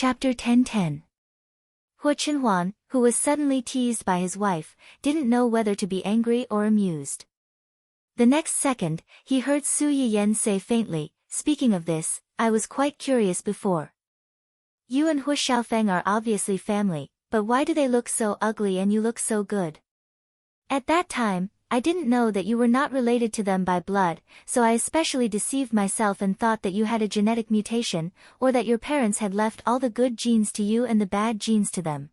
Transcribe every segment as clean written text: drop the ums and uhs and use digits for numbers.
Chapter 10:10. Hu Chenhuan, who was suddenly teased by his wife, didn't know whether to be angry or amused. The next second, he heard Su Yiyan say faintly, "Speaking of this, I was quite curious before. You and Hu Xiaofeng are obviously family, but why do they look so ugly and you look so good? At that time, I didn't know that you were not related to them by blood, so I especially deceived myself and thought that you had a genetic mutation, or that your parents had left all the good genes to you and the bad genes to them."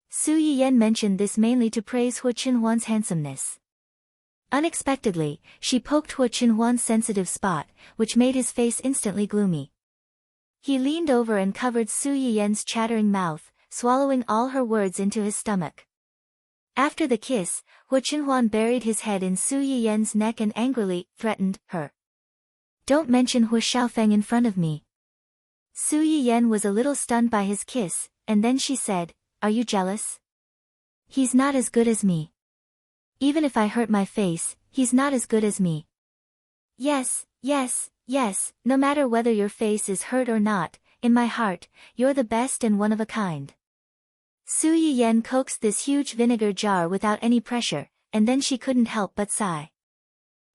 Su Yiyan mentioned this mainly to praise Hu Chenhuan's handsomeness. Unexpectedly, she poked Hu Chenhuan's sensitive spot, which made his face instantly gloomy. He leaned over and covered Su Yiyan's chattering mouth, swallowing all her words into his stomach. After the kiss, Hu Chenhuan buried his head in Su Yiyan's neck and angrily threatened her. "Don't mention Hu Xiaofeng in front of me." Su Yiyan was a little stunned by his kiss, and then she said, "Are you jealous? He's not as good as me. Even if I hurt my face, he's not as good as me." Yes, no matter whether your face is hurt or not, in my heart, you're the best and one of a kind." Su Yiyan coaxed this huge vinegar jar without any pressure, and then she couldn't help but sigh.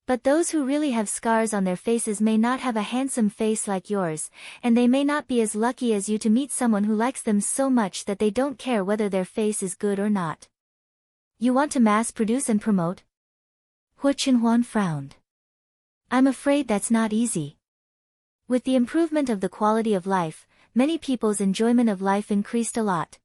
"But those who really have scars on their faces may not have a handsome face like yours, and they may not be as lucky as you to meet someone who likes them so much that they don't care whether their face is good or not. You want to mass-produce and promote?" Hu Chenhuan frowned. "I'm afraid that's not easy. With the improvement of the quality of life, many people's enjoyment of life increased a lot.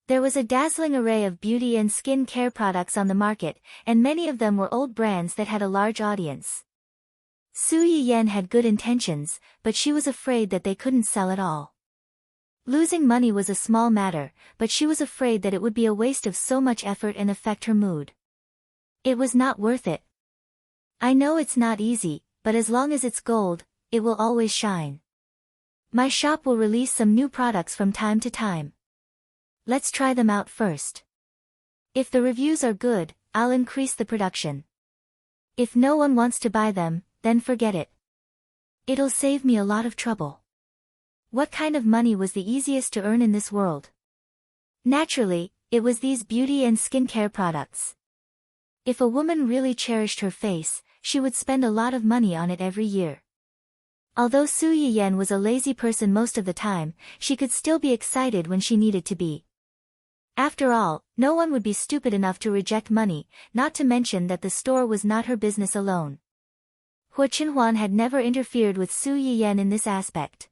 There was a dazzling array of beauty and skin care products on the market, and many of them were old brands that had a large audience." Su Yiyan had good intentions, but she was afraid that they couldn't sell at all. Losing money was a small matter, but she was afraid that it would be a waste of so much effort and affect her mood. It was not worth it. "I know it's not easy, but as long as it's gold, it will always shine. My shop will release some new products from time to time. Let's try them out first. If the reviews are good, I'll increase the production. If no one wants to buy them, then forget it. It'll save me a lot of trouble." What kind of money was the easiest to earn in this world? Naturally, it was these beauty and skincare products. If a woman really cherished her face, she would spend a lot of money on it every year. Although Su Yiyan was a lazy person most of the time, she could still be excited when she needed to be. After all, no one would be stupid enough to reject money, not to mention that the store was not her business alone. Hu Chenhuan had never interfered with Su Yiyan in this aspect.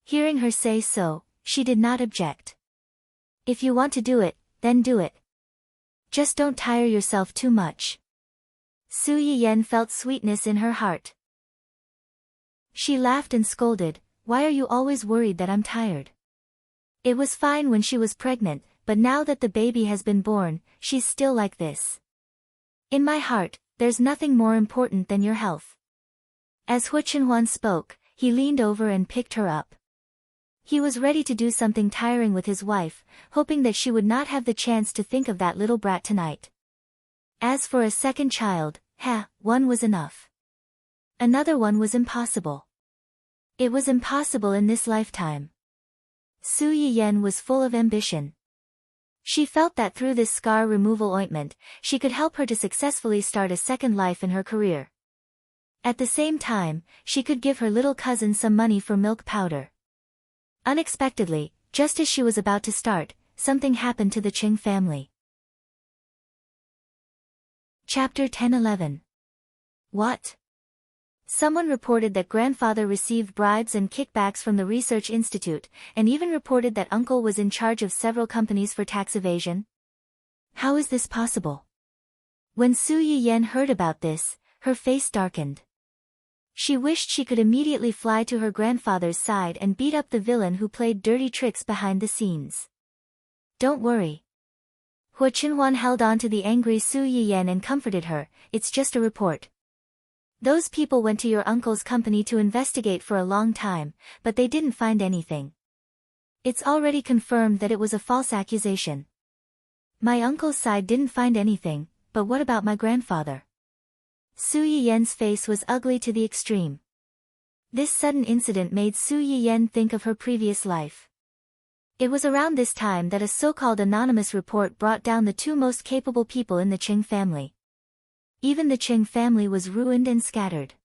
Hearing her say so, she did not object. "If you want to do it, then do it. Just don't tire yourself too much." Su Yiyan felt sweetness in her heart. She laughed and scolded, "Why are you always worried that I'm tired? It was fine when she was pregnant, but now that the baby has been born, she's still like this. In my heart, there's nothing more important than your health." As Hu Chenhuan spoke, he leaned over and picked her up. He was ready to do something tiring with his wife, hoping that she would not have the chance to think of that little brat tonight. As for a second child, one was enough. Another one was impossible. It was impossible in this lifetime. Su Yiyan was full of ambition. She felt that through this scar removal ointment, she could help her to successfully start a second life in her career. At the same time, she could give her little cousin some money for milk powder. Unexpectedly, just as she was about to start, something happened to the Qing family. Chapter 10:11. What? Someone reported that grandfather received bribes and kickbacks from the research institute, and even reported that uncle was in charge of several companies for tax evasion. How is this possible? When Su Yiyan heard about this, her face darkened. She wished she could immediately fly to her grandfather's side and beat up the villain who played dirty tricks behind the scenes. "Don't worry." Hu Chenhuan held on to the angry Su Yiyan and comforted her, "It's just a report. Those people went to your uncle's company to investigate for a long time, but they didn't find anything. It's already confirmed that it was a false accusation. My uncle's side didn't find anything, but what about my grandfather?" Su Yiyan's face was ugly to the extreme. This sudden incident made Su Yiyan think of her previous life. It was around this time that a so-called anonymous report brought down the two most capable people in the Qing family. Even the Qing family was ruined and scattered.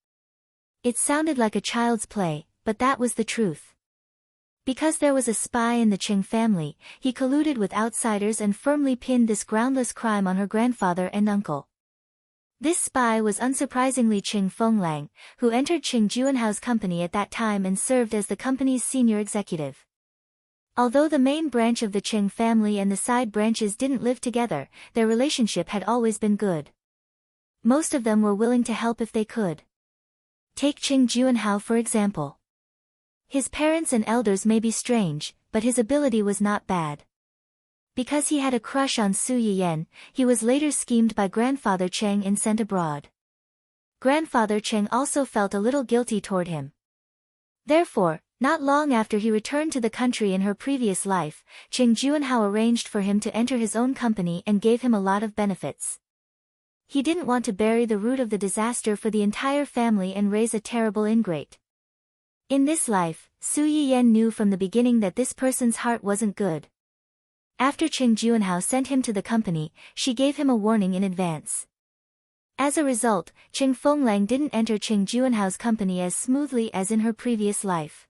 It sounded like a child's play, but that was the truth. Because there was a spy in the Qing family, he colluded with outsiders and firmly pinned this groundless crime on her grandfather and uncle. This spy was unsurprisingly Qing Fenglang, who entered Qing Juanhao's company at that time and served as the company's senior executive. Although the main branch of the Qing family and the side branches didn't live together, their relationship had always been good. Most of them were willing to help if they could. Take Qing Juanhao for example. His parents and elders may be strange, but his ability was not bad. Because he had a crush on Su Yiyan, he was later schemed by grandfather Cheng and sent abroad. Grandfather Cheng also felt a little guilty toward him. Therefore, not long after he returned to the country in her previous life, Qing Juanhao arranged for him to enter his own company and gave him a lot of benefits. He didn't want to bury the root of the disaster for the entire family and raise a terrible ingrate. In this life, Su Yiyan knew from the beginning that this person's heart wasn't good. After Qing Juanhao sent him to the company, she gave him a warning in advance. As a result, Qing Fenglang didn't enter Qing Juanhao's company as smoothly as in her previous life.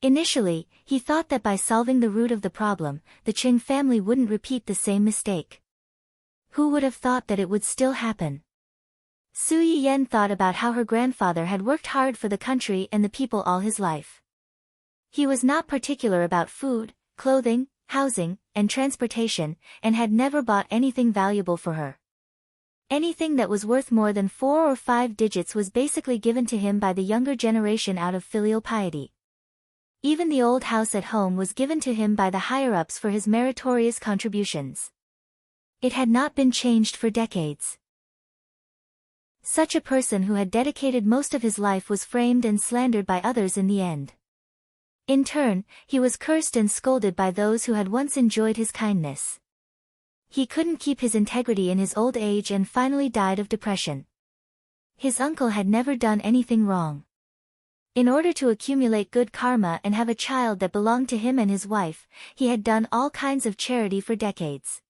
Initially, he thought that by solving the root of the problem, the Qing family wouldn't repeat the same mistake. Who would have thought that it would still happen? Su Yiyan thought about how her grandfather had worked hard for the country and the people all his life. He was not particular about food, clothing, housing, and transportation, and had never bought anything valuable for her. Anything that was worth more than 4 or 5 digits was basically given to him by the younger generation out of filial piety. Even the old house at home was given to him by the higher-ups for his meritorious contributions. It had not been changed for decades. Such a person who had dedicated most of his life was framed and slandered by others in the end. In turn, he was cursed and scolded by those who had once enjoyed his kindness. He couldn't keep his integrity in his old age and finally died of depression. His uncle had never done anything wrong. In order to accumulate good karma and have a child that belonged to him and his wife, he had done all kinds of charity for decades.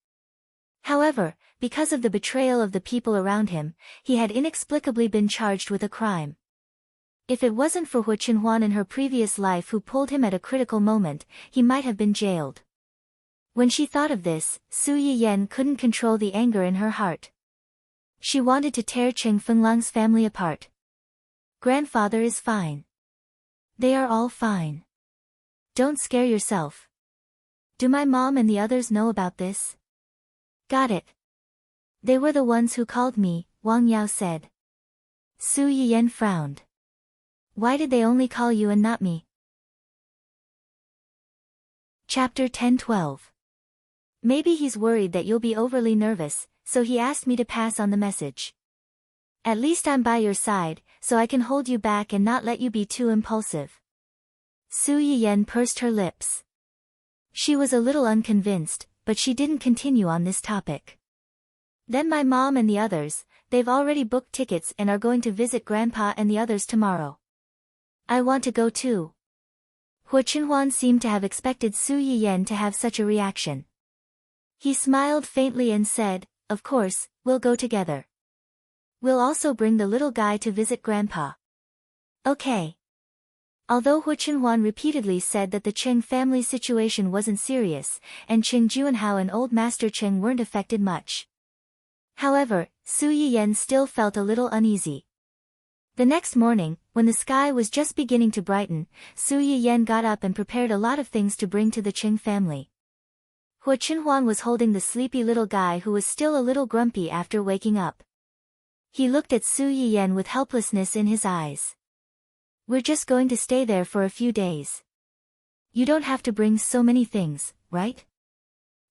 However, because of the betrayal of the people around him, he had inexplicably been charged with a crime. If it wasn't for Hu Qinhuan in her previous life who pulled him at a critical moment, he might have been jailed. When she thought of this, Su Yiyan couldn't control the anger in her heart. She wanted to tear Qing Fenglang's family apart. Grandfather is fine. They are all fine. Don't scare yourself. Do my mom and the others know about this? Got it. They were the ones who called me, Wang Yao said. Su Yiyan frowned. Why did they only call you and not me? Chapter 10-12. Maybe he's worried that you'll be overly nervous, so he asked me to pass on the message. At least I'm by your side, so I can hold you back and not let you be too impulsive. Su Yiyan pursed her lips. She was a little unconvinced, but she didn't continue on this topic. Then my mom and the others, they've already booked tickets and are going to visit Grandpa and the others tomorrow. I want to go too. Hu Qinhuan seemed to have expected Su Yiyan to have such a reaction. He smiled faintly and said, "Of course, we'll go together. We'll also bring the little guy to visit Grandpa." Okay. Although Hu Qinhuan repeatedly said that the Cheng family situation wasn't serious, and Qing Juanhao and Old Master Cheng weren't affected much. However, Su Yiyan still felt a little uneasy. The next morning, when the sky was just beginning to brighten, Su Yiyan got up and prepared a lot of things to bring to the Qing family. Hu Qinhuan was holding the sleepy little guy who was still a little grumpy after waking up. He looked at Su Yiyan with helplessness in his eyes. We're just going to stay there for a few days. You don't have to bring so many things, right?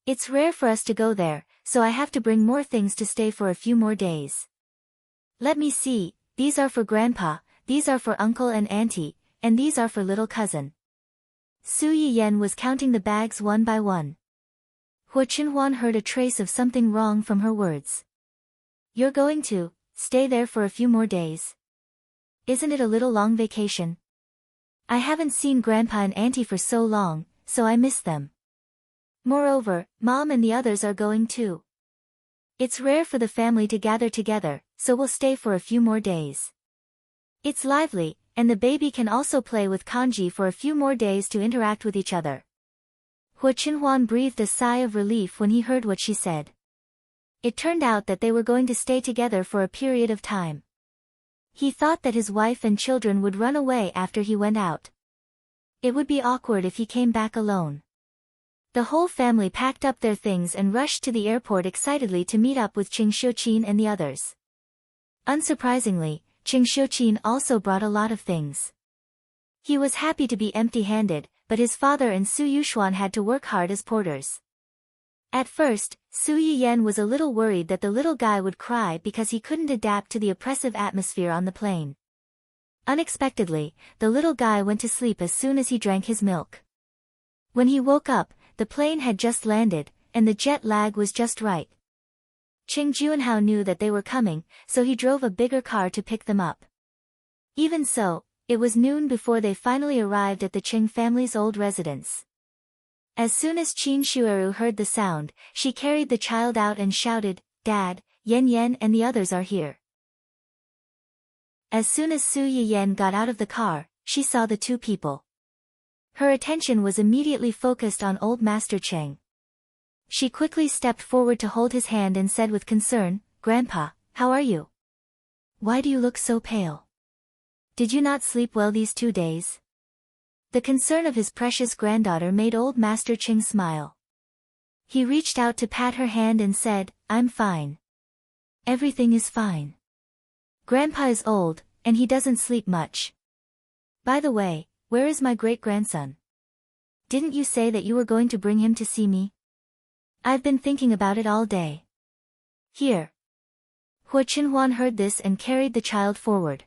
It's rare for us to go there, so I have to bring more things to stay for a few more days. Let me see, these are for Grandpa, these are for Uncle and Auntie, and these are for little cousin. Su Yiyan was counting the bags one by one. Hu Qinhuan heard a trace of something wrong from her words. You're going to stay there for a few more days? Isn't it a little long vacation? I haven't seen Grandpa and Auntie for so long, so I miss them. Moreover, Mom and the others are going too. It's rare for the family to gather together, so we'll stay for a few more days. It's lively, and the baby can also play with Kanji for a few more days to interact with each other. Hua Chenhuan breathed a sigh of relief when he heard what she said. It turned out that they were going to stay together for a period of time. He thought that his wife and children would run away after he went out. It would be awkward if he came back alone. The whole family packed up their things and rushed to the airport excitedly to meet up with Qing Xiuqin and the others. Unsurprisingly, Qing Xiuqin also brought a lot of things. He was happy to be empty-handed, but his father and Su Yuxuan had to work hard as porters. At first, Su Yiyan was a little worried that the little guy would cry because he couldn't adapt to the oppressive atmosphere on the plane. Unexpectedly, the little guy went to sleep as soon as he drank his milk. When he woke up, the plane had just landed, and the jet lag was just right. Qing Juanhao knew that they were coming, so he drove a bigger car to pick them up. Even so, it was noon before they finally arrived at the Qing family's old residence. As soon as Qin Shueru heard the sound, she carried the child out and shouted, "Dad, Yan Yan and the others are here." As soon as Su Yiyan got out of the car, she saw the two people. Her attention was immediately focused on old Master Cheng. She quickly stepped forward to hold his hand and said with concern, "Grandpa, how are you? Why do you look so pale? Did you not sleep well these 2 days?" The concern of his precious granddaughter made old Master Cheng smile. He reached out to pat her hand and said, "I'm fine. Everything is fine. Grandpa is old, and he doesn't sleep much. By the way, where is my great-grandson? Didn't you say that you were going to bring him to see me? I've been thinking about it all day." Here. Hua Chenhuan heard this and carried the child forward.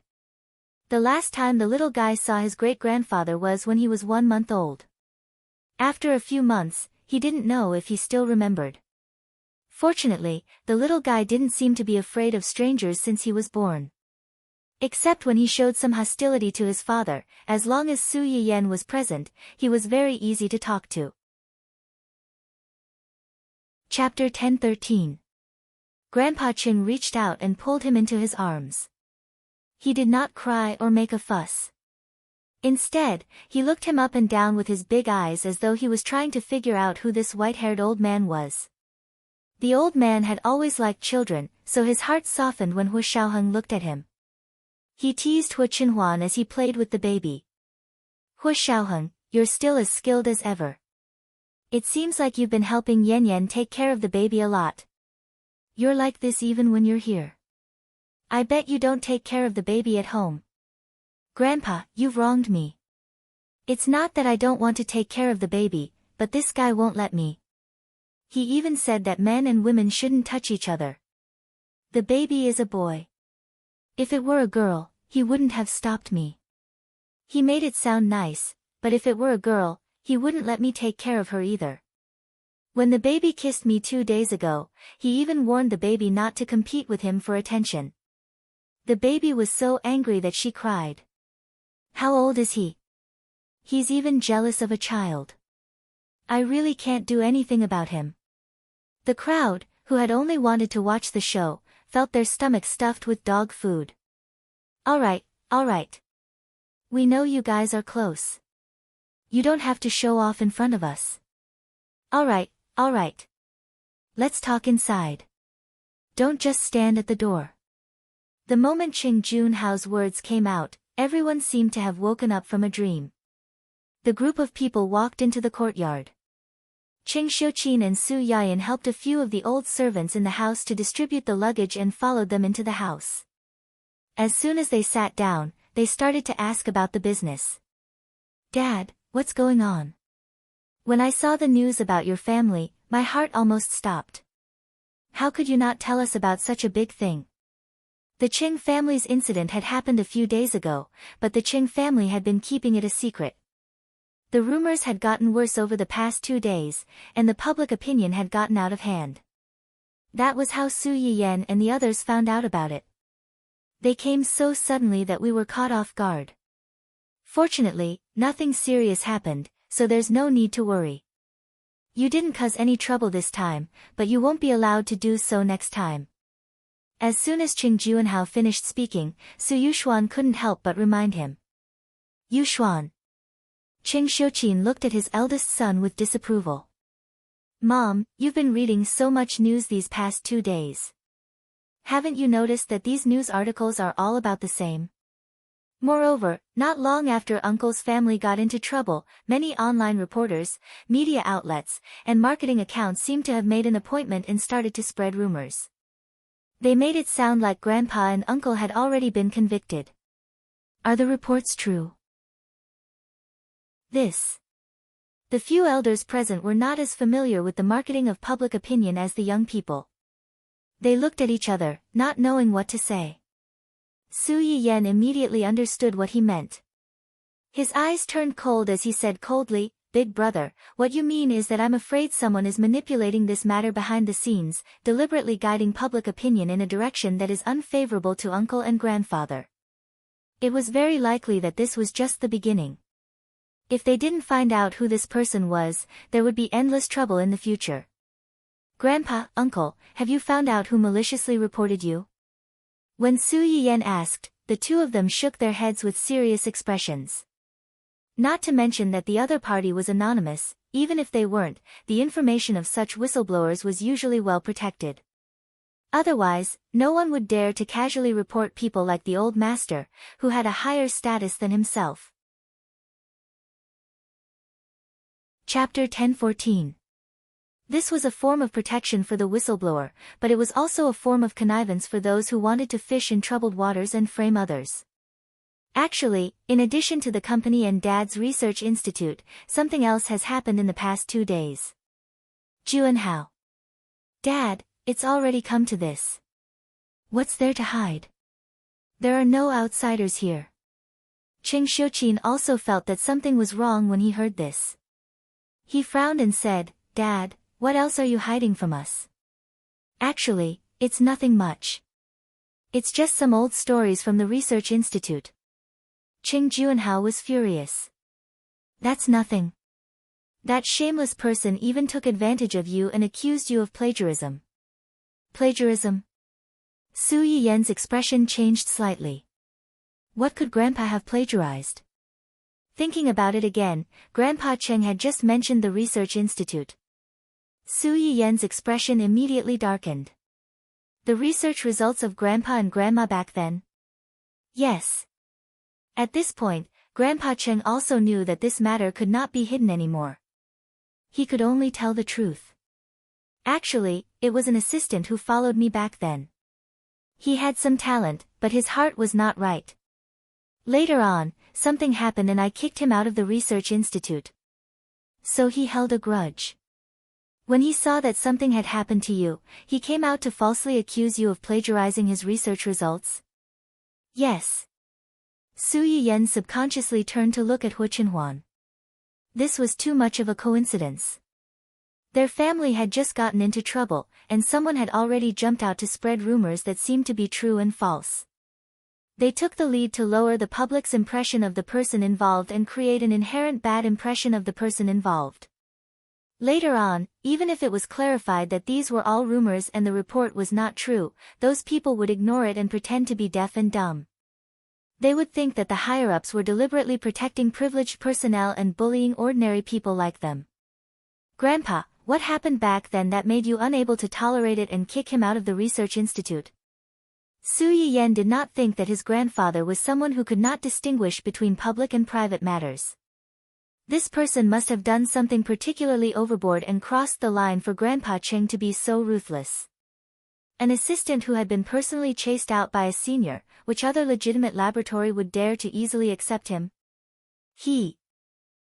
The last time the little guy saw his great-grandfather was when he was 1 month old. After a few months, he didn't know if he still remembered. Fortunately, the little guy didn't seem to be afraid of strangers since he was born. Except when he showed some hostility to his father, as long as Su Yiyan was present, he was very easy to talk to. Chapter 10:13. Grandpa Qing reached out and pulled him into his arms. He did not cry or make a fuss. Instead, he looked him up and down with his big eyes as though he was trying to figure out who this white-haired old man was. The old man had always liked children, so his heart softened when Hua Xiaoheng looked at him. He teased Hua Chenhuan as he played with the baby. "Hua Xiaoheng, you're still as skilled as ever. It seems like you've been helping Yan Yan take care of the baby a lot. You're like this even when you're here. I bet you don't take care of the baby at home. Grandpa, you've wronged me. It's not that I don't want to take care of the baby, but this guy won't let me. He even said that men and women shouldn't touch each other. The baby is a boy. If it were a girl, he wouldn't have stopped me. He made it sound nice, but if it were a girl, he wouldn't let me take care of her either. When the baby kissed me 2 days ago, he even warned the baby not to compete with him for attention. The baby was so angry that she cried. How old is he? He's even jealous of a child. I really can't do anything about him." The crowd, who had only wanted to watch the show, felt their stomachs stuffed with dog food. All right. We know you guys are close. You don't have to show off in front of us. All right. Let's talk inside. Don't just stand at the door." The moment Qing Junhao's words came out, everyone seemed to have woken up from a dream. The group of people walked into the courtyard. Qing Xiuqin and Su Yayan helped a few of the old servants in the house to distribute the luggage and followed them into the house. As soon as they sat down, they started to ask about the business. "Dad, what's going on? When I saw the news about your family, my heart almost stopped. How could you not tell us about such a big thing?" The Qing family's incident had happened a few days ago, but the Qing family had been keeping it a secret. The rumors had gotten worse over the past 2 days, and the public opinion had gotten out of hand. That was how Su Yiyan and the others found out about it. They came so suddenly that we were caught off guard. Fortunately, nothing serious happened, so there's no need to worry. You didn't cause any trouble this time, but you won't be allowed to do so next time. As soon as Qing Juanhao finished speaking, Su Yuxuan couldn't help but remind him. Yuxuan. Qing Xiuqin looked at his eldest son with disapproval. Mom, you've been reading so much news these past 2 days. Haven't you noticed that these news articles are all about the same? Moreover, not long after Uncle's family got into trouble, many online reporters, media outlets, and marketing accounts seemed to have made an appointment and started to spread rumors. They made it sound like Grandpa and Uncle had already been convicted. Are the reports true? The few elders present were not as familiar with the marketing of public opinion as the young people. They looked at each other, not knowing what to say. Su Yiyan immediately understood what he meant. His eyes turned cold as he said coldly, "Big brother, what you mean is that I'm afraid someone is manipulating this matter behind the scenes, deliberately guiding public opinion in a direction that is unfavorable to uncle and grandfather." It was very likely that this was just the beginning. If they didn't find out who this person was, there would be endless trouble in the future. "Grandpa, uncle, have you found out who maliciously reported you?" When Su Yiyan asked, the two of them shook their heads with serious expressions. Not to mention that the other party was anonymous, even if they weren't, the information of such whistleblowers was usually well protected. Otherwise, no one would dare to casually report people like the old master, who had a higher status than himself. Chapter 10:14. This was a form of protection for the whistleblower, but it was also a form of connivance for those who wanted to fish in troubled waters and frame others. Actually, in addition to the company and Dad's research institute, something else has happened in the past 2 days. Juanhao. Dad, it's already come to this. What's there to hide? There are no outsiders here. Qing Xiuqin also felt that something was wrong when he heard this. He frowned and said, "Dad, what else are you hiding from us?" "Actually, it's nothing much. It's just some old stories from the research institute." Qing Juanhao was furious. "That's nothing. That shameless person even took advantage of you and accused you of plagiarism." "Plagiarism?" Su Yiyan's expression changed slightly. What could Grandpa have plagiarized? Thinking about it again, Grandpa Cheng had just mentioned the research institute. Su Yiyan's expression immediately darkened. The research results of Grandpa and Grandma back then? Yes. At this point, Grandpa Cheng also knew that this matter could not be hidden anymore. He could only tell the truth. "Actually, it was an assistant who followed me back then. He had some talent, but his heart was not right. Later on, something happened and I kicked him out of the research institute. So he held a grudge. When he saw that something had happened to you, he came out to falsely accuse you of plagiarizing his research results?" "Yes." Su Yiyan subconsciously turned to look at Hu Chenhuan. This was too much of a coincidence. Their family had just gotten into trouble, and someone had already jumped out to spread rumors that seemed to be true and false. They took the lead to lower the public's impression of the person involved and create an inherent bad impression of the person involved. Later on, even if it was clarified that these were all rumors and the report was not true, those people would ignore it and pretend to be deaf and dumb. They would think that the higher-ups were deliberately protecting privileged personnel and bullying ordinary people like them. "Grandpa, what happened back then that made you unable to tolerate it and kick him out of the research institute?" Su Yiyan did not think that his grandfather was someone who could not distinguish between public and private matters. This person must have done something particularly overboard and crossed the line for Grandpa Cheng to be so ruthless. An assistant who had been personally chased out by a senior, which other legitimate laboratory would dare to easily accept him?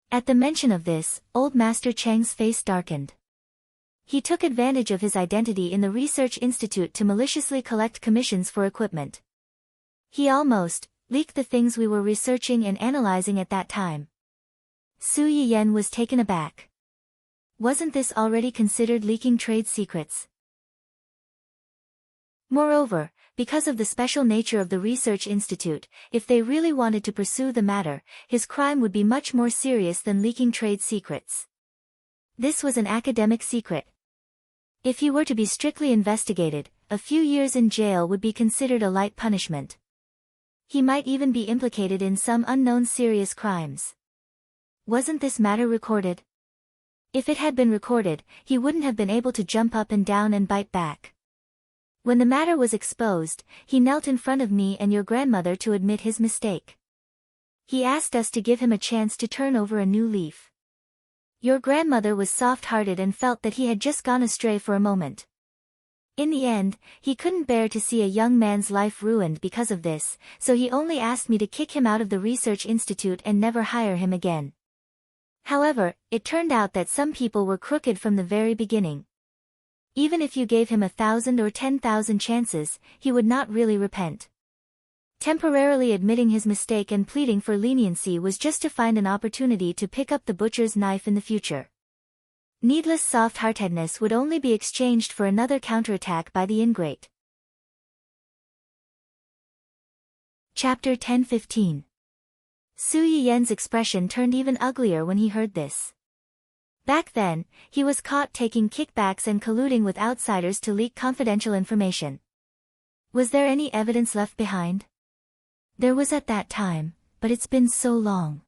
At the mention of this, old Master Cheng's face darkened. He took advantage of his identity in the research institute to maliciously collect commissions for equipment. He almost leaked the things we were researching and analyzing at that time. Su Yiyan was taken aback. Wasn't this already considered leaking trade secrets? Moreover, because of the special nature of the research institute, if they really wanted to pursue the matter, his crime would be much more serious than leaking trade secrets. This was an academic secret. If he were to be strictly investigated, a few years in jail would be considered a light punishment. He might even be implicated in some unknown serious crimes. Wasn't this matter recorded? If it had been recorded, he wouldn't have been able to jump up and down and bite back. When the matter was exposed, he knelt in front of me and your grandmother to admit his mistake. He asked us to give him a chance to turn over a new leaf. Your grandmother was soft-hearted and felt that he had just gone astray for a moment. In the end, he couldn't bear to see a young man's life ruined because of this, so he only asked me to kick him out of the research institute and never hire him again. However, it turned out that some people were crooked from the very beginning. Even if you gave him 1,000 or 10,000 chances, he would not really repent. Temporarily admitting his mistake and pleading for leniency was just to find an opportunity to pick up the butcher's knife in the future. Needless soft-heartedness would only be exchanged for another counterattack by the ingrate. Chapter 10:15. Su Yiyen's expression turned even uglier when he heard this. Back then, he was caught taking kickbacks and colluding with outsiders to leak confidential information. Was there any evidence left behind? There was at that time, but it's been so long.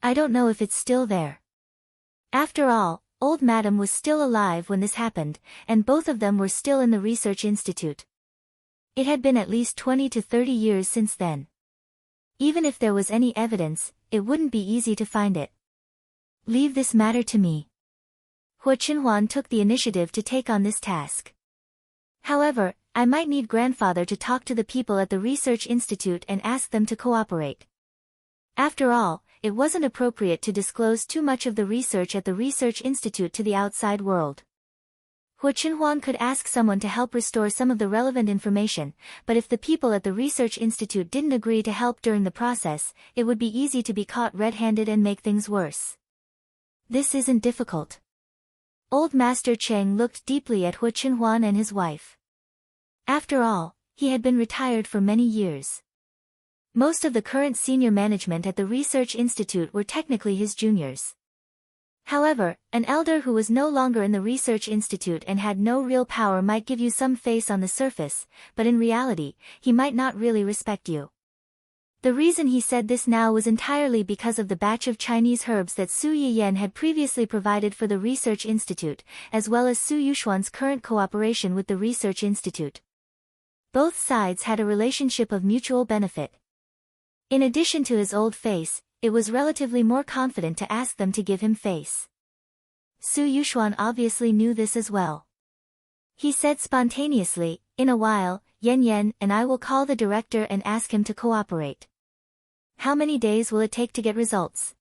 I don't know if it's still there. After all, old Madam was still alive when this happened, and both of them were still in the research institute. It had been at least 20 to 30 years since then. Even if there was any evidence, it wouldn't be easy to find it. Leave this matter to me. Hua Qinhuan took the initiative to take on this task. However, I might need grandfather to talk to the people at the research institute and ask them to cooperate. After all, it wasn't appropriate to disclose too much of the research at the research institute to the outside world. Hua Qinhuan could ask someone to help restore some of the relevant information, but if the people at the research institute didn't agree to help during the process, it would be easy to be caught red-handed and make things worse. This isn't difficult. Old Master Cheng looked deeply at Hua Qinhuan and his wife. After all, he had been retired for many years. Most of the current senior management at the research institute were technically his juniors. However, an elder who was no longer in the research institute and had no real power might give you some face on the surface, but in reality, he might not really respect you. The reason he said this now was entirely because of the batch of Chinese herbs that Su Yiyen had previously provided for the research institute, as well as Su Yushuan's current cooperation with the research institute. Both sides had a relationship of mutual benefit. In addition to his old face, it was relatively more confident to ask them to give him face. Su Yushuan obviously knew this as well. He said spontaneously, "In a while, Yan Yan and I will call the director and ask him to cooperate." How many days will it take to get results?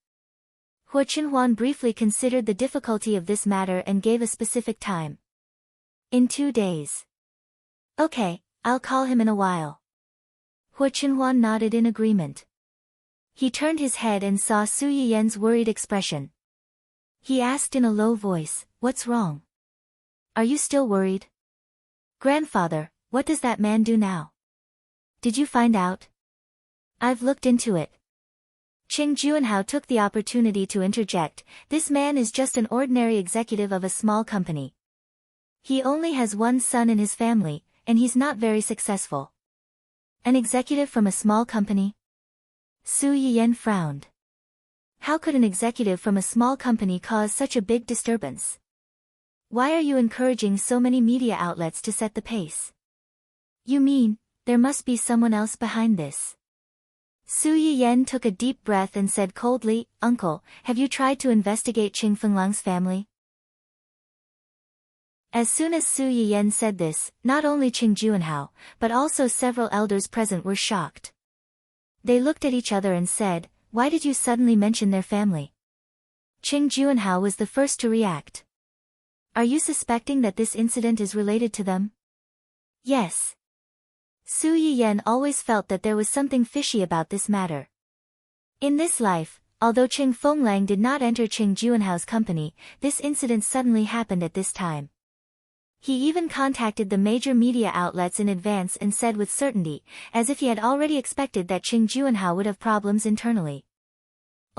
Hua Qinhuan briefly considered the difficulty of this matter and gave a specific time. In 2 days. Okay, I'll call him in a while. Hua Qinhuan nodded in agreement. He turned his head and saw Su Yiyen's worried expression. He asked in a low voice, "What's wrong? Are you still worried?" "Grandfather, what does that man do now? Did you find out?" "I've looked into it." Qing Juanhao took the opportunity to interject, "This man is just an ordinary executive of a small company. He only has one son in his family, and he's not very successful." "An executive from a small company?" Su Yiyen frowned. How could an executive from a small company cause such a big disturbance? Why are you encouraging so many media outlets to set the pace? You mean, there must be someone else behind this? Su Yiyen took a deep breath and said coldly, "Uncle, have you tried to investigate Qing Fenglang's family?" As soon as Su Yiyen said this, not only Qing Juanhao, but also several elders present were shocked. They looked at each other and said, "Why did you suddenly mention their family?" Qing Juanhao was the first to react. "Are you suspecting that this incident is related to them?" "Yes." Su Yiyen always felt that there was something fishy about this matter. In this life, although Qing Fenglang did not enter Qing Juanhao's company, this incident suddenly happened at this time. He even contacted the major media outlets in advance and said with certainty, as if he had already expected that Qing Juanhao would have problems internally.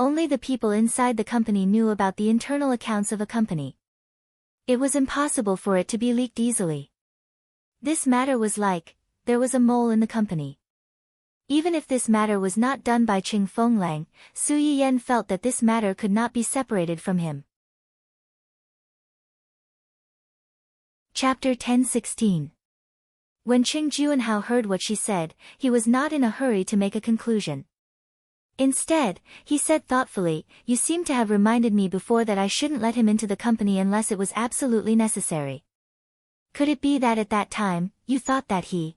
Only the people inside the company knew about the internal accounts of a company. It was impossible for it to be leaked easily. This matter was like, there was a mole in the company. Even if this matter was not done by Qing Fenglang, Su Yiyan felt that this matter could not be separated from him. Chapter 10:16. When Qing Juanhao heard what she said, he was not in a hurry to make a conclusion. Instead, he said thoughtfully, "You seem to have reminded me before that I shouldn't let him into the company unless it was absolutely necessary. Could it be that at that time, you thought that he?"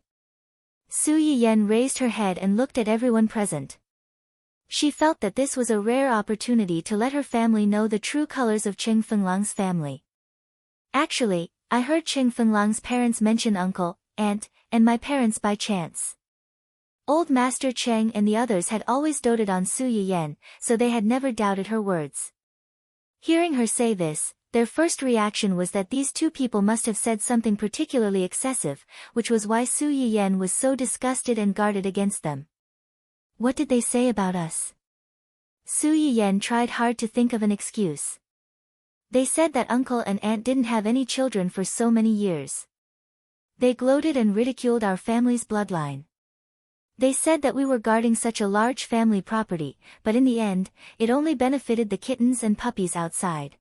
Su Yiyan raised her head and looked at everyone present. She felt that this was a rare opportunity to let her family know the true colors of Qing Fenglang's family. "Actually, I heard Qing Fenglang's parents mention uncle, aunt, and my parents by chance." Old Master Cheng and the others had always doted on Su Yiyan, so they had never doubted her words. Hearing her say this, their first reaction was that these two people must have said something particularly excessive, which was why Su Yiyan was so disgusted and guarded against them. "What did they say about us?" Su Yiyan tried hard to think of an excuse. "They said that uncle and aunt didn't have any children for so many years. They gloated and ridiculed our family's bloodline. They said that we were guarding such a large family property, but in the end, it only benefited the kittens and puppies outside.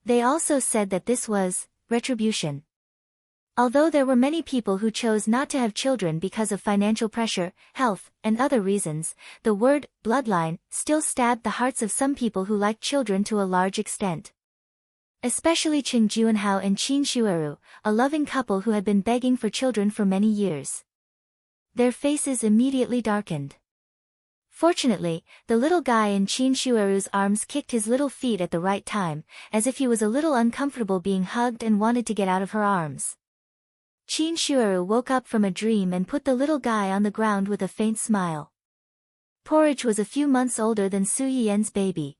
They also said that this was retribution. Although there were many people who chose not to have children because of financial pressure, health, and other reasons, the word bloodline still stabbed the hearts of some people who liked children to a large extent. Especially Qing Juanhao and Qin Shueru, a loving couple who had been begging for children for many years. Their faces immediately darkened. Fortunately, the little guy in Qin Shueru's arms kicked his little feet at the right time, as if he was a little uncomfortable being hugged and wanted to get out of her arms. Qin Shueru woke up from a dream and put the little guy on the ground with a faint smile. Porridge was a few months older than Su Yiyan's baby.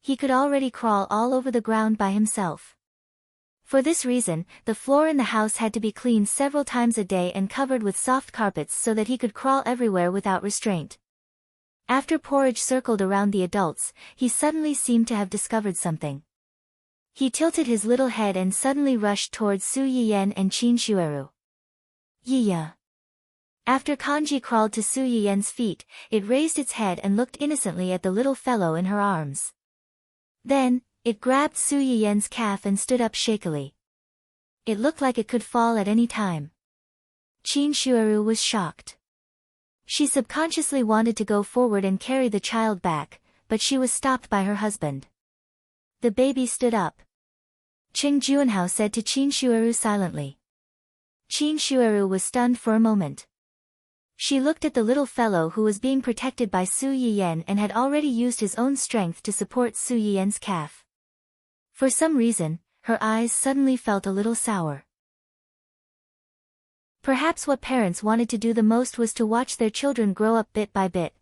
He could already crawl all over the ground by himself. For this reason, the floor in the house had to be cleaned several times a day and covered with soft carpets so that he could crawl everywhere without restraint. After Porridge circled around the adults, he suddenly seemed to have discovered something. He tilted his little head and suddenly rushed towards Su Yiyan and Qin Shueru. "Yiya." After Kanji crawled to Su Yiyan's feet, it raised its head and looked innocently at the little fellow in her arms. Then, it grabbed Su Yiyan's calf and stood up shakily. It looked like it could fall at any time. Qin Shueru was shocked. She subconsciously wanted to go forward and carry the child back, but she was stopped by her husband. The baby stood up. Qing Juanhao said to Qin Shueru silently. Qin Shueru was stunned for a moment. She looked at the little fellow who was being protected by Su Yiyan and had already used his own strength to support Su Yiyan's calf. For some reason, her eyes suddenly felt a little sour. Perhaps what parents wanted to do the most was to watch their children grow up bit by bit.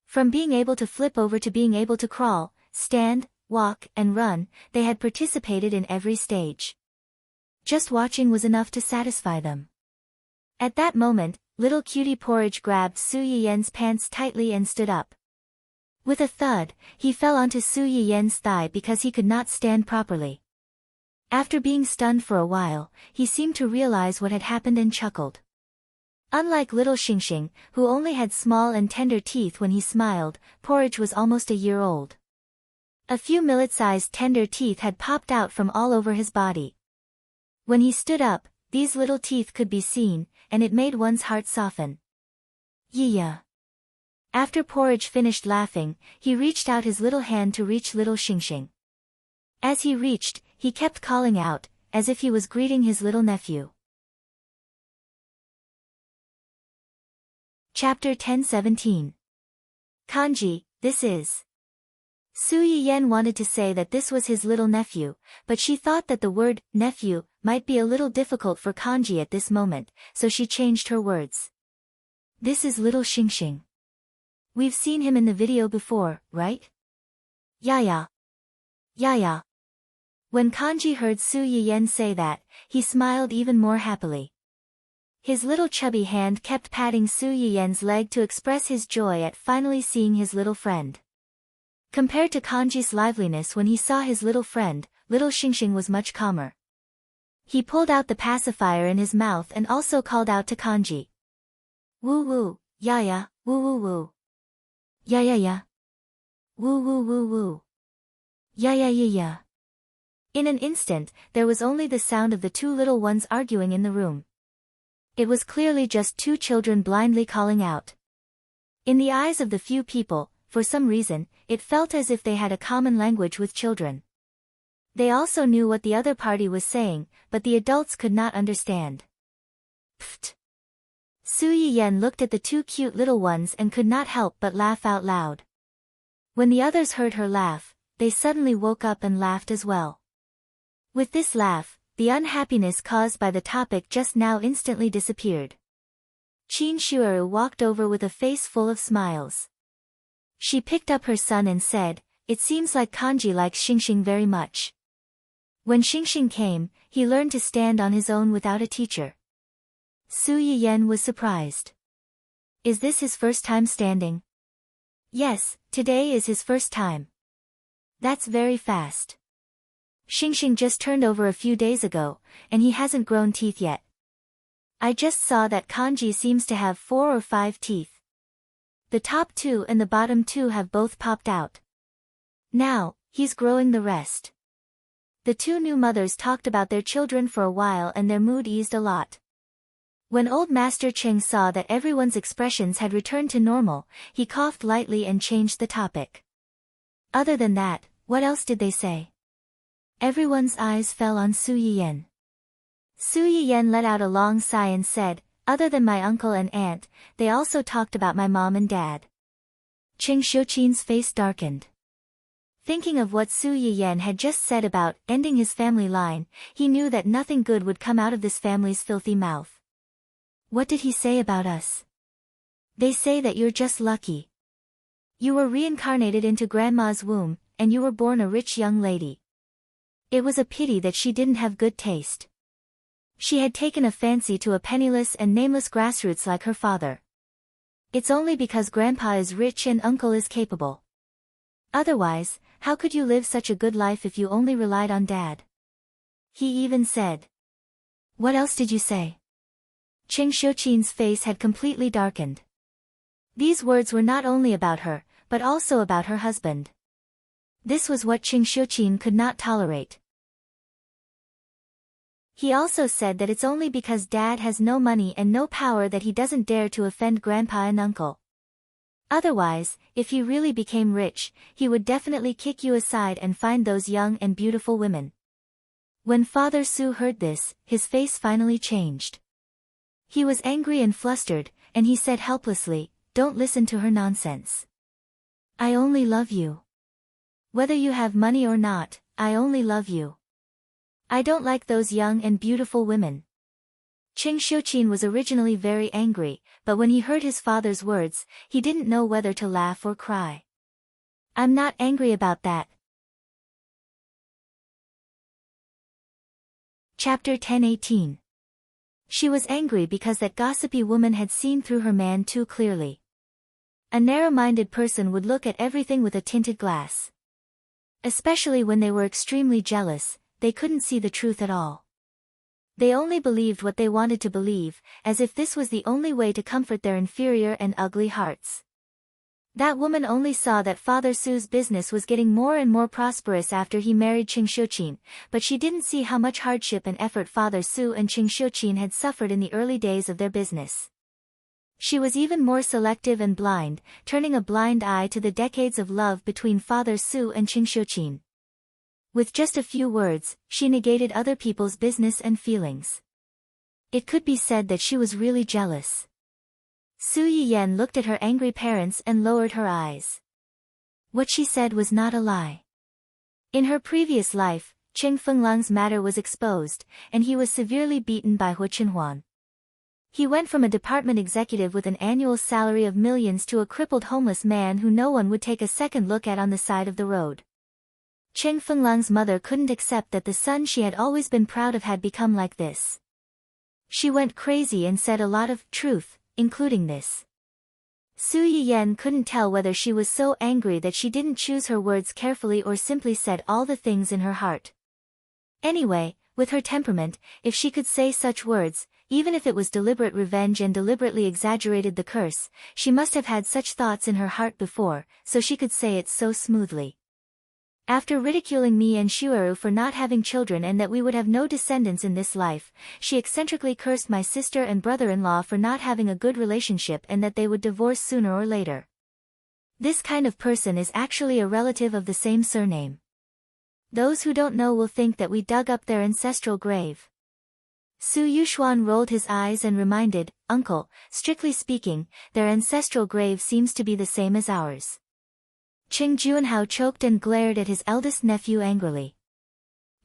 From being able to flip over to being able to crawl, stand, walk, and run, they had participated in every stage. Just watching was enough to satisfy them. At that moment, little cutie Porridge grabbed Su Yiyan's pants tightly and stood up. With a thud, he fell onto Su Yiyan's thigh because he could not stand properly. After being stunned for a while, he seemed to realize what had happened and chuckled. Unlike little Xingxing, who only had small and tender teeth when he smiled, Porridge was almost a year old. A few millet-sized tender teeth had popped out from all over his body. When he stood up, these little teeth could be seen, and it made one's heart soften. "Yiya." After Porridge finished laughing, he reached out his little hand to reach little Xingxing. As he reached, he kept calling out, as if he was greeting his little nephew. Chapter 10:17. Kanji, this is. Su Yiyan wanted to say that this was his little nephew, but she thought that the word nephew might be a little difficult for Kanji at this moment, so she changed her words. "This is little Xingxing. We've seen him in the video before, right?" "Yeah. Yeah. When Kanji heard Su Yiyen say that, he smiled even more happily. His little chubby hand kept patting Su Yiyen's leg to express his joy at finally seeing his little friend. Compared to Kanji's liveliness when he saw his little friend, little Xingxing was much calmer. He pulled out the pacifier in his mouth and also called out to Kanji. Woo woo, ya ya, woo woo woo. Ya ya ya. Woo woo woo woo. Ya ya ya ya. In an instant, there was only the sound of the two little ones arguing in the room. It was clearly just two children blindly calling out. In the eyes of the few people, for some reason, it felt as if they had a common language with children. They also knew what the other party was saying, but the adults could not understand. Pfft! Su Yiyen looked at the two cute little ones and could not help but laugh out loud. When the others heard her laugh, they suddenly woke up and laughed as well. With this laugh, the unhappiness caused by the topic just now instantly disappeared. Qin Shueru walked over with a face full of smiles. She picked up her son and said, "It seems like Kanji likes Xingxing very much." When Xingxing came, he learned to stand on his own without a teacher. Su Yiyen was surprised. Is this his first time standing? Yes, today is his first time. That's very fast. Xingxing just turned over a few days ago, and he hasn't grown teeth yet. I just saw that Kanji seems to have 4 or 5 teeth. The top 2 and the bottom 2 have both popped out. Now, he's growing the rest. The two new mothers talked about their children for a while and their mood eased a lot. When old Master Cheng saw that everyone's expressions had returned to normal, he coughed lightly and changed the topic. Other than that, what else did they say? Everyone's eyes fell on Su Yiyen. Su Yiyen let out a long sigh and said, "Other than my uncle and aunt, they also talked about my mom and dad." Cheng Xiuqin's face darkened. Thinking of what Su Yiyen had just said about ending his family line, he knew that nothing good would come out of this family's filthy mouth. What did he say about us? They say that you're just lucky. You were reincarnated into grandma's womb, and you were born a rich young lady. It was a pity that she didn't have good taste. She had taken a fancy to a penniless and nameless grassroots like her father. It's only because grandpa is rich and uncle is capable. Otherwise, how could you live such a good life if you only relied on dad? He even said. What else did you say? Cheng Xiuqin's face had completely darkened. These words were not only about her, but also about her husband. This was what Cheng Xiuqin could not tolerate. He also said that it's only because dad has no money and no power that he doesn't dare to offend grandpa and uncle. Otherwise, if he really became rich, he would definitely kick you aside and find those young and beautiful women. When Father Su heard this, his face finally changed. He was angry and flustered, and he said helplessly, "Don't listen to her nonsense. I only love you. Whether you have money or not, I only love you. I don't like those young and beautiful women." Cheng Xiuqin was originally very angry, but when he heard his father's words, he didn't know whether to laugh or cry. "I'm not angry about that." Chapter 10:18. She was angry because that gossipy woman had seen through her man too clearly. A narrow-minded person would look at everything with a tinted glass. Especially when they were extremely jealous, they couldn't see the truth at all. They only believed what they wanted to believe, as if this was the only way to comfort their inferior and ugly hearts. That woman only saw that Father Su's business was getting more and more prosperous after he married Cheng Xiuqin, but she didn't see how much hardship and effort Father Su and Cheng Xiuqin had suffered in the early days of their business. She was even more selective and blind, turning a blind eye to the decades of love between Father Su and Cheng Xiuqin. With just a few words, she negated other people's business and feelings. It could be said that she was really jealous. Su Yiyen looked at her angry parents and lowered her eyes. What she said was not a lie. In her previous life, Cheng Fenglang's matter was exposed, and he was severely beaten by Hu Chenhuan. He went from a department executive with an annual salary of millions to a crippled homeless man who no one would take a second look at on the side of the road. Cheng Fenglang's mother couldn't accept that the son she had always been proud of had become like this. She went crazy and said a lot of truth, including this. Su Yiyan couldn't tell whether she was so angry that she didn't choose her words carefully or simply said all the things in her heart. Anyway, with her temperament, if she could say such words, even if it was deliberate revenge and deliberately exaggerated the curse, she must have had such thoughts in her heart before, so she could say it so smoothly. After ridiculing me and Shueru for not having children and that we would have no descendants in this life, she eccentrically cursed my sister and brother-in-law for not having a good relationship and that they would divorce sooner or later. This kind of person is actually a relative of the same surname. Those who don't know will think that we dug up their ancestral grave. Su Yuxuan rolled his eyes and reminded, Uncle, strictly speaking, their ancestral grave seems to be the same as ours. Qing Juanhao choked and glared at his eldest nephew angrily.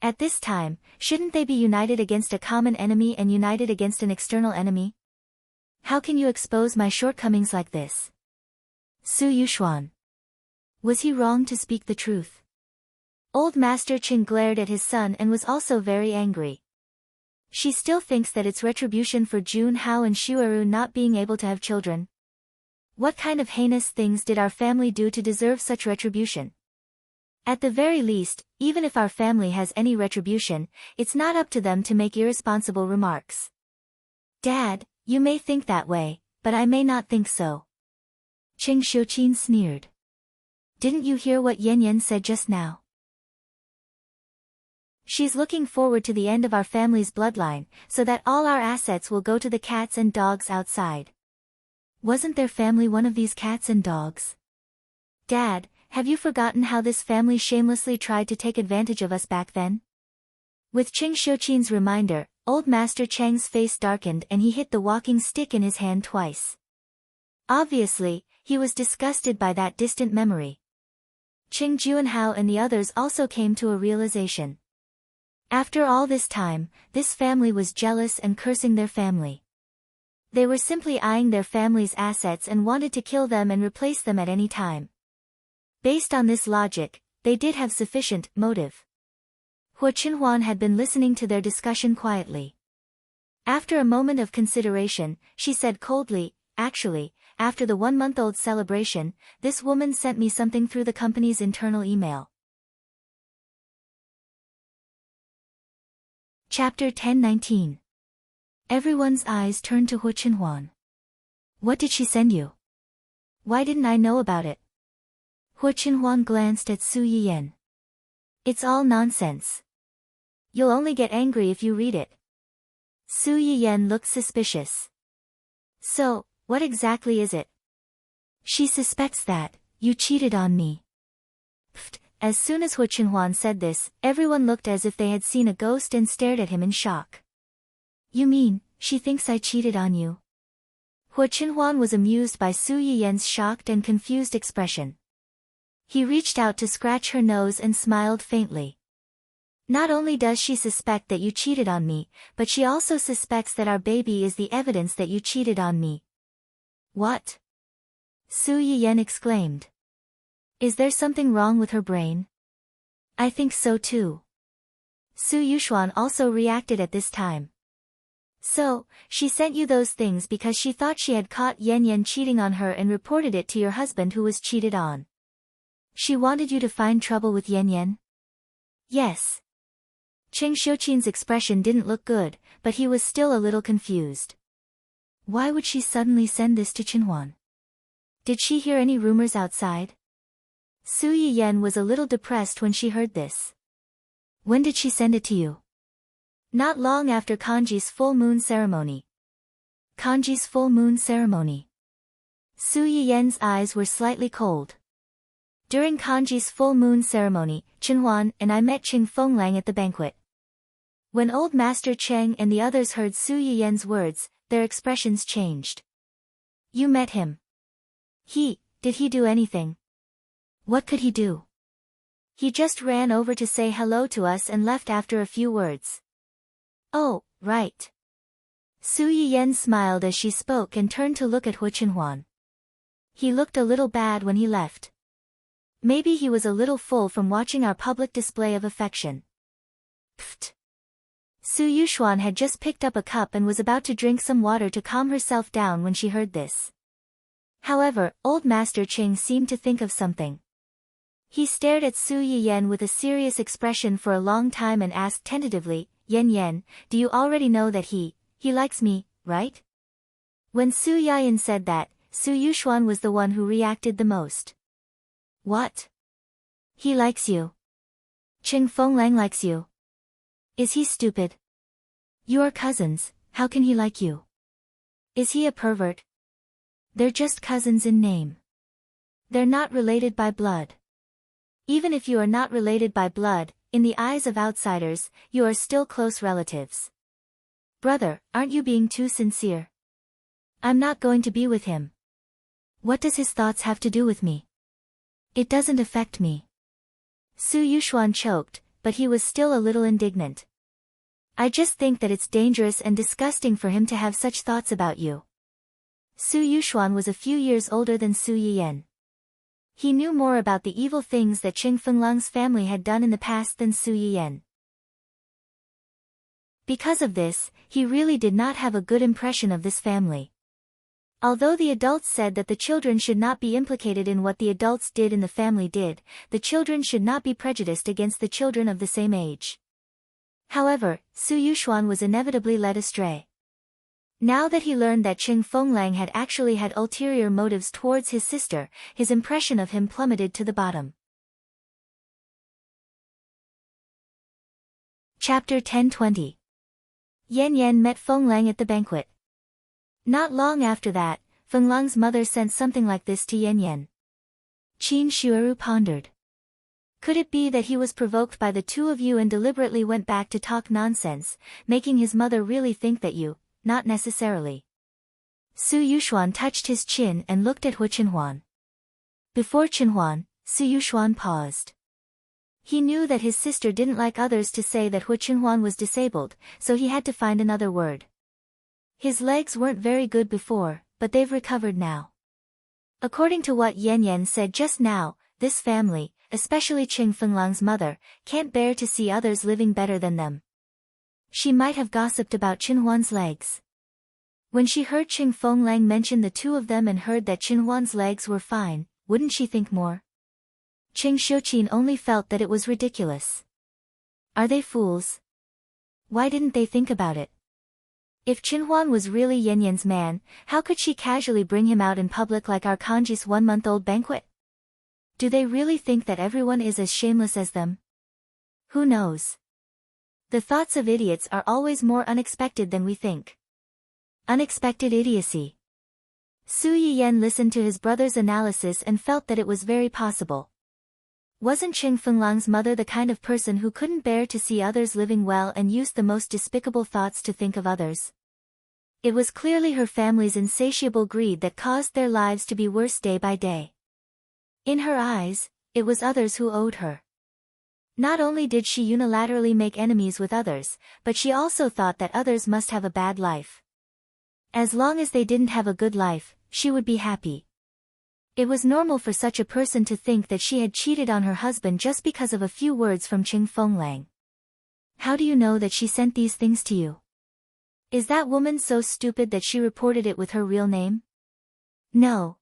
At this time, shouldn't they be united against a common enemy and united against an external enemy? How can you expose my shortcomings like this? Su Yuxuan. Was he wrong to speak the truth? Old Master Qing glared at his son and was also very angry. She still thinks that it's retribution for Jun Hao and Shueru not being able to have children. What kind of heinous things did our family do to deserve such retribution? At the very least, even if our family has any retribution, it's not up to them to make irresponsible remarks. Dad, you may think that way, but I may not think so. Qing Xiuqin sneered. Didn't you hear what Yan Yan said just now? She's looking forward to the end of our family's bloodline, so that all our assets will go to the cats and dogs outside. Wasn't their family one of these cats and dogs? Dad, have you forgotten how this family shamelessly tried to take advantage of us back then? With Qing Xiuqin's reminder, Old Master Chang's face darkened and he hit the walking stick in his hand twice. Obviously, he was disgusted by that distant memory. Qing Juanhao and the others also came to a realization. After all this time, this family was jealous and cursing their family. They were simply eyeing their family's assets and wanted to kill them and replace them at any time. Based on this logic, they did have sufficient motive. Hua Qinhuan had been listening to their discussion quietly. After a moment of consideration, she said coldly, Actually, after the 1-month-old celebration, this woman sent me something through the company's internal email. Chapter 1019. Everyone's eyes turned to Hua Qinhuan. What did she send you? Why didn't I know about it? Hua Qinhuan glanced at Su Yiyan. It's all nonsense. You'll only get angry if you read it. Su Yiyan looked suspicious. So, what exactly is it? She suspects that you cheated on me. Pfft. As soon as Hua Qinhuan said this, everyone looked as if they had seen a ghost and stared at him in shock. You mean, she thinks I cheated on you? Hua Qinhuan was amused by Su Yiyan's shocked and confused expression. He reached out to scratch her nose and smiled faintly. Not only does she suspect that you cheated on me, but she also suspects that our baby is the evidence that you cheated on me. What? Su Yiyan exclaimed. Is there something wrong with her brain? I think so too. Su Yuxuan also reacted at this time. So, she sent you those things because she thought she had caught Yan Yan cheating on her and reported it to your husband who was cheated on. She wanted you to find trouble with Yan Yan? Yes. Qing Xiuqin's expression didn't look good, but he was still a little confused. Why would she suddenly send this to Qinhuan? Did she hear any rumors outside? Su Yiyan was a little depressed when she heard this. When did she send it to you? Not long after Kanji's full moon ceremony. Kanji's full moon ceremony. Su Yiyan's eyes were slightly cold. During Kanji's full moon ceremony, Qinhuan and I met Qing Fenglang at the banquet. When Old Master Cheng and the others heard Su Yiyan's words, their expressions changed. You met him. Did he do anything? What could he do? He just ran over to say hello to us and left after a few words. Oh, right. Su Yiyan smiled as she spoke and turned to look at Hua Qinhuan. He looked a little bad when he left. Maybe he was a little full from watching our public display of affection. Pfft. Su Yuxuan had just picked up a cup and was about to drink some water to calm herself down when she heard this. However, old Master Qing seemed to think of something. He stared at Su Yiyan with a serious expression for a long time and asked tentatively, Yan Yan, do you already know that he likes me, right? When Su Yiyan said that, Su Yuxuan was the one who reacted the most. What? He likes you? Qing Fenglang likes you? Is he stupid? You are cousins, how can he like you? Is he a pervert? They're just cousins in name. They're not related by blood. Even if you are not related by blood, in the eyes of outsiders, you are still close relatives. Brother, aren't you being too sincere? I'm not going to be with him. What does his thoughts have to do with me? It doesn't affect me. Su Yuxuan choked, but he was still a little indignant. I just think that it's dangerous and disgusting for him to have such thoughts about you. Su Yuxuan was a few years older than Su Yiyan. He knew more about the evil things that Qing Fenglang's family had done in the past than Su Yiyan. Because of this, he really did not have a good impression of this family. Although the adults said that the children should not be implicated in what the adults did and the family did, the children should not be prejudiced against the children of the same age. However, Su Yuxuan was inevitably led astray. Now that he learned that Qing Fenglang had actually had ulterior motives towards his sister, his impression of him plummeted to the bottom. Chapter 10:20. Yan Yan met Fenglang at the banquet. Not long after that, Fenglang's mother sent something like this to Yan Yan. Qin Shuiru pondered. Could it be that he was provoked by the two of you and deliberately went back to talk nonsense, making his mother really think that you, not necessarily. Su Yuxuan touched his chin and looked at Hu Qinhuan. Before Qinhuan, Su Yuxuan paused. He knew that his sister didn't like others to say that Hu Qinhuan was disabled, so he had to find another word. His legs weren't very good before, but they've recovered now. According to what Yan Yan said just now, this family, especially Qing Fenglang's mother, can't bear to see others living better than them. She might have gossiped about Qinhuan's legs. When she heard Qing Fenglang mention the two of them and heard that Qinhuan's legs were fine, wouldn't she think more? Qing Xiuqin only felt that it was ridiculous. Are they fools? Why didn't they think about it? If Qinhuan was really Yan Yan's man, how could she casually bring him out in public like our Kanji's one-month-old banquet? Do they really think that everyone is as shameless as them? Who knows? The thoughts of idiots are always more unexpected than we think. Unexpected idiocy. Su Yiyan listened to his brother's analysis and felt that it was very possible. Wasn't Qing Fenglang's mother the kind of person who couldn't bear to see others living well and used the most despicable thoughts to think of others? It was clearly her family's insatiable greed that caused their lives to be worse day by day. In her eyes, it was others who owed her. Not only did she unilaterally make enemies with others, but she also thought that others must have a bad life. As long as they didn't have a good life, she would be happy. It was normal for such a person to think that she had cheated on her husband just because of a few words from Qing Fenglang. How do you know that she sent these things to you? Is that woman so stupid that she reported it with her real name? No.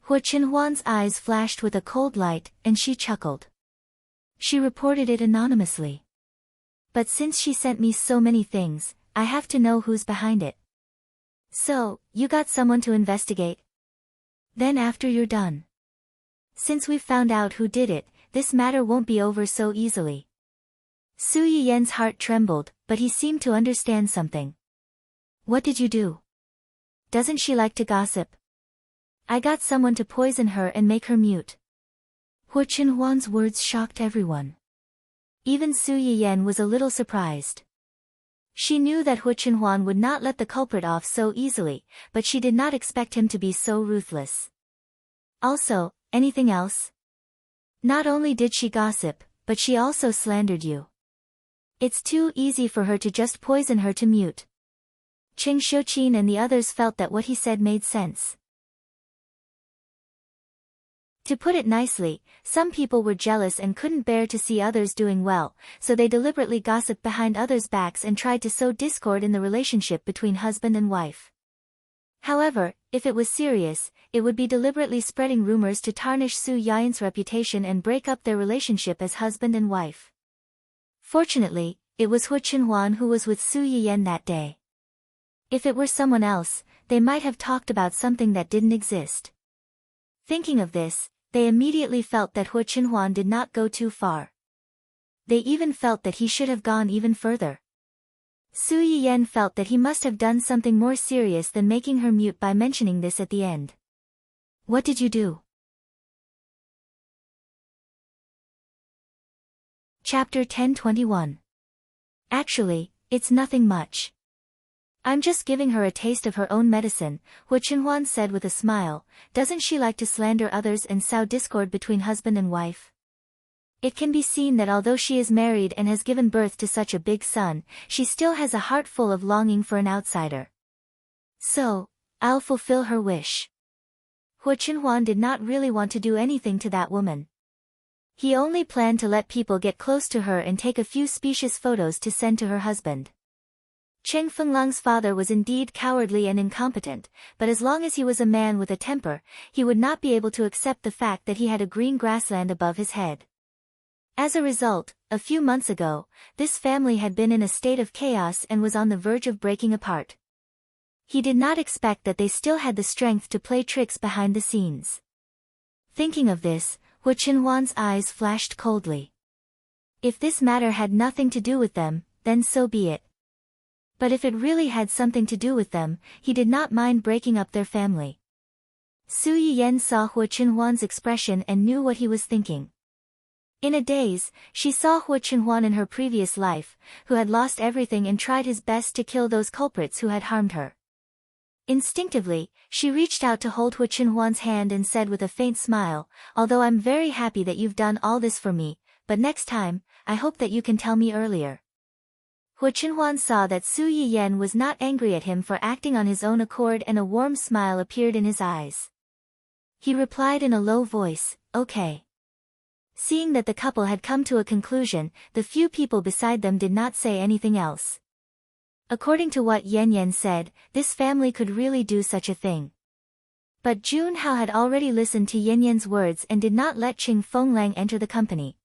Hu Qinhuan's eyes flashed with a cold light, and she chuckled. She reported it anonymously. But since she sent me so many things, I have to know who's behind it. So, you got someone to investigate? Then after you're done. Since we've found out who did it, this matter won't be over so easily. Su Yiyan's heart trembled, but he seemed to understand something. What did you do? Doesn't she like to gossip? I got someone to poison her and make her mute. Hu Qinhuan's words shocked everyone. Even Su Yiyan was a little surprised. She knew that Hu Qinhuan would not let the culprit off so easily, but she did not expect him to be so ruthless. Also, anything else? Not only did she gossip, but she also slandered you. It's too easy for her to just poison her to mute. Qing Xiuqin and the others felt that what he said made sense. To put it nicely, some people were jealous and couldn't bear to see others doing well, so they deliberately gossiped behind others' backs and tried to sow discord in the relationship between husband and wife. However, if it was serious, it would be deliberately spreading rumors to tarnish Su Yan's reputation and break up their relationship as husband and wife. Fortunately, it was Hu Chenhuan who was with Su Yan that day. If it were someone else, they might have talked about something that didn't exist. Thinking of this, they immediately felt that Hu Chenhuan did not go too far. They even felt that he should have gone even further. Su Yan felt that he must have done something more serious than making her mute by mentioning this at the end. What did you do? Chapter 10:21. Actually, it's nothing much. I'm just giving her a taste of her own medicine, Hu Chenhuan said with a smile. Doesn't she like to slander others and sow discord between husband and wife? It can be seen that although she is married and has given birth to such a big son, she still has a heart full of longing for an outsider. So, I'll fulfill her wish. Hu Chenhuan did not really want to do anything to that woman. He only planned to let people get close to her and take a few specious photos to send to her husband. Cheng Fenglang's father was indeed cowardly and incompetent, but as long as he was a man with a temper, he would not be able to accept the fact that he had a green grassland above his head. As a result, a few months ago, this family had been in a state of chaos and was on the verge of breaking apart. He did not expect that they still had the strength to play tricks behind the scenes. Thinking of this, Hu Chenhuan's eyes flashed coldly. If this matter had nothing to do with them, then so be it. But if it really had something to do with them, he did not mind breaking up their family. Su Yan saw Hu Chenhuan's expression and knew what he was thinking. In a daze, she saw Hu Chenhuan in her previous life, who had lost everything and tried his best to kill those culprits who had harmed her. Instinctively, she reached out to hold Hu Chenhuan's hand and said with a faint smile, although I'm very happy that you've done all this for me, but next time, I hope that you can tell me earlier. Hu Chenhuan saw that Su Yan was not angry at him for acting on his own accord and a warm smile appeared in his eyes. He replied in a low voice, okay. Seeing that the couple had come to a conclusion, the few people beside them did not say anything else. According to what Yan said, this family could really do such a thing. But Jun Hao had already listened to Yan's words and did not let Qing Fenglang enter the company.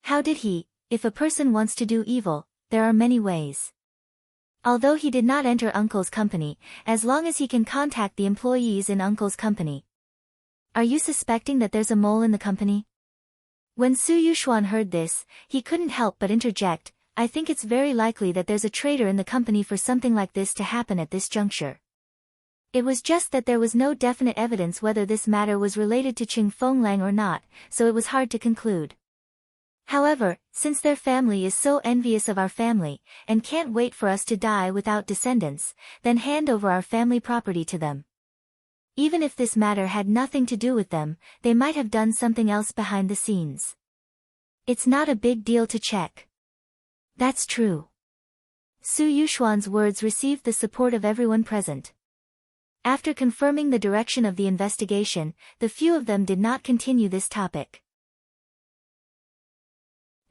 How did he? If a person wants to do evil, there are many ways. Although he did not enter Uncle's company, as long as he can contact the employees in Uncle's company. Are you suspecting that there's a mole in the company? When Su Yuxuan heard this, he couldn't help but interject, I think it's very likely that there's a traitor in the company for something like this to happen at this juncture. It was just that there was no definite evidence whether this matter was related to Qing Fenglang or not, so it was hard to conclude. However, since their family is so envious of our family, and can't wait for us to die without descendants, then hand over our family property to them. Even if this matter had nothing to do with them, they might have done something else behind the scenes. It's not a big deal to check. That's true. Su Yuxuan's words received the support of everyone present. After confirming the direction of the investigation, the few of them did not continue this topic.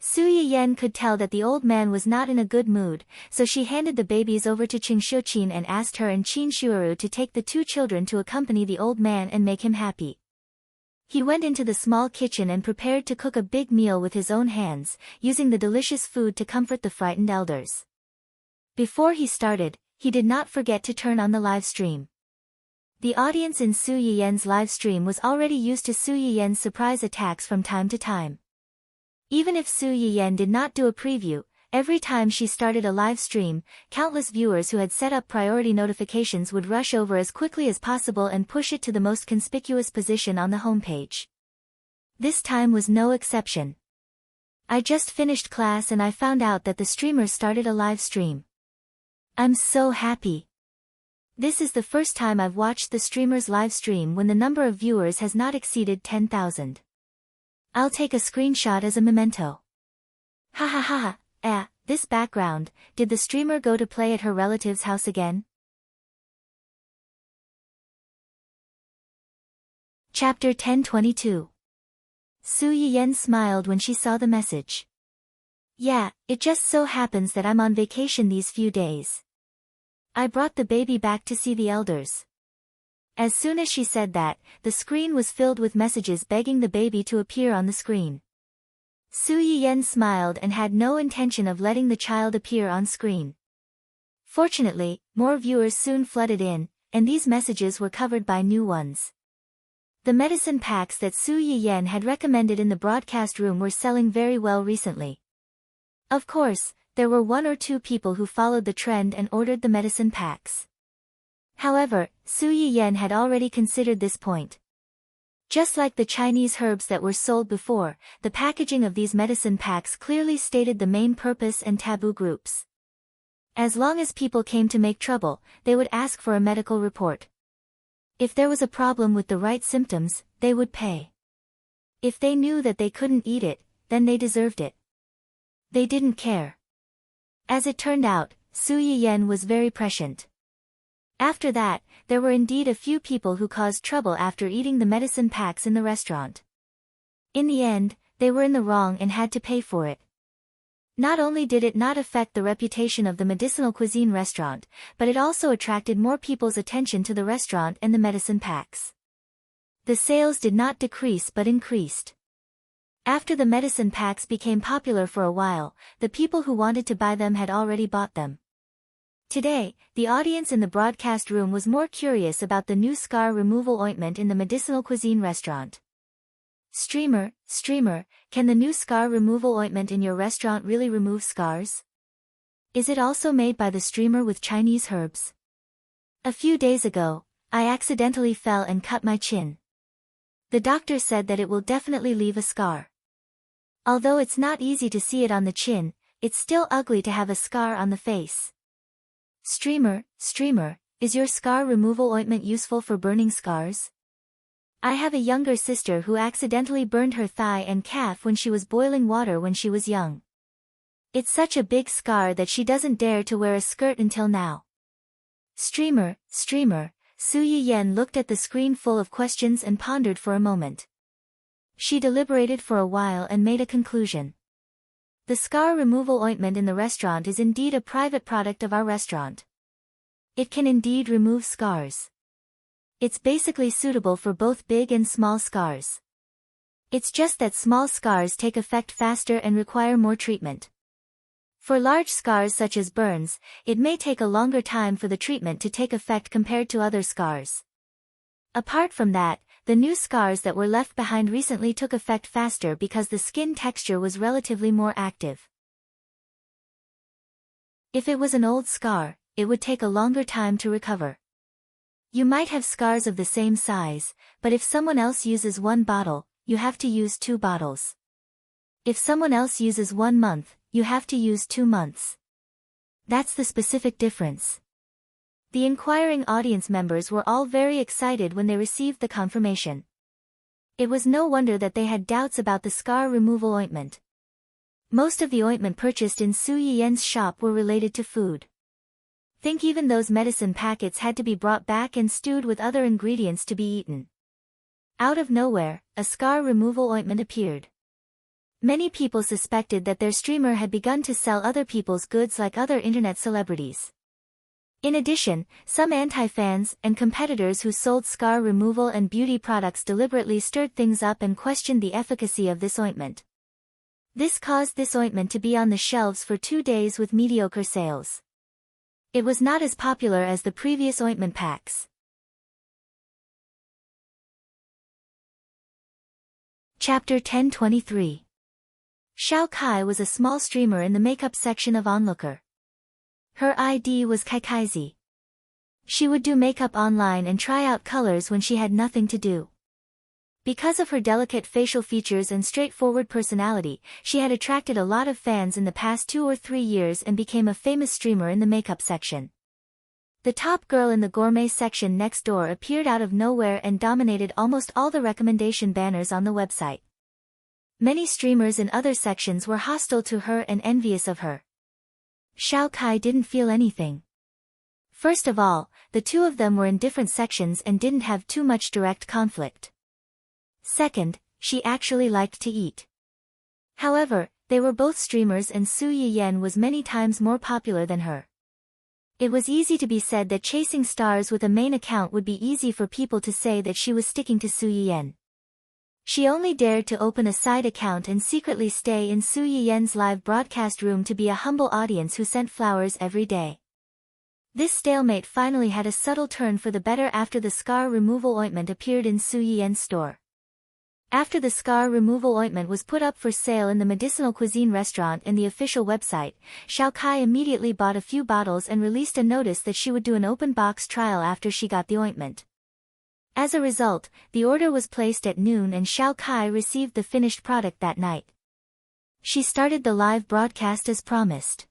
Su Yan could tell that the old man was not in a good mood, so she handed the babies over to Qing Shuqin and asked her and Qin Shuuru to take the two children to accompany the old man and make him happy. He went into the small kitchen and prepared to cook a big meal with his own hands, using the delicious food to comfort the frightened elders. Before he started, he did not forget to turn on the live stream. The audience in Su Yan's live stream was already used to Su Yan's surprise attacks from time to time. Even if Su Yan did not do a preview, every time she started a live stream, countless viewers who had set up priority notifications would rush over as quickly as possible and push it to the most conspicuous position on the homepage. This time was no exception. I just finished class and I found out that the streamer started a live stream. I'm so happy. This is the first time I've watched the streamer's live stream when the number of viewers has not exceeded 10,000. I'll take a screenshot as a memento. Ha ha ha ha, this background, did the streamer go to play at her relative's house again? Chapter 1022. Su Yiyen smiled when she saw the message. Yeah, it just so happens that I'm on vacation these few days. I brought the baby back to see the elders. As soon as she said that, the screen was filled with messages begging the baby to appear on the screen. Su Yiyen smiled and had no intention of letting the child appear on screen. Fortunately, more viewers soon flooded in, and these messages were covered by new ones. The medicine packs that Su Yiyen had recommended in the broadcast room were selling very well recently. Of course, there were one or two people who followed the trend and ordered the medicine packs. However, Su Yiyen had already considered this point. Just like the Chinese herbs that were sold before, the packaging of these medicine packs clearly stated the main purpose and taboo groups. As long as people came to make trouble, they would ask for a medical report. If there was a problem with the right symptoms, they would pay. If they knew that they couldn't eat it, then they deserved it. They didn't care. As it turned out, Su Yiyen was very prescient. After that, there were indeed a few people who caused trouble after eating the medicine packs in the restaurant. In the end, they were in the wrong and had to pay for it. Not only did it not affect the reputation of the medicinal cuisine restaurant, but it also attracted more people's attention to the restaurant and the medicine packs. The sales did not decrease but increased. After the medicine packs became popular for a while, the people who wanted to buy them had already bought them. Today, the audience in the broadcast room was more curious about the new scar removal ointment in the medicinal cuisine restaurant. Streamer, can the new scar removal ointment in your restaurant really remove scars? Is it also made by the streamer with Chinese herbs? A few days ago, I accidentally fell and cut my chin. The doctor said that it will definitely leave a scar. Although it's not easy to see it on the chin, it's still ugly to have a scar on the face. Streamer, is your scar removal ointment useful for burning scars? I have a younger sister who accidentally burned her thigh and calf when she was boiling water when she was young. It's such a big scar that she doesn't dare to wear a skirt until now. Streamer, Su Yiyen looked at the screen full of questions and pondered for a moment. She deliberated for a while and made a conclusion. The scar removal ointment in the restaurant is indeed a private product of our restaurant. It can indeed remove scars. It's basically suitable for both big and small scars. It's just that small scars take effect faster and require more treatment. For large scars such as burns, it may take a longer time for the treatment to take effect compared to other scars. Apart from that, the new scars that were left behind recently took effect faster because the skin texture was relatively more active. If it was an old scar, it would take a longer time to recover. You might have scars of the same size, but if someone else uses 1 bottle, you have to use 2 bottles. If someone else uses 1 month, you have to use 2 months. That's the specific difference. The inquiring audience members were all very excited when they received the confirmation. It was no wonder that they had doubts about the scar removal ointment. Most of the ointment purchased in Su Yiyen's shop were related to food. Think even those medicine packets had to be brought back and stewed with other ingredients to be eaten. Out of nowhere, a scar removal ointment appeared. Many people suspected that their streamer had begun to sell other people's goods like other internet celebrities. In addition, some anti-fans and competitors who sold scar removal and beauty products deliberately stirred things up and questioned the efficacy of this ointment. This caused this ointment to be on the shelves for 2 days with mediocre sales. It was not as popular as the previous ointment packs. Chapter 1023. Xiao Kai was a small streamer in the makeup section of Onlooker. Her ID was Kaikaizi. She would do makeup online and try out colors when she had nothing to do. Because of her delicate facial features and straightforward personality, she had attracted a lot of fans in the past 2 or 3 years and became a famous streamer in the makeup section. The top girl in the gourmet section next door appeared out of nowhere and dominated almost all the recommendation banners on the website. Many streamers in other sections were hostile to her and envious of her. Xiao Kai didn't feel anything. First of all, the two of them were in different sections and didn't have too much direct conflict. Second, she actually liked to eat. However, they were both streamers and Su Yiyen was many times more popular than her. It was easy to be said that chasing stars with a main account would be easy for people to say that she was sticking to Su Yiyen. She only dared to open a side account and secretly stay in Su Yiyen's live broadcast room to be a humble audience who sent flowers every day. This stalemate finally had a subtle turn for the better after the scar removal ointment appeared in Su Yiyen's store. After the scar removal ointment was put up for sale in the medicinal cuisine restaurant and the official website, Xiao Kai immediately bought a few bottles and released a notice that she would do an open box trial after she got the ointment. As a result, the order was placed at noon and Xiao Kai received the finished product that night. She started the live broadcast as promised.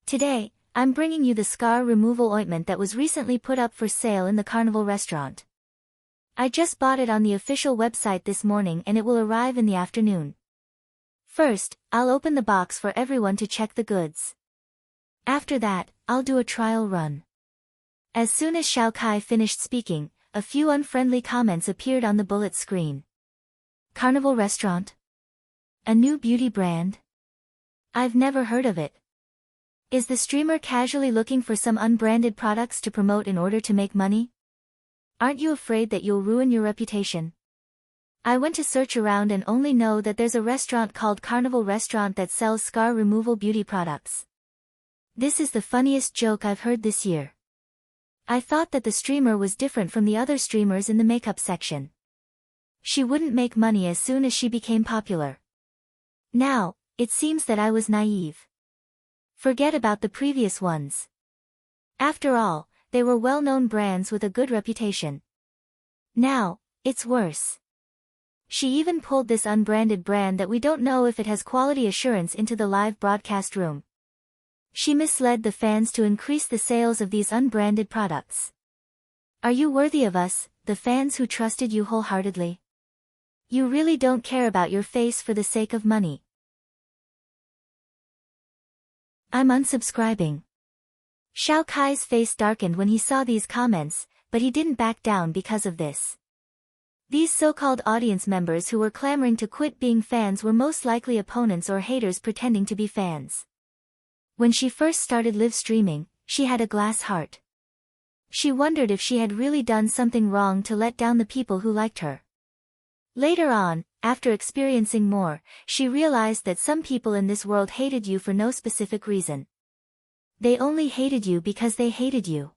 Today, I'm bringing you the scar removal ointment that was recently put up for sale in the Carnival restaurant. I just bought it on the official website this morning and it will arrive in the afternoon. First, I'll open the box for everyone to check the goods. After that, I'll do a trial run. As soon as Xiao Kai finished speaking, a few unfriendly comments appeared on the bullet screen. Carnival restaurant? A new beauty brand? I've never heard of it. Is the streamer casually looking for some unbranded products to promote in order to make money? Aren't you afraid that you'll ruin your reputation? I went to search around and only know that there's a restaurant called Carnival Restaurant that sells scar removal beauty products. This is the funniest joke I've heard this year. I thought that the streamer was different from the other streamers in the makeup section. She wouldn't make money as soon as she became popular. Now, it seems that I was naive. Forget about the previous ones. After all, they were well-known brands with a good reputation. Now, it's worse. She even pulled this unbranded brand that we don't know if it has quality assurance into the live broadcast room. She misled the fans to increase the sales of these unbranded products. Are you worthy of us, the fans who trusted you wholeheartedly? You really don't care about your face for the sake of money. I'm unsubscribing. Xiao Kai's face darkened when he saw these comments, but he didn't back down because of this. These so-called audience members who were clamoring to quit being fans were most likely opponents or haters pretending to be fans. When she first started live streaming, she had a glass heart. She wondered if she had really done something wrong to let down the people who liked her. Later on, after experiencing more, she realized that some people in this world hated you for no specific reason. They only hated you because they hated you.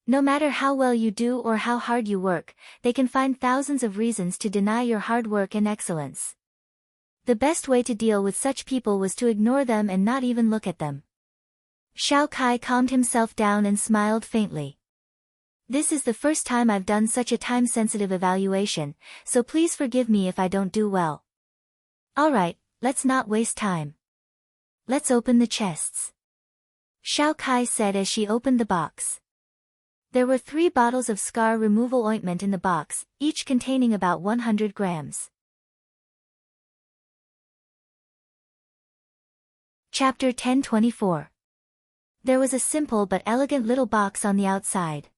No matter how well you do or how hard you work, they can find thousands of reasons to deny your hard work and excellence. The best way to deal with such people was to ignore them and not even look at them. Xiao Kai calmed himself down and smiled faintly. This is the first time I've done such a time-sensitive evaluation, so please forgive me if I don't do well. Alright, let's not waste time. Let's open the chests. Xiao Kai said as she opened the box. There were 3 bottles of scar removal ointment in the box, each containing about 100 grams. Chapter 1024. There was a simple but elegant little box on the outside.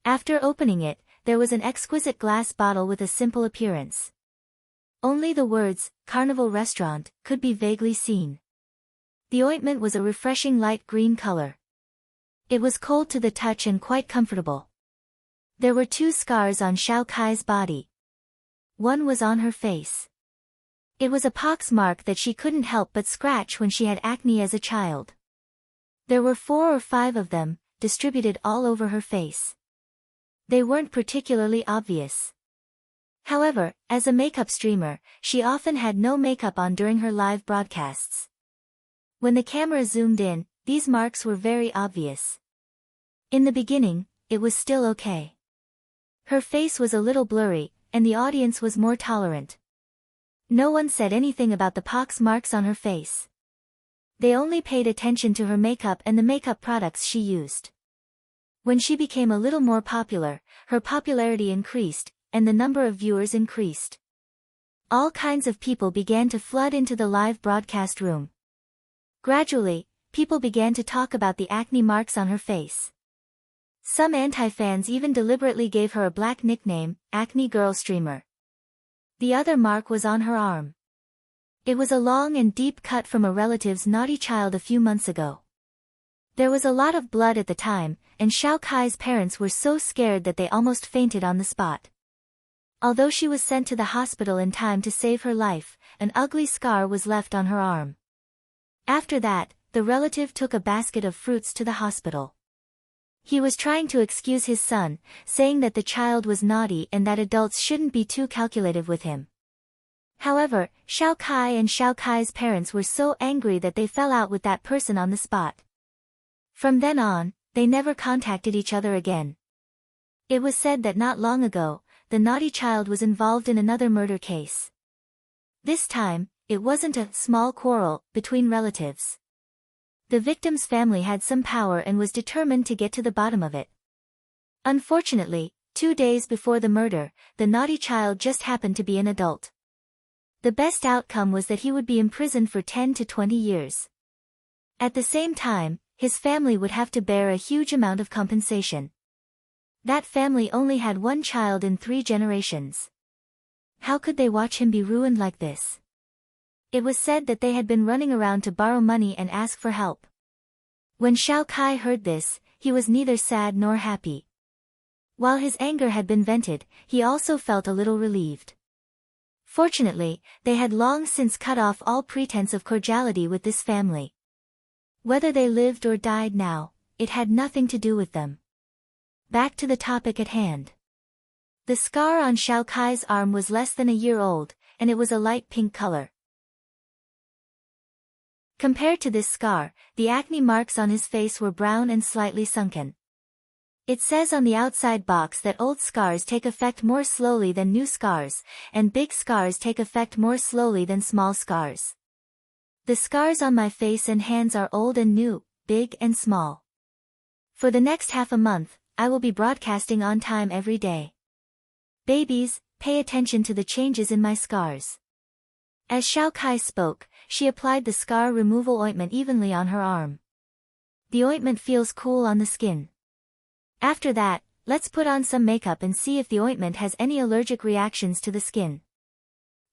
After opening it, there was an exquisite glass bottle with a simple appearance. Only the words, Carnival Restaurant, could be vaguely seen. The ointment was a refreshing light green color. It was cold to the touch and quite comfortable. There were 2 scars on Xiao Kai's body. One was on her face. It was a pox mark that she couldn't help but scratch when she had acne as a child. There were 4 or 5 of them, distributed all over her face. They weren't particularly obvious. However, as a makeup streamer, she often had no makeup on during her live broadcasts. When the camera zoomed in, these marks were very obvious. In the beginning, it was still okay. Her face was a little blurry, and the audience was more tolerant. No one said anything about the pox marks on her face. They only paid attention to her makeup and the makeup products she used. When she became a little more popular, her popularity increased, and the number of viewers increased. All kinds of people began to flood into the live broadcast room. Gradually, people began to talk about the acne marks on her face. Some anti-fans even deliberately gave her a black nickname, Acne Girl Streamer. The other mark was on her arm. It was a long and deep cut from a relative's naughty child a few months ago. There was a lot of blood at the time, and Xiao Kai's parents were so scared that they almost fainted on the spot. Although she was sent to the hospital in time to save her life, an ugly scar was left on her arm. After that, the relative took a basket of fruits to the hospital. He was trying to excuse his son, saying that the child was naughty and that adults shouldn't be too calculative with him. However, Xiao Kai and Xiao Kai's parents were so angry that they fell out with that person on the spot. From then on, they never contacted each other again. It was said that not long ago, the naughty child was involved in another murder case. This time, it wasn't a small quarrel between relatives. The victim's family had some power and was determined to get to the bottom of it. Unfortunately, 2 days before the murder, the naughty child just happened to be an adult. The best outcome was that he would be imprisoned for 10 to 20 years. At the same time, his family would have to bear a huge amount of compensation. That family only had one child in 3 generations. How could they watch him be ruined like this? It was said that they had been running around to borrow money and ask for help. When Xiao Kai heard this, he was neither sad nor happy. While his anger had been vented, he also felt a little relieved. Fortunately, they had long since cut off all pretense of cordiality with this family. Whether they lived or died now, it had nothing to do with them. Back to the topic at hand. The scar on Xiao Kai's arm was less than a year old, and it was a light pink color. Compared to this scar, the acne marks on his face were brown and slightly sunken. It says on the outside box that old scars take effect more slowly than new scars, and big scars take effect more slowly than small scars. The scars on my face and hands are old and new, big and small. For the next half a month, I will be broadcasting on time every day. Babies, pay attention to the changes in my scars. As Xiao Kai spoke, she applied the scar removal ointment evenly on her arm. The ointment feels cool on the skin. After that, let's put on some makeup and see if the ointment has any allergic reactions to the skin.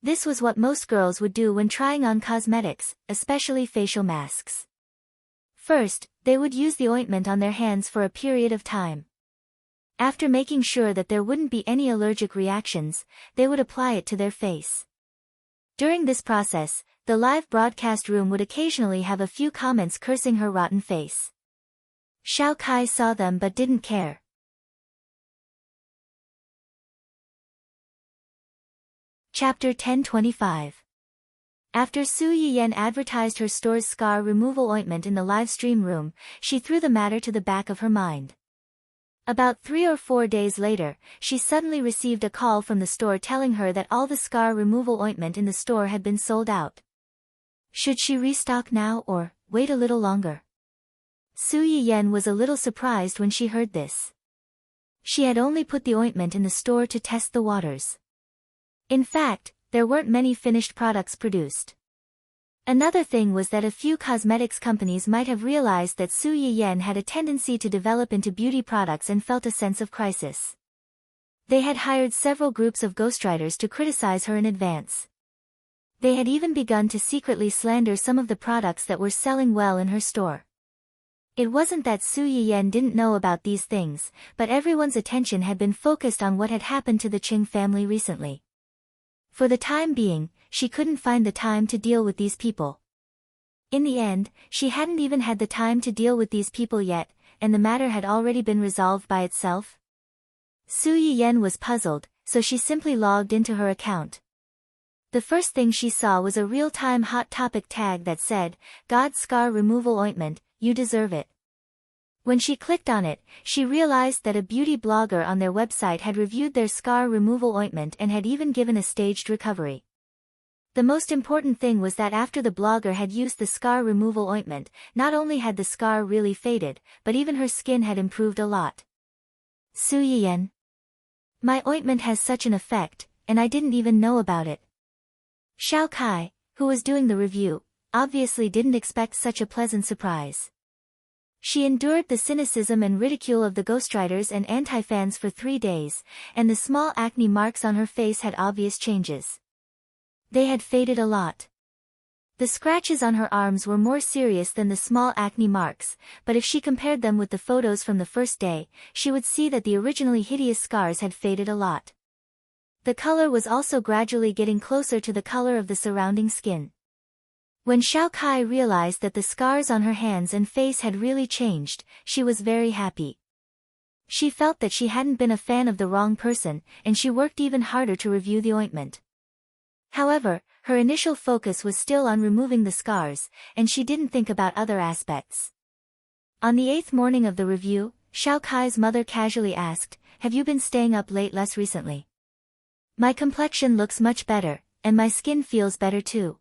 This was what most girls would do when trying on cosmetics, especially facial masks. First, they would use the ointment on their hands for a period of time. After making sure that there wouldn't be any allergic reactions, they would apply it to their face. During this process, the live broadcast room would occasionally have a few comments cursing her rotten face. Xiao Kai saw them but didn't care. Chapter 1025. After Su Yiyan advertised her store's scar removal ointment in the live stream room, she threw the matter to the back of her mind. About 3 or 4 days later, she suddenly received a call from the store telling her that all the scar removal ointment in the store had been sold out. Should she restock now or wait a little longer? Su Yiyan was a little surprised when she heard this. She had only put the ointment in the store to test the waters. In fact, there weren't many finished products produced. Another thing was that a few cosmetics companies might have realized that Su Yiyan had a tendency to develop into beauty products and felt a sense of crisis. They had hired several groups of ghostwriters to criticize her in advance. They had even begun to secretly slander some of the products that were selling well in her store. It wasn't that Su Yiyan didn't know about these things, but everyone's attention had been focused on what had happened to the Qing family recently. For the time being, she couldn't find the time to deal with these people. In the end, she hadn't even had the time to deal with these people yet, and the matter had already been resolved by itself. Su Yiyan was puzzled, so she simply logged into her account. The first thing she saw was a real-time hot topic tag that said, "God Scar Removal Ointment, you deserve it." When she clicked on it, she realized that a beauty blogger on their website had reviewed their scar removal ointment and had even given a staged recovery. The most important thing was that after the blogger had used the scar removal ointment, not only had the scar really faded, but even her skin had improved a lot. Su Yiyan. My ointment has such an effect, and I didn't even know about it. Xiao Kai, who was doing the review, obviously didn't expect such a pleasant surprise. She endured the cynicism and ridicule of the ghostwriters and anti-fans for 3 days, and the small acne marks on her face had obvious changes. They had faded a lot. The scratches on her arms were more serious than the small acne marks, but if she compared them with the photos from the first day, she would see that the originally hideous scars had faded a lot. The color was also gradually getting closer to the color of the surrounding skin. When Xiao Kai realized that the scars on her hands and face had really changed, she was very happy. She felt that she hadn't been a fan of the wrong person, and she worked even harder to review the ointment. However, her initial focus was still on removing the scars, and she didn't think about other aspects. On the 8th morning of the review, Xiao Kai's mother casually asked, "Have you been staying up late less recently? My complexion looks much better, and my skin feels better too."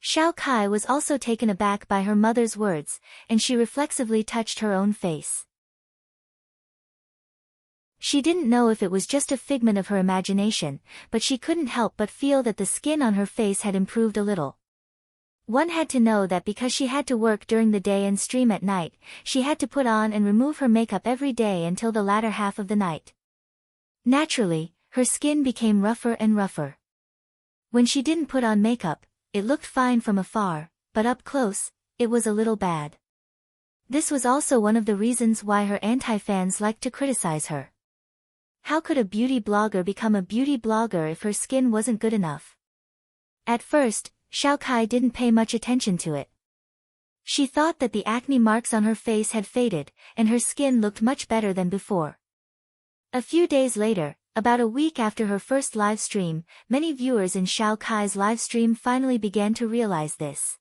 Xiao Kai was also taken aback by her mother's words, and she reflexively touched her own face. She didn't know if it was just a figment of her imagination, but she couldn't help but feel that the skin on her face had improved a little. One had to know that because she had to work during the day and stream at night, she had to put on and remove her makeup every day until the latter half of the night. Naturally, her skin became rougher and rougher. When she didn't put on makeup, it looked fine from afar, but up close, it was a little bad. This was also one of the reasons why her anti-fans liked to criticize her. How could a beauty blogger become a beauty blogger if her skin wasn't good enough? At first, Xiao Kai didn't pay much attention to it. She thought that the acne marks on her face had faded, and her skin looked much better than before. A few days later, about a week after her first live stream, many viewers in Xiao Kai's live stream finally began to realize this.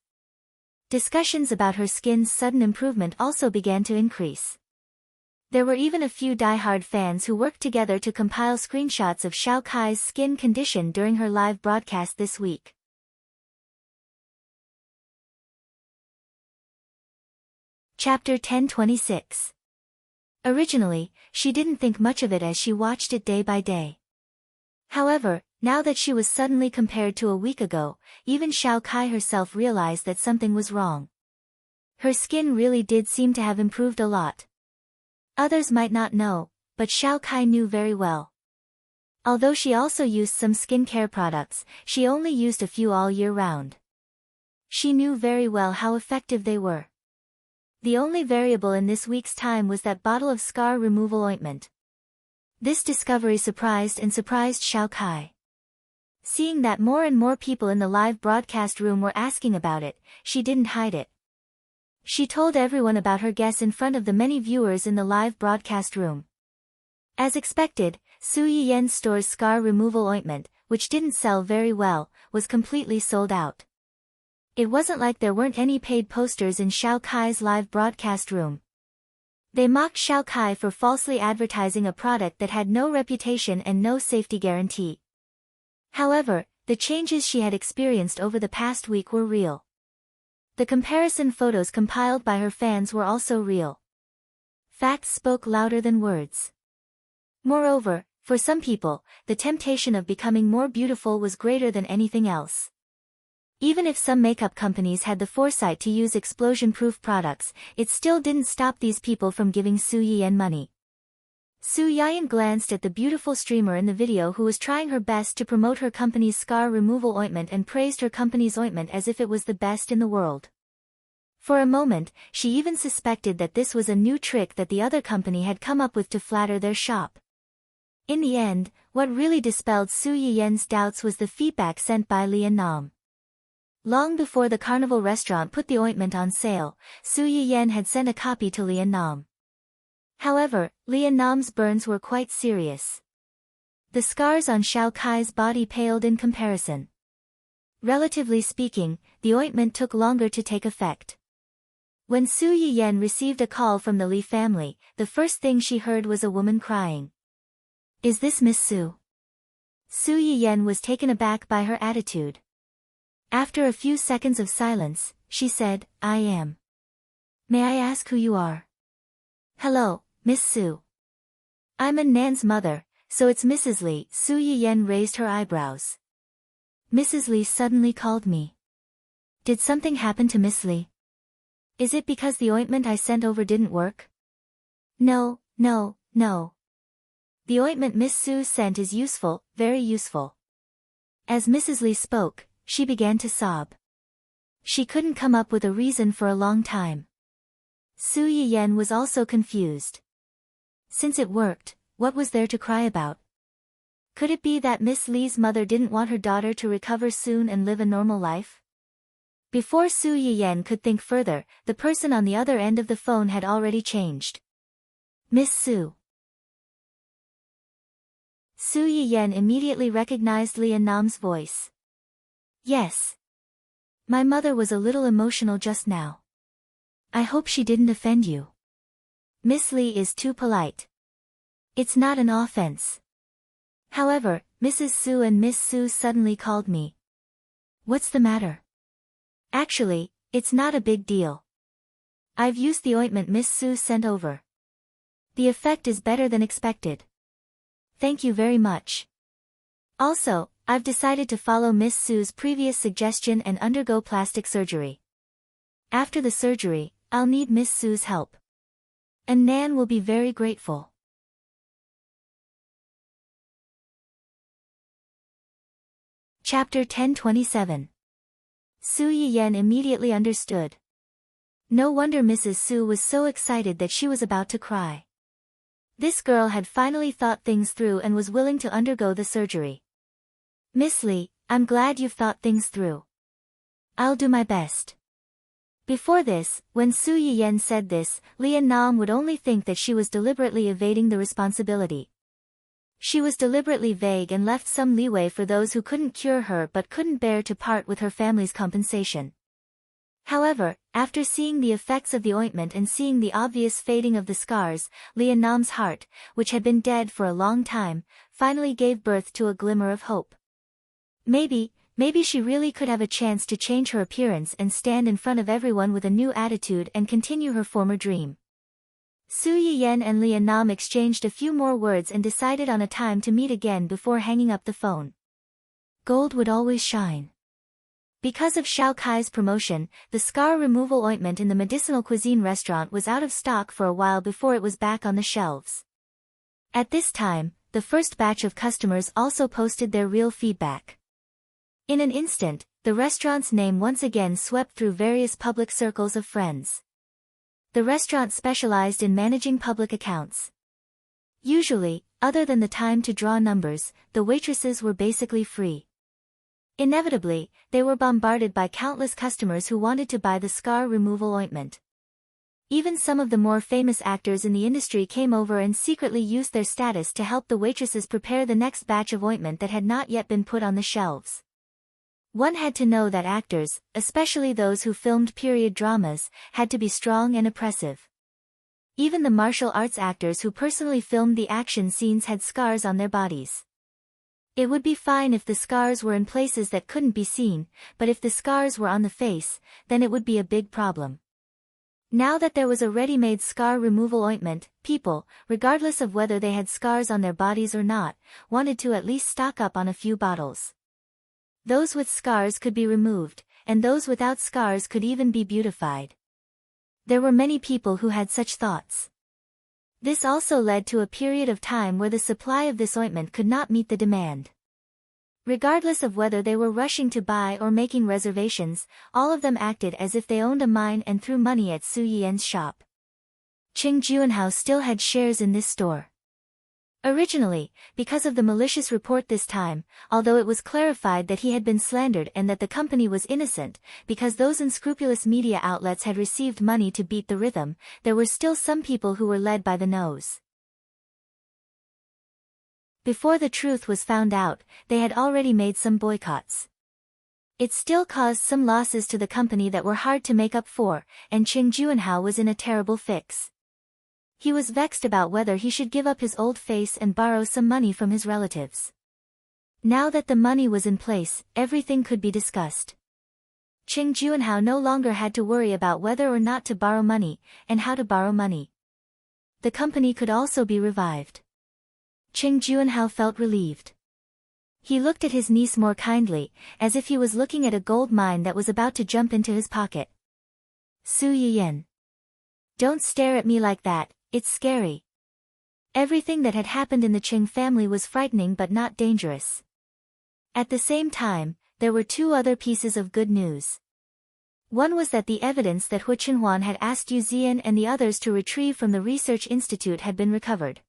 Discussions about her skin's sudden improvement also began to increase. There were even a few die-hard fans who worked together to compile screenshots of Xiao Kai's skin condition during her live broadcast this week. Chapter 1026. Originally, she didn't think much of it as she watched it day by day. However, now that she was suddenly compared to a week ago, even Xiao Kai herself realized that something was wrong. Her skin really did seem to have improved a lot. Others might not know, but Xiao Kai knew very well. Although she also used some skincare products, she only used a few all year round. She knew very well how effective they were. The only variable in this week's time was that bottle of scar removal ointment. This discovery surprised Xiao Kai. Seeing that more and more people in the live broadcast room were asking about it, she didn't hide it. She told everyone about her guess in front of the many viewers in the live broadcast room. As expected, Su Yiyen's store's scar removal ointment, which didn't sell very well, was completely sold out. It wasn't like there weren't any paid posters in Xiao Kai's live broadcast room. They mocked Xiao Kai for falsely advertising a product that had no reputation and no safety guarantee. However, the changes she had experienced over the past week were real. The comparison photos compiled by her fans were also real. Facts spoke louder than words. Moreover, for some people, the temptation of becoming more beautiful was greater than anything else. Even if some makeup companies had the foresight to use explosion-proof products, it still didn't stop these people from giving Su Yiyen money. Su Yiyen glanced at the beautiful streamer in the video who was trying her best to promote her company's scar removal ointment and praised her company's ointment as if it was the best in the world. For a moment, she even suspected that this was a new trick that the other company had come up with to flatter their shop. In the end, what really dispelled Su Yiyen's doubts was the feedback sent by Lian Nam. Long before the Carnival restaurant put the ointment on sale, Su Yiyen had sent a copy to Lian Nam. However, Lian Nam's burns were quite serious. The scars on Xiao Kai's body paled in comparison. Relatively speaking, the ointment took longer to take effect. When Su Yiyen received a call from the Li family, the first thing she heard was a woman crying. "Is this Miss Su?" Su Yiyen was taken aback by her attitude. After a few seconds of silence, she said, "I am. May I ask who you are?" "Hello, Miss Su. I'm Nan's mother, so it's Mrs. Li." Su Yiyen raised her eyebrows. "Mrs. Li suddenly called me. Did something happen to Miss Li?" Is it because the ointment I sent over didn't work? No, no, no. The ointment Miss Su sent is useful, very useful. As Mrs. Li spoke, she began to sob. She couldn't come up with a reason for a long time. Su Yiyen was also confused. Since it worked, what was there to cry about? Could it be that Miss Li's mother didn't want her daughter to recover soon and live a normal life? Before Su Yiyen could think further, the person on the other end of the phone had already changed. Miss Su. Su Yiyen immediately recognized Li Annam's voice. Yes. My mother was a little emotional just now. I hope she didn't offend you. Miss Li is too polite. It's not an offense. However, Mrs. Su and Miss Su suddenly called me. What's the matter? Actually, it's not a big deal. I've used the ointment Miss Su sent over. The effect is better than expected. Thank you very much. Also, I've decided to follow Miss Su's previous suggestion and undergo plastic surgery. After the surgery, I'll need Miss Su's help. And Nan will be very grateful. Chapter 1027. Su Yiyen immediately understood. No wonder Mrs. Su was so excited that she was about to cry. This girl had finally thought things through and was willing to undergo the surgery. Miss Li, I'm glad you've thought things through. I'll do my best. Before this, when Su Yiyen said this, Li Annam would only think that she was deliberately evading the responsibility. She was deliberately vague and left some leeway for those who couldn't cure her but couldn't bear to part with her family's compensation. However, after seeing the effects of the ointment and seeing the obvious fading of the scars, Li Annam's heart, which had been dead for a long time, finally gave birth to a glimmer of hope. Maybe she really could have a chance to change her appearance and stand in front of everyone with a new attitude and continue her former dream. Su Yiyen and Li Annam exchanged a few more words and decided on a time to meet again before hanging up the phone. Gold would always shine. Because of Xiao Kai's promotion, the scar removal ointment in the medicinal cuisine restaurant was out of stock for a while before it was back on the shelves. At this time, the first batch of customers also posted their real feedback. In an instant, the restaurant's name once again swept through various public circles of friends. The restaurant specialized in managing public accounts. Usually, other than the time to draw numbers, the waitresses were basically free. Inevitably, they were bombarded by countless customers who wanted to buy the scar removal ointment. Even some of the more famous actors in the industry came over and secretly used their status to help the waitresses prepare the next batch of ointment that had not yet been put on the shelves. One had to know that actors, especially those who filmed period dramas, had to be strong and oppressive. Even the martial arts actors who personally filmed the action scenes had scars on their bodies. It would be fine if the scars were in places that couldn't be seen, but if the scars were on the face, then it would be a big problem. Now that there was a ready-made scar removal ointment, people, regardless of whether they had scars on their bodies or not, wanted to at least stock up on a few bottles. Those with scars could be removed, and those without scars could even be beautified. There were many people who had such thoughts. This also led to a period of time where the supply of this ointment could not meet the demand. Regardless of whether they were rushing to buy or making reservations, all of them acted as if they owned a mine and threw money at Su Yiyen's shop. Qing Juanhao still had shares in this store. Originally, because of the malicious report this time, although it was clarified that he had been slandered and that the company was innocent, because those unscrupulous media outlets had received money to beat the rhythm, there were still some people who were led by the nose. Before the truth was found out, they had already made some boycotts. It still caused some losses to the company that were hard to make up for, and Qing Juanhao was in a terrible fix. He was vexed about whether he should give up his old face and borrow some money from his relatives. Now that the money was in place, everything could be discussed. Qing Juanhao no longer had to worry about whether or not to borrow money, and how to borrow money. The company could also be revived. Qing Juanhao felt relieved. He looked at his niece more kindly, as if he was looking at a gold mine that was about to jump into his pocket. Su Yiyan. Don't stare at me like that, it's scary. Everything that had happened in the Qing family was frightening but not dangerous. At the same time, there were two other pieces of good news. One was that the evidence that Hu Qinhuan had asked Yu Zian and the others to retrieve from the research institute had been recovered.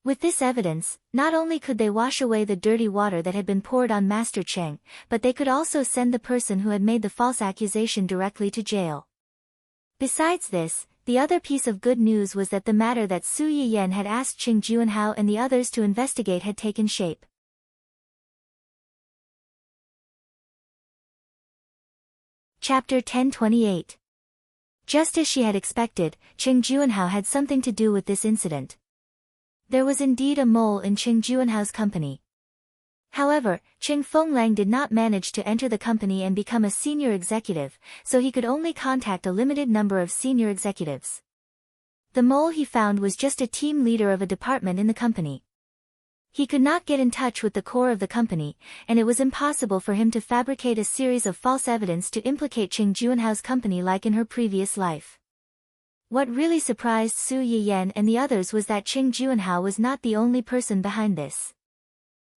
With this evidence, not only could they wash away the dirty water that had been poured on Master Cheng, but they could also send the person who had made the false accusation directly to jail. Besides this, the other piece of good news was that the matter that Su Yiyan had asked Qing Juanhao and the others to investigate had taken shape. Chapter 1028. Just as she had expected, Qing Juanhao had something to do with this incident. There was indeed a mole in Qing Juanhao's company. However, Qing Fenglang did not manage to enter the company and become a senior executive, so he could only contact a limited number of senior executives. The mole he found was just a team leader of a department in the company. He could not get in touch with the core of the company, and it was impossible for him to fabricate a series of false evidence to implicate Qing Juanhao's company like in her previous life. What really surprised Su Yiyan and the others was that Qing Juanhao was not the only person behind this.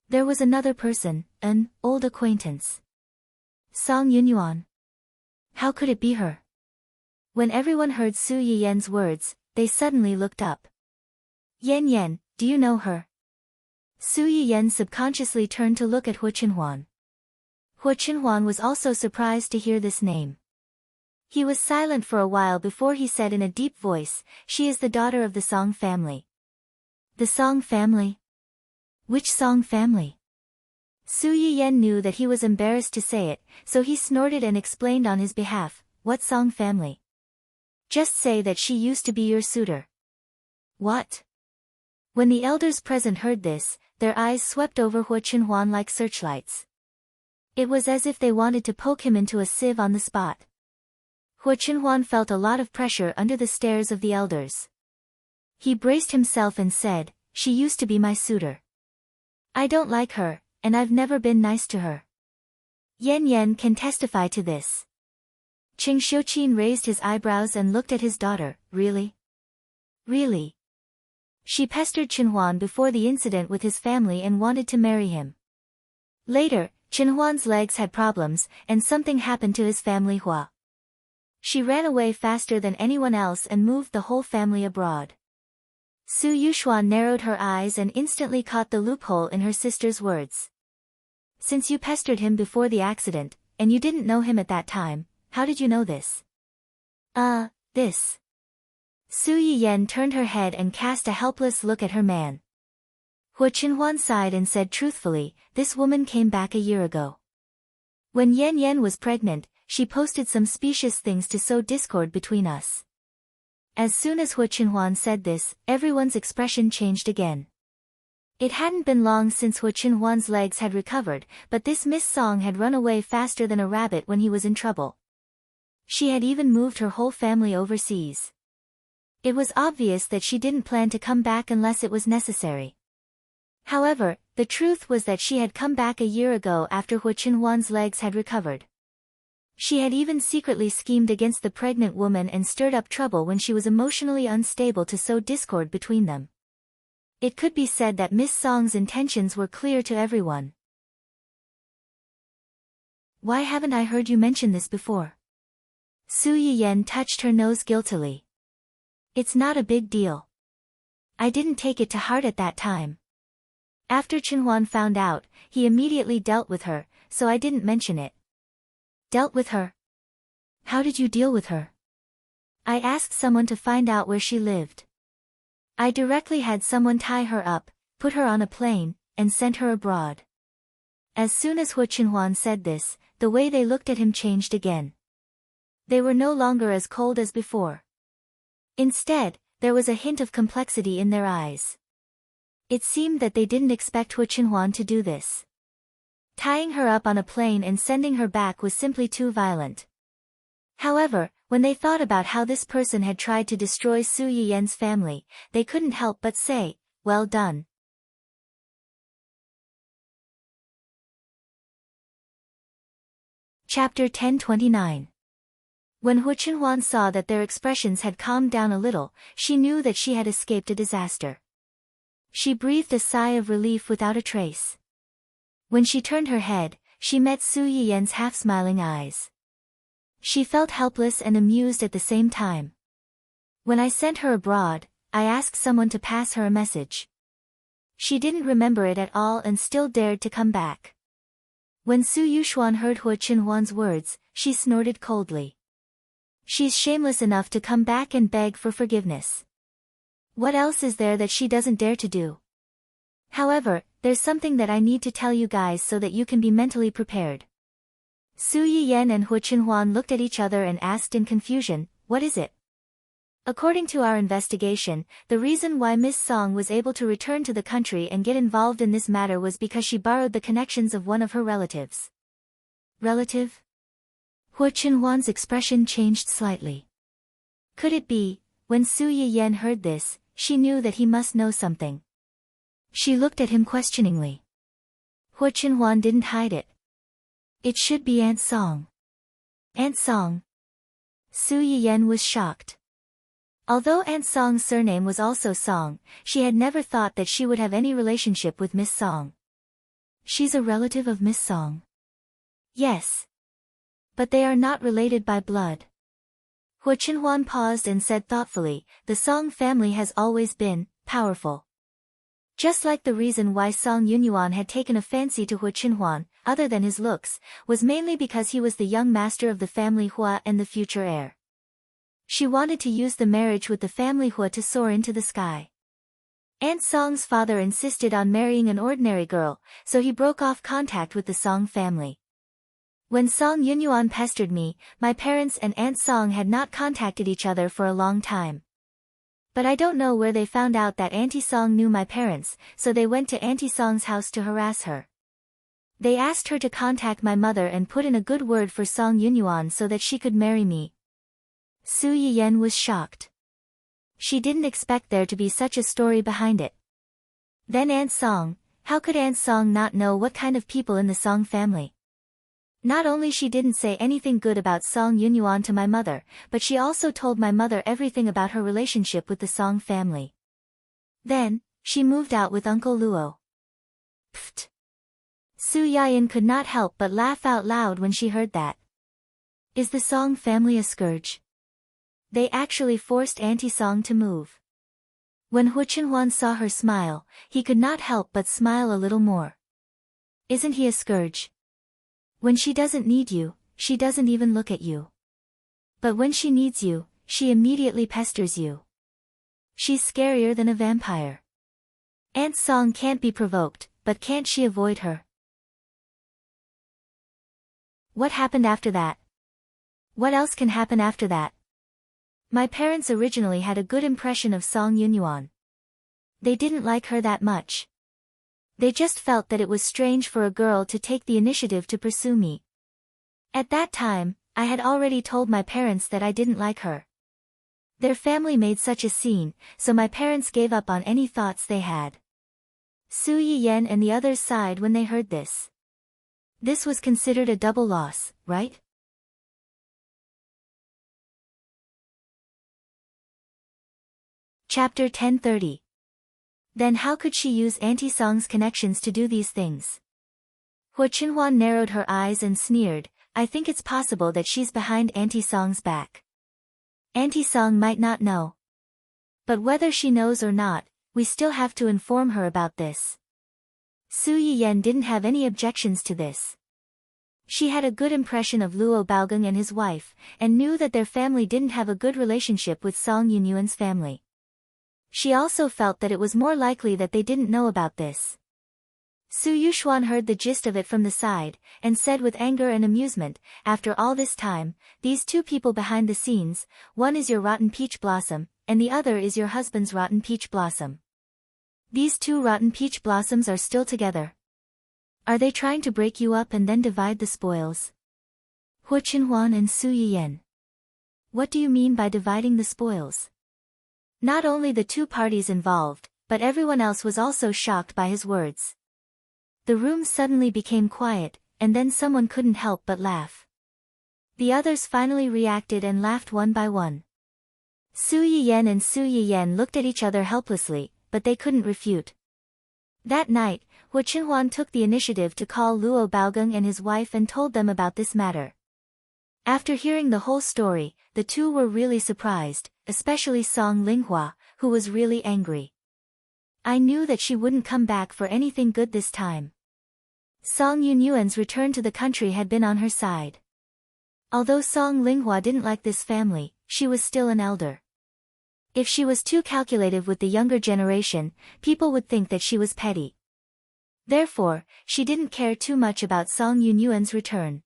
There was another person, an old acquaintance. Song Yunyuan. How could it be her? When everyone heard Su Yiyan's words, they suddenly looked up. Yan Yan, do you know her? Su Yiyan subconsciously turned to look at Hu Qinhuan. Hu Qinhuan was also surprised to hear this name. He was silent for a while before he said in a deep voice, "She is the daughter of the Song family." The Song family? Which Song family? Su Yiyan knew that he was embarrassed to say it, so he snorted and explained on his behalf, "What Song family? Just say that she used to be your suitor." What? When the elders present heard this, their eyes swept over Hu Qinhuan like searchlights. It was as if they wanted to poke him into a sieve on the spot. Hu Qinhuan felt a lot of pressure under the stares of the elders. He braced himself and said, "She used to be my suitor. I don't like her, and I've never been nice to her." Yan Yan can testify to this. Qing Xiuqin raised his eyebrows and looked at his daughter. Really? Really? She pestered Qinhuan before the incident with his family and wanted to marry him. Later, Qinhuan's legs had problems, and something happened to his family Hua. She ran away faster than anyone else and moved the whole family abroad. Su Yuxuan narrowed her eyes and instantly caught the loophole in her sister's words. Since you pestered him before the accident, and you didn't know him at that time, how did you know this? This. Su Yiyan turned her head and cast a helpless look at her man. Hu Qinhuan sighed and said truthfully, "This woman came back a year ago. When Yan Yan was pregnant, she posted some specious things to sow discord between us." As soon as Hu Qinhuan said this, everyone's expression changed again. It hadn't been long since Hu Qinhuan's legs had recovered, but this Miss Song had run away faster than a rabbit when he was in trouble. She had even moved her whole family overseas. It was obvious that she didn't plan to come back unless it was necessary. However, the truth was that she had come back a year ago after Hu Qinhuan's legs had recovered. She had even secretly schemed against the pregnant woman and stirred up trouble when she was emotionally unstable to sow discord between them. It could be said that Miss Song's intentions were clear to everyone. Why haven't I heard you mention this before? Su Yiyan touched her nose guiltily. It's not a big deal. I didn't take it to heart at that time. After Qinhuan found out, he immediately dealt with her, so I didn't mention it. Dealt with her? How did you deal with her? I asked someone to find out where she lived. I directly had someone tie her up, put her on a plane, and sent her abroad. As soon as Hu Qinhuan said this, the way they looked at him changed again. They were no longer as cold as before. Instead, there was a hint of complexity in their eyes. It seemed that they didn't expect Hu Qinhuan to do this. Tying her up on a plane and sending her back was simply too violent. However, when they thought about how this person had tried to destroy Su Yiyan's family, they couldn't help but say, "Well done." Chapter 1029. When Hu Chenhuan saw that their expressions had calmed down a little, she knew that she had escaped a disaster. She breathed a sigh of relief without a trace. When she turned her head, she met Su Yiyen's half-smiling eyes. She felt helpless and amused at the same time. When I sent her abroad, I asked someone to pass her a message. She didn't remember it at all and still dared to come back. When Su Yuxuan heard Hu Chenhuan's words, she snorted coldly. She's shameless enough to come back and beg for forgiveness. What else is there that she doesn't dare to do? However, there's something that I need to tell you guys so that you can be mentally prepared. Su Yiyen and Hu Chenhuan looked at each other and asked in confusion, what is it? According to our investigation, the reason why Miss Song was able to return to the country and get involved in this matter was because she borrowed the connections of one of her relatives. Relative? Hu Chenhuan's expression changed slightly. Could it be? When Su Yiyen heard this, she knew that he must know something. She looked at him questioningly. Hu Chenhuan didn't hide it. It should be Aunt Song. Aunt Song? Su Yiyen was shocked. Although Aunt Song's surname was also Song, she had never thought that she would have any relationship with Miss Song. She's a relative of Miss Song. Yes. But they are not related by blood. Hu Chenhuan paused and said thoughtfully, the Song family has always been powerful. Just like the reason why Song Yunyuan had taken a fancy to Hu Chenhuan, other than his looks, was mainly because he was the young master of the family Hua and the future heir. She wanted to use the marriage with the family Hua to soar into the sky. Aunt Song's father insisted on marrying an ordinary girl, so he broke off contact with the Song family. When Song Yunyuan pestered me, my parents and Aunt Song had not contacted each other for a long time. But I don't know where they found out that Auntie Song knew my parents, so they went to Auntie Song's house to harass her. They asked her to contact my mother and put in a good word for Song Yunyuan so that she could marry me. Su Yiyen was shocked. She didn't expect there to be such a story behind it. Then Aunt Song, how could Aunt Song not know what kind of people in the Song family? Not only she didn't say anything good about Song Yunyuan to my mother, but she also told my mother everything about her relationship with the Song family. Then, she moved out with Uncle Luo. Pfft. Su Yiyen could not help but laugh out loud when she heard that. Is the Song family a scourge? They actually forced Auntie Song to move. When Hu Chenhuan saw her smile, he could not help but smile a little more. Isn't he a scourge? When she doesn't need you, she doesn't even look at you. But when she needs you, she immediately pesters you. She's scarier than a vampire. Aunt Song can't be provoked, but can't she avoid her? What happened after that? What else can happen after that? My parents originally had a good impression of Song Yunyuan. They didn't like her that much. They just felt that it was strange for a girl to take the initiative to pursue me. At that time, I had already told my parents that I didn't like her. Their family made such a scene, so my parents gave up on any thoughts they had. Su Yiyen and the others sighed when they heard this. This was considered a double loss, right? Chapter 1030. Then how could she use Auntie Song's connections to do these things? Hu Chenhuan narrowed her eyes and sneered, I think it's possible that she's behind Auntie Song's back. Auntie Song might not know. But whether she knows or not, we still have to inform her about this. Su Yiyen didn't have any objections to this. She had a good impression of Luo Baogang and his wife, and knew that their family didn't have a good relationship with Song Yunyuan's family. She also felt that it was more likely that they didn't know about this. Su Yuxuan heard the gist of it from the side, and said with anger and amusement, after all this time, these two people behind the scenes, one is your rotten peach blossom, and the other is your husband's rotten peach blossom. These two rotten peach blossoms are still together. Are they trying to break you up and then divide the spoils? Hu Chenhuan and Su Yiyen. What do you mean by dividing the spoils? Not only the two parties involved, but everyone else was also shocked by his words. The room suddenly became quiet, and then someone couldn't help but laugh. The others finally reacted and laughed one by one. Su Yiyan and Su Yiyan looked at each other helplessly, but they couldn't refute. That night, Hu Qinhuan took the initiative to call Luo Baogang and his wife and told them about this matter. After hearing the whole story, the two were really surprised, especially Song Linghua, who was really angry. I knew that she wouldn't come back for anything good this time. Song Yunyuan's return to the country had been on her side. Although Song Linghua didn't like this family, she was still an elder. If she was too calculative with the younger generation, people would think that she was petty. Therefore, she didn't care too much about Song Yunyuan's return.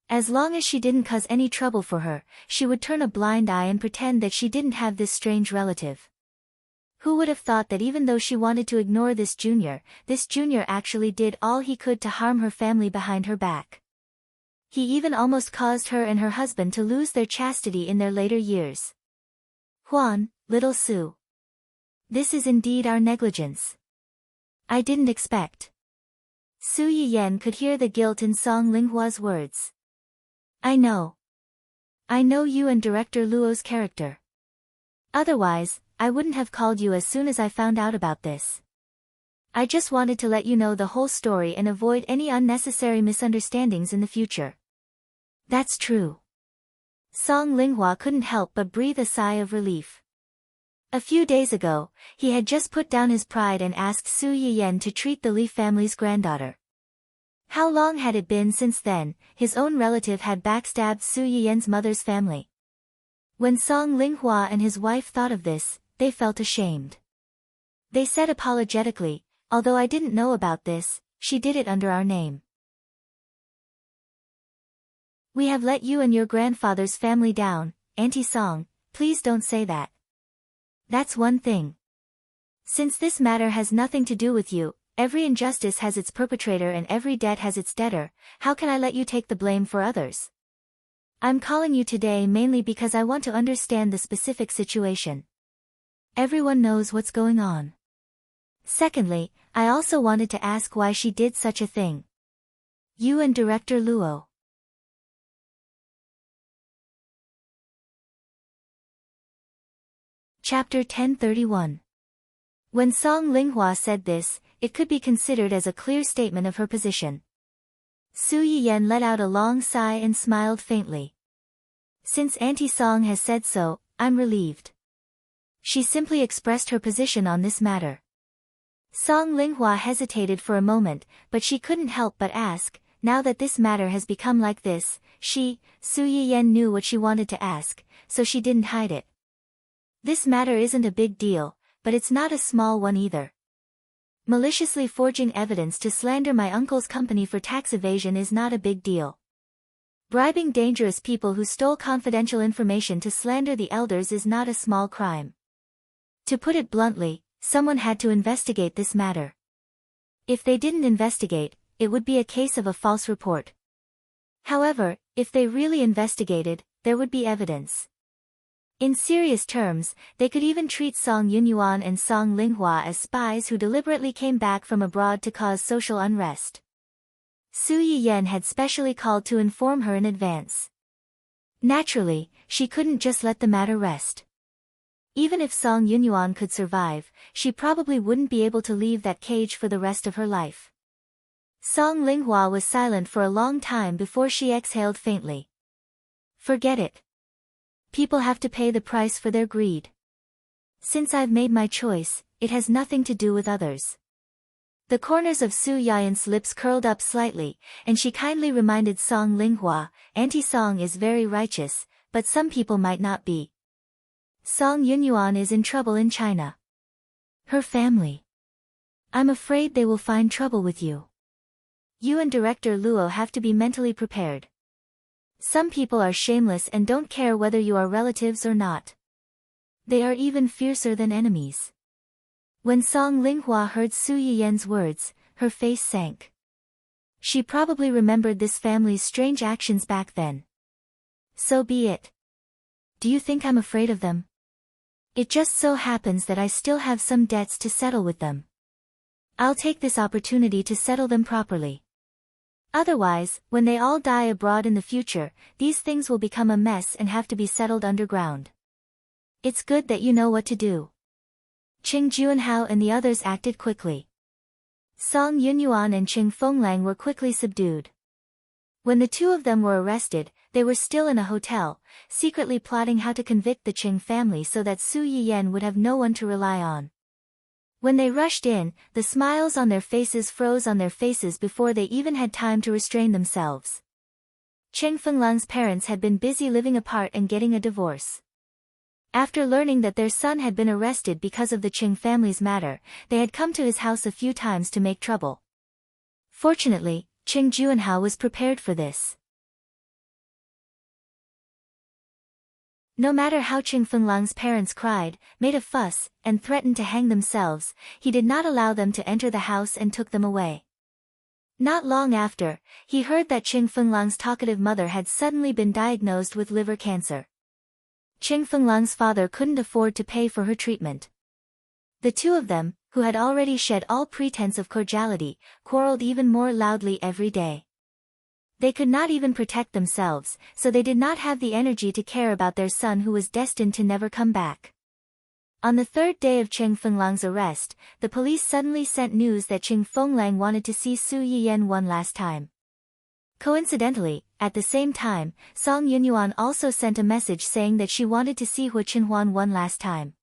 As long as she didn't cause any trouble for her, she would turn a blind eye and pretend that she didn't have this strange relative. Who would have thought that even though she wanted to ignore this junior actually did all he could to harm her family behind her back. He even almost caused her and her husband to lose their chastity in their later years. Huan, little Su. This is indeed our negligence. I didn't expect. Su Yiyan could hear the guilt in Song Linghua's words. I know. I know you and Director Luo's character. Otherwise, I wouldn't have called you as soon as I found out about this. I just wanted to let you know the whole story and avoid any unnecessary misunderstandings in the future. That's true. Song Linghua couldn't help but breathe a sigh of relief. A few days ago, he had just put down his pride and asked Su Yiyan to treat the Li family's granddaughter. How long had it been since then, his own relative had backstabbed Su Yiyan's mother's family? When Song Linghua and his wife thought of this, they felt ashamed. They said apologetically, although I didn't know about this, she did it under our name. We have let you and your grandfather's family down, Auntie Song, please don't say that. That's one thing. Since this matter has nothing to do with you, every injustice has its perpetrator and every debt has its debtor, how can I let you take the blame for others? I'm calling you today mainly because I want to understand the specific situation. Everyone knows what's going on. Secondly, I also wanted to ask why she did such a thing. You and Director Luo. Chapter 1031. When Song Linghua said this, it could be considered as a clear statement of her position. Su Yiyan let out a long sigh and smiled faintly. Since Auntie Song has said so, I'm relieved. She simply expressed her position on this matter. Song Linghua hesitated for a moment, but she couldn't help but ask, now that this matter has become like this, Su Yiyan knew what she wanted to ask, so she didn't hide it. This matter isn't a big deal, but it's not a small one either. Maliciously forging evidence to slander my uncle's company for tax evasion is not a big deal. Bribing dangerous people who stole confidential information to slander the elders is not a small crime. To put it bluntly, someone had to investigate this matter. If they didn't investigate, it would be a case of a false report. However, if they really investigated, there would be evidence. In serious terms, they could even treat Song Yunyuan and Song Linghua as spies who deliberately came back from abroad to cause social unrest. Su Yiyan had specially called to inform her in advance. Naturally, she couldn't just let the matter rest. Even if Song Yunyuan could survive, she probably wouldn't be able to leave that cage for the rest of her life. Song Linghua was silent for a long time before she exhaled faintly. Forget it. People have to pay the price for their greed. Since I've made my choice, it has nothing to do with others. The corners of Su Yiyan's lips curled up slightly, and she kindly reminded Song Linghua, Auntie Song is very righteous, but some people might not be. Song Yunyuan is in trouble in China. Her family. I'm afraid they will find trouble with you. You and Director Luo have to be mentally prepared. Some people are shameless and don't care whether you are relatives or not. They are even fiercer than enemies. When Song Linghua heard Su Yiyan's words, her face sank. She probably remembered this family's strange actions back then. So be it. Do you think I'm afraid of them? It just so happens that I still have some debts to settle with them. I'll take this opportunity to settle them properly. Otherwise, when they all die abroad in the future, these things will become a mess and have to be settled underground. It's good that you know what to do. Qing Juanhao and the others acted quickly. Song Yunyuan and Qing Fenglang were quickly subdued. When the two of them were arrested, they were still in a hotel, secretly plotting how to convict the Qing family so that Su Yiyan would have no one to rely on. When they rushed in, the smiles on their faces froze on their faces before they even had time to restrain themselves. Qing Fenglang's parents had been busy living apart and getting a divorce. After learning that their son had been arrested because of the Qing family's matter, they had come to his house a few times to make trouble. Fortunately, Qing Juanhao was prepared for this. No matter how Qing Fenglang's parents cried, made a fuss, and threatened to hang themselves, he did not allow them to enter the house and took them away. Not long after, he heard that Qing Fenglang's talkative mother had suddenly been diagnosed with liver cancer. Qing Fenglang's father couldn't afford to pay for her treatment. The two of them, who had already shed all pretense of cordiality, quarreled even more loudly every day. They could not even protect themselves, so they did not have the energy to care about their son who was destined to never come back. On the third day of Qing Fenglang's arrest, the police suddenly sent news that Qing Fenglang wanted to see Su Yiyan one last time. Coincidentally, at the same time, Song Yunyuan also sent a message saying that she wanted to see Hu Qinhuan one last time.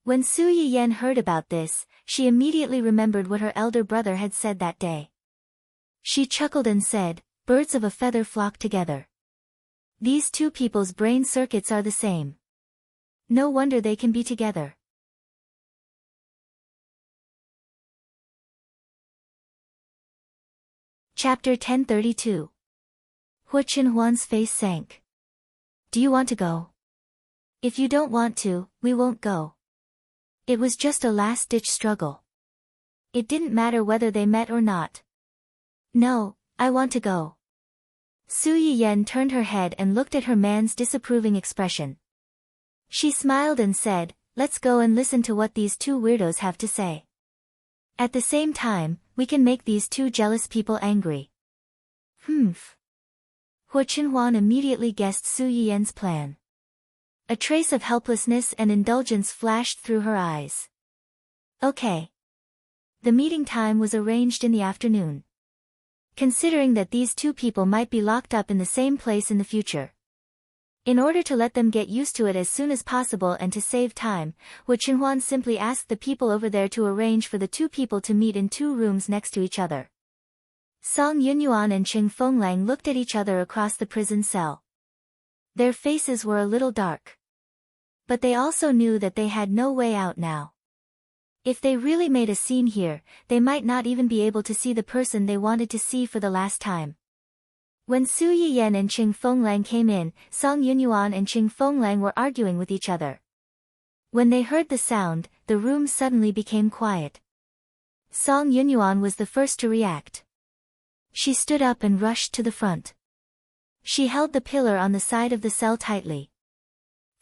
When Su Yiyan heard about this, she immediately remembered what her elder brother had said that day. She chuckled and said, "Birds of a feather flock together. These two people's brain circuits are the same. No wonder they can be together." Chapter 1032. Hu Qinhuan's face sank. "Do you want to go? If you don't want to, we won't go." It was just a last-ditch struggle. It didn't matter whether they met or not. "No, I want to go." Su Yiyan turned her head and looked at her man's disapproving expression. She smiled and said, "Let's go and listen to what these two weirdos have to say. At the same time, we can make these two jealous people angry." Humph. Hu Qinhuan immediately guessed Su Yiyan's plan. A trace of helplessness and indulgence flashed through her eyes. Okay. The meeting time was arranged in the afternoon. Considering that these two people might be locked up in the same place in the future. In order to let them get used to it as soon as possible and to save time, Hu Qinhuan simply asked the people over there to arrange for the two people to meet in 2 rooms next to each other. Song Yunyuan and Qing Fenglang looked at each other across the prison cell. Their faces were a little dark. But they also knew that they had no way out now. If they really made a scene here, they might not even be able to see the person they wanted to see for the last time. When Su Yiyan and Qing Fenglang came in, Song Yunyuan and Qing Fenglang were arguing with each other. When they heard the sound, the room suddenly became quiet. Song Yunyuan was the first to react. She stood up and rushed to the front. She held the pillar on the side of the cell tightly.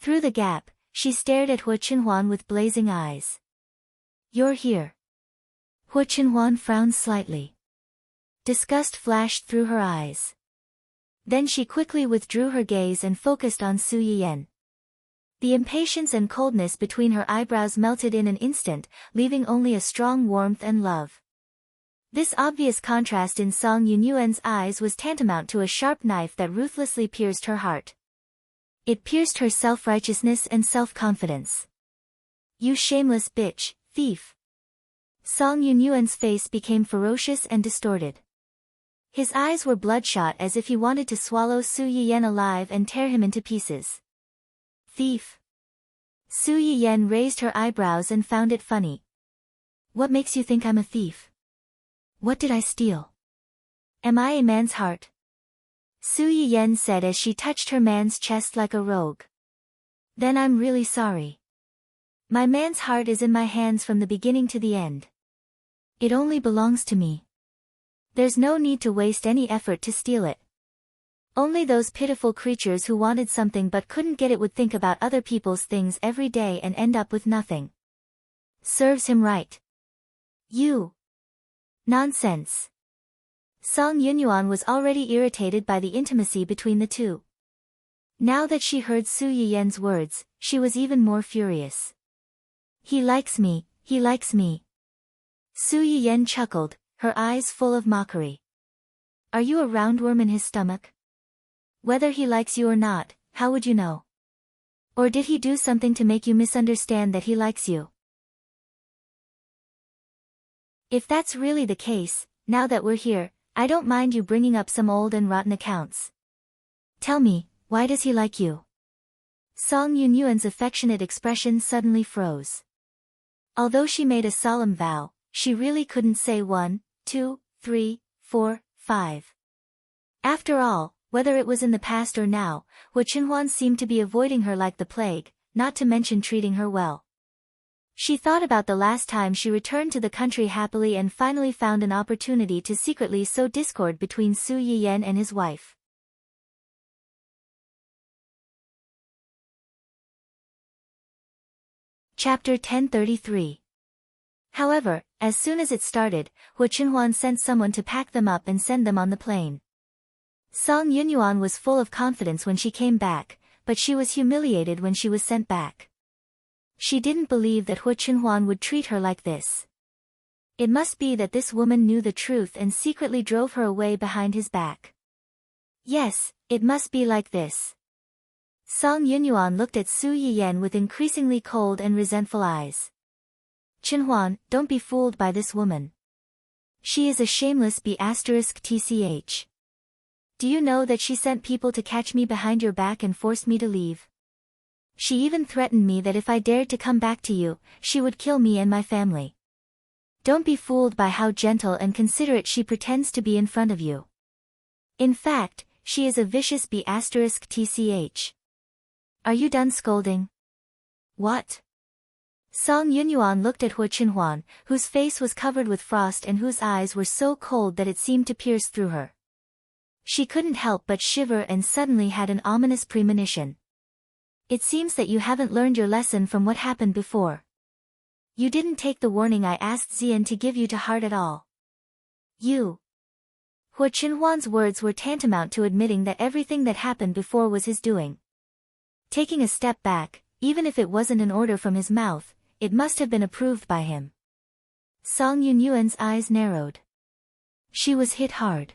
Through the gap, she stared at Hu Qinhuan with blazing eyes. "You're here." Hu Qinhuan frowned slightly. Disgust flashed through her eyes. Then she quickly withdrew her gaze and focused on Su Yiyan. The impatience and coldness between her eyebrows melted in an instant, leaving only a strong warmth and love. This obvious contrast in Song Yunyuan's eyes was tantamount to a sharp knife that ruthlessly pierced her heart. It pierced her self-righteousness and self-confidence. "You shameless bitch, thief." Song Yunyuan's face became ferocious and distorted. His eyes were bloodshot as if he wanted to swallow Su Yiyan alive and tear him into pieces. "Thief." Su Yiyan raised her eyebrows and found it funny. "What makes you think I'm a thief? What did I steal? Am I a man's heart?" Su Yiyan said as she touched her man's chest like a rogue. "Then I'm really sorry. My man's heart is in my hands from the beginning to the end. It only belongs to me. There's no need to waste any effort to steal it. Only those pitiful creatures who wanted something but couldn't get it would think about other people's things every day and end up with nothing. Serves him right." "You." "Nonsense." Song Yunyuan was already irritated by the intimacy between the two. Now that she heard Su Yiyen's words, she was even more furious. He likes me, he likes me. Su Yiyen chuckled, her eyes full of mockery. Are you a roundworm in his stomach? Whether he likes you or not, how would you know? Or did he do something to make you misunderstand that he likes you? If that's really the case, now that we're here, I don't mind you bringing up some old and rotten accounts. Tell me, why does he like you? Song Yunyuan's affectionate expression suddenly froze. Although she made a solemn vow, she really couldn't say 1, 2, 3, 4, 5. After all, whether it was in the past or now, Hu Qinhuan seemed to be avoiding her like the plague, not to mention treating her well. She thought about the last time she returned to the country happily and finally found an opportunity to secretly sow discord between Su Yiyen and his wife. Chapter 1033. However, as soon as it started, Hu Qinhuan sent someone to pack them up and send them on the plane. Song Yunyuan was full of confidence when she came back, but she was humiliated when she was sent back. She didn't believe that Hu Qinhuan would treat her like this. It must be that this woman knew the truth and secretly drove her away behind his back. Yes, it must be like this. Song Yunyuan looked at Su Yiyen with increasingly cold and resentful eyes. Qinhuan, don't be fooled by this woman. She is a shameless B***tch. Do you know that she sent people to catch me behind your back and forced me to leave? She even threatened me that if I dared to come back to you, she would kill me and my family. Don't be fooled by how gentle and considerate she pretends to be in front of you. In fact, she is a vicious B***tch. Are you done scolding? What? Song Yunyuan looked at Hu Qinhuan, whose face was covered with frost and whose eyes were so cold that it seemed to pierce through her. She couldn't help but shiver and suddenly had an ominous premonition. It seems that you haven't learned your lesson from what happened before. You didn't take the warning I asked Xian to give you to heart at all. You. Hu Qinhuan's words were tantamount to admitting that everything that happened before was his doing. Taking a step back, even if it wasn't an order from his mouth, it must have been approved by him. Song Yunyuan's eyes narrowed. She was hit hard.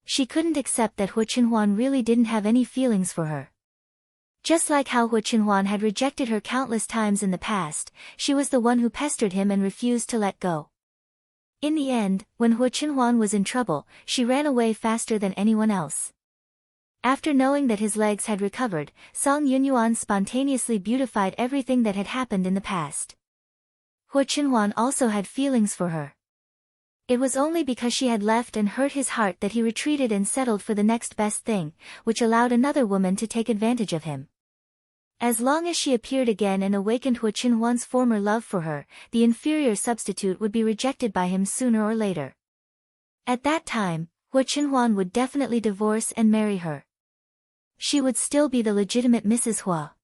She couldn't accept that Hu Qinhuan really didn't have any feelings for her. Just like how Hu Qinhuan had rejected her countless times in the past, she was the one who pestered him and refused to let go. In the end, when Hu Qinhuan was in trouble, she ran away faster than anyone else. After knowing that his legs had recovered, Song Yunyuan spontaneously beautified everything that had happened in the past. Hu Qinhuan also had feelings for her. It was only because she had left and hurt his heart that he retreated and settled for the next best thing, which allowed another woman to take advantage of him. As long as she appeared again and awakened Hu Qinhuan's former love for her, the inferior substitute would be rejected by him sooner or later. At that time, Hu Qinhuan would definitely divorce and marry her. She would still be the legitimate Mrs. Hua.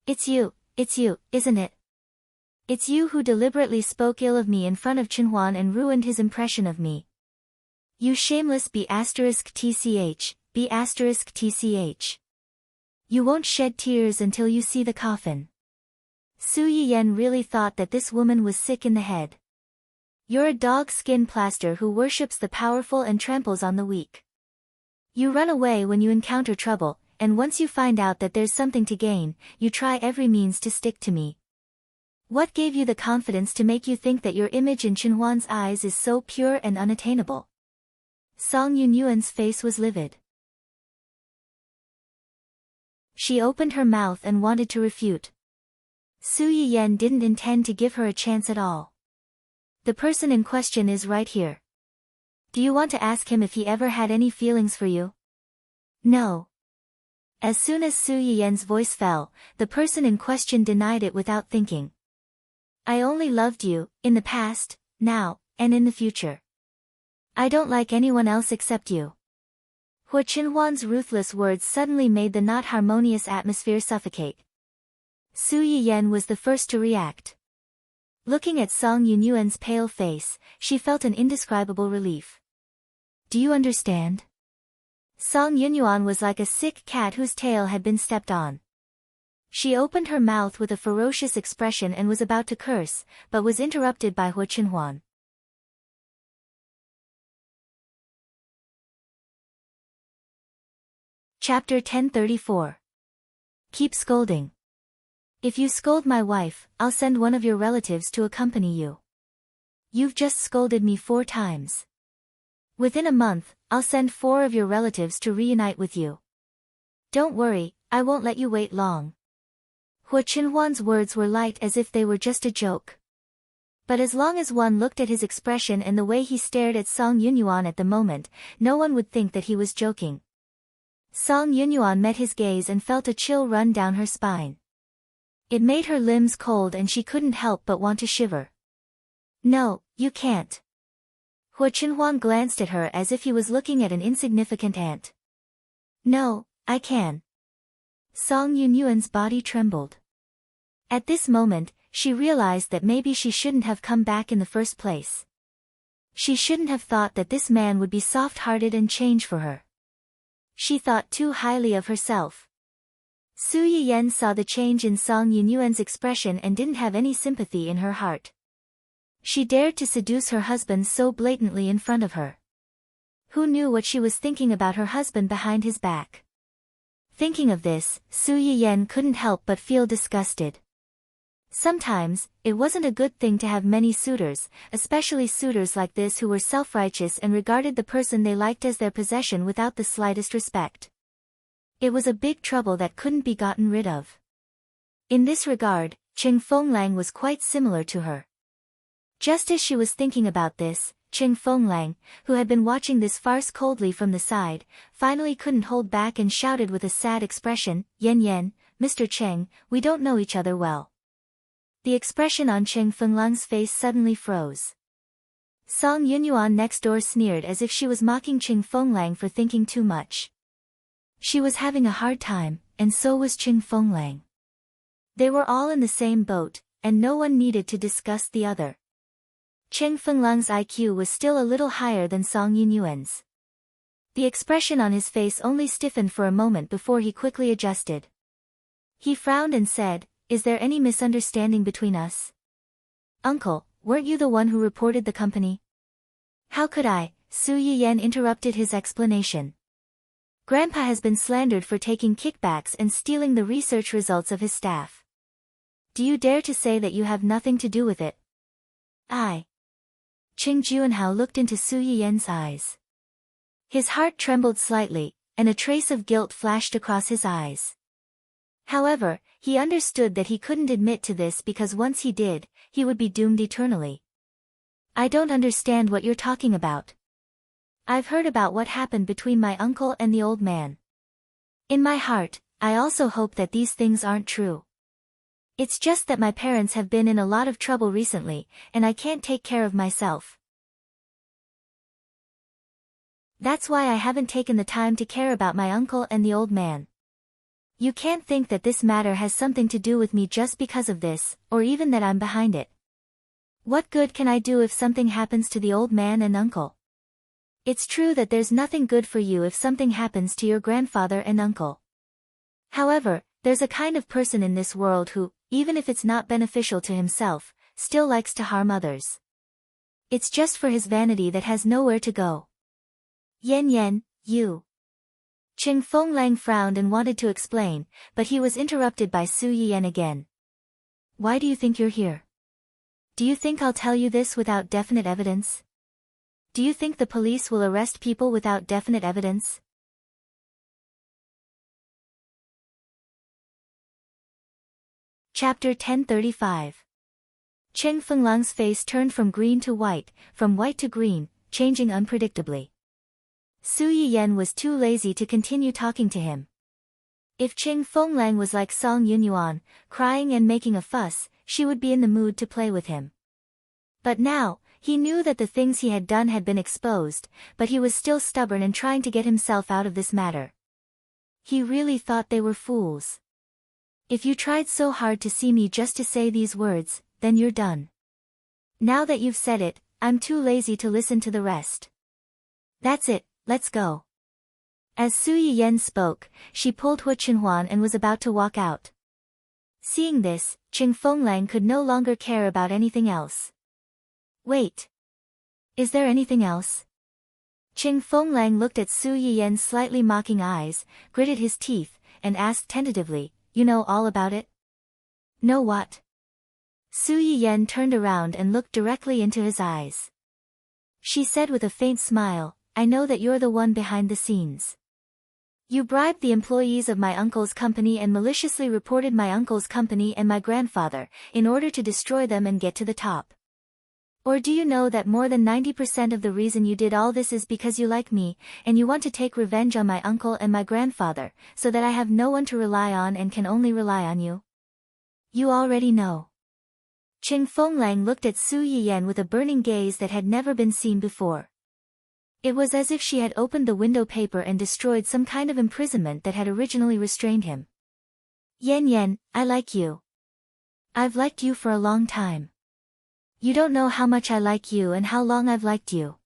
It's you, isn't it? It's you who deliberately spoke ill of me in front of Qinhuan and ruined his impression of me. You shameless B***tch. You won't shed tears until you see the coffin. Su Yiyen really thought that this woman was sick in the head. You're a dog skin plaster who worships the powerful and tramples on the weak. You run away when you encounter trouble, and once you find out that there's something to gain, you try every means to stick to me. What gave you the confidence to make you think that your image in Qinhuan's eyes is so pure and unattainable? Song Yunyuan's face was livid. She opened her mouth and wanted to refute. Su Yiyen didn't intend to give her a chance at all. The person in question is right here. Do you want to ask him if he ever had any feelings for you? No. As soon as Su Yiyen's voice fell, the person in question denied it without thinking. I only loved you, in the past, now, and in the future. I don't like anyone else except you. Hu Qinhuan's ruthless words suddenly made the not harmonious atmosphere suffocate. Su Yiyen was the first to react. Looking at Song Yunyuan's pale face, she felt an indescribable relief. Do you understand? Song Yunyuan was like a sick cat whose tail had been stepped on. She opened her mouth with a ferocious expression and was about to curse, but was interrupted by Hu Qinhuan. Chapter 1034. Keep scolding. If you scold my wife, I'll send one of your relatives to accompany you. You've just scolded me 4 times. Within a month, I'll send 4 of your relatives to reunite with you. Don't worry, I won't let you wait long. Hu Qinhuan's words were light as if they were just a joke. But as long as one looked at his expression and the way he stared at Song Yunyuan at the moment, no one would think that he was joking. Song Yunyuan met his gaze and felt a chill run down her spine. It made her limbs cold and she couldn't help but want to shiver. No, you can't. Hu Qinhuan glanced at her as if he was looking at an insignificant ant. No, I can. Song Yunyuan's body trembled. At this moment, she realized that maybe she shouldn't have come back in the first place. She shouldn't have thought that this man would be soft-hearted and change for her. She thought too highly of herself. Su Yiyan saw the change in Song Yunyuan's expression and didn't have any sympathy in her heart. She dared to seduce her husband so blatantly in front of her. Who knew what she was thinking about her husband behind his back? Thinking of this, Su Yiyan couldn't help but feel disgusted. Sometimes, it wasn't a good thing to have many suitors, especially suitors like this who were self-righteous and regarded the person they liked as their possession without the slightest respect. It was a big trouble that couldn't be gotten rid of. In this regard, Ching Fenglang was quite similar to her. Just as she was thinking about this, Ching Fenglang, who had been watching this farce coldly from the side, finally couldn't hold back and shouted with a sad expression, "Yan Yan, Mr. Cheng, we don't know each other well." The expression on Ching Fenglang's face suddenly froze. Song Yunyuan next door sneered as if she was mocking Ching Fenglang for thinking too much. She was having a hard time, and so was Ching Fenglang. They were all in the same boat, and no one needed to discuss the other. Ching Fenglang's IQ was still a little higher than Song Yunyuan's. The expression on his face only stiffened for a moment before he quickly adjusted. He frowned and said, "Is there any misunderstanding between us? Uncle, weren't you the one who reported the company?" "How could I?" Su Yiyan interrupted his explanation. "Grandpa has been slandered for taking kickbacks and stealing the research results of his staff. Do you dare to say that you have nothing to do with it?" Qing Juanhao looked into Su Yiyan's eyes. His heart trembled slightly, and a trace of guilt flashed across his eyes. However, he understood that he couldn't admit to this because once he did, he would be doomed eternally. "I don't understand what you're talking about. I've heard about what happened between my uncle and the old man. In my heart, I also hope that these things aren't true. It's just that my parents have been in a lot of trouble recently, and I can't take care of myself. That's why I haven't taken the time to care about my uncle and the old man. You can't think that this matter has something to do with me just because of this, or even that I'm behind it. What good can I do if something happens to the old man and uncle? It's true that there's nothing good for you if something happens to your grandfather and uncle. However, there's a kind of person in this world who, even if it's not beneficial to himself, still likes to harm others. It's just for his vanity that has nowhere to go." "Yan Yan, you..." Ching Fenglang frowned and wanted to explain, but he was interrupted by Su Yiyan again. "Why do you think you're here? Do you think I'll tell you this without definite evidence? Do you think the police will arrest people without definite evidence?" Chapter 1035. Ching Fenglang's face turned from green to white, from white to green, changing unpredictably. Su Yiyan was too lazy to continue talking to him. If Ching Fenglang was like Song Yunyuan, crying and making a fuss, she would be in the mood to play with him. But now, he knew that the things he had done had been exposed, but he was still stubborn and trying to get himself out of this matter. He really thought they were fools. "If you tried so hard to see me just to say these words, then you're done. Now that you've said it, I'm too lazy to listen to the rest. That's it, let's go. As Su Yiyen spoke, she pulled Hu Qinhuan and was about to walk out. Seeing this, Qing Fenglang could no longer care about anything else. Wait. Is there anything else? Qing Fenglang looked at Su Yiyen's slightly mocking eyes, gritted his teeth, and asked tentatively, you know all about it? Know what? Su Yiyen turned around and looked directly into his eyes. She said with a faint smile, I know that you're the one behind the scenes. You bribed the employees of my uncle's company and maliciously reported my uncle's company and my grandfather, in order to destroy them and get to the top. Or do you know that more than 90% of the reason you did all this is because you like me, and you want to take revenge on my uncle and my grandfather, so that I have no one to rely on and can only rely on you? You already know. Qing Fenglang looked at Su Yiyen with a burning gaze that had never been seen before. It was as if she had opened the window paper and destroyed some kind of imprisonment that had originally restrained him. Yan, I like you. I've liked you for a long time. You don't know how much I like you and how long I've liked you.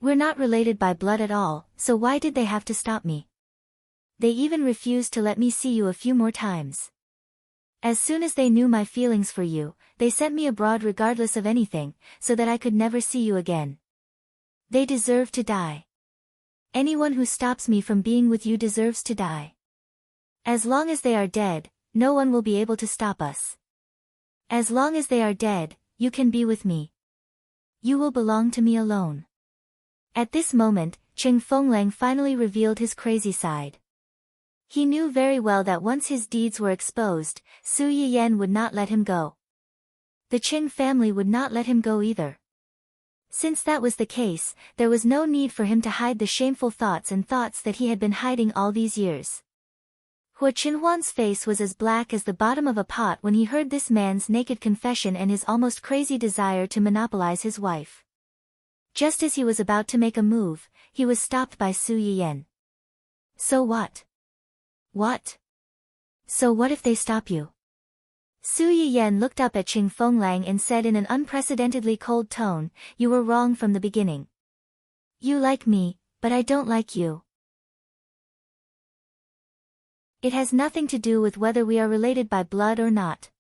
We're not related by blood at all, so why did they have to stop me? They even refused to let me see you a few more times. As soon as they knew my feelings for you, they sent me abroad regardless of anything, so that I could never see you again. They deserve to die. Anyone who stops me from being with you deserves to die. As long as they are dead, no one will be able to stop us. As long as they are dead, you can be with me. You will belong to me alone. At this moment, Qing Fenglang finally revealed his crazy side. He knew very well that once his deeds were exposed, Su Yiyen would not let him go. The Qing family would not let him go either. Since that was the case, there was no need for him to hide the shameful thoughts that he had been hiding all these years. Hu Qinhuan's face was as black as the bottom of a pot when he heard this man's naked confession and his almost crazy desire to monopolize his wife. Just as he was about to make a move, he was stopped by Su Yiyen. So what? What? So what if they stop you? Su Yiyen looked up at Qing Fenglang and said in an unprecedentedly cold tone, you were wrong from the beginning. You like me, but I don't like you. It has nothing to do with whether we are related by blood or not.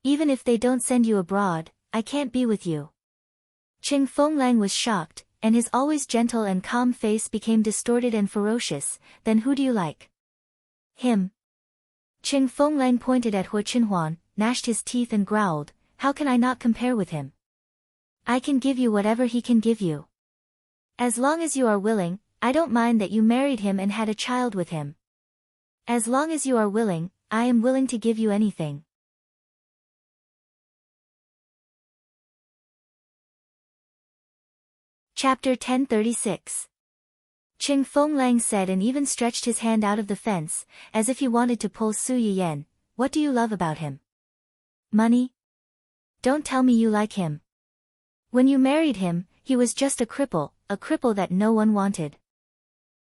Even if they don't send you abroad, I can't be with you. Qing Fenglang was shocked, and his always gentle and calm face became distorted and ferocious. Then who do you like? Him. Qing Fenglang pointed at Hu Qinhuan, gnashed his teeth and growled, how can I not compare with him? I can give you whatever he can give you. As long as you are willing, I don't mind that you married him and had a child with him. As long as you are willing, I am willing to give you anything. Chapter 1036. Qing Fenglang said and even stretched his hand out of the fence, as if he wanted to pull Su Yiyen. What do you love about him? Money? Don't tell me you like him. When you married him, he was just a cripple that no one wanted.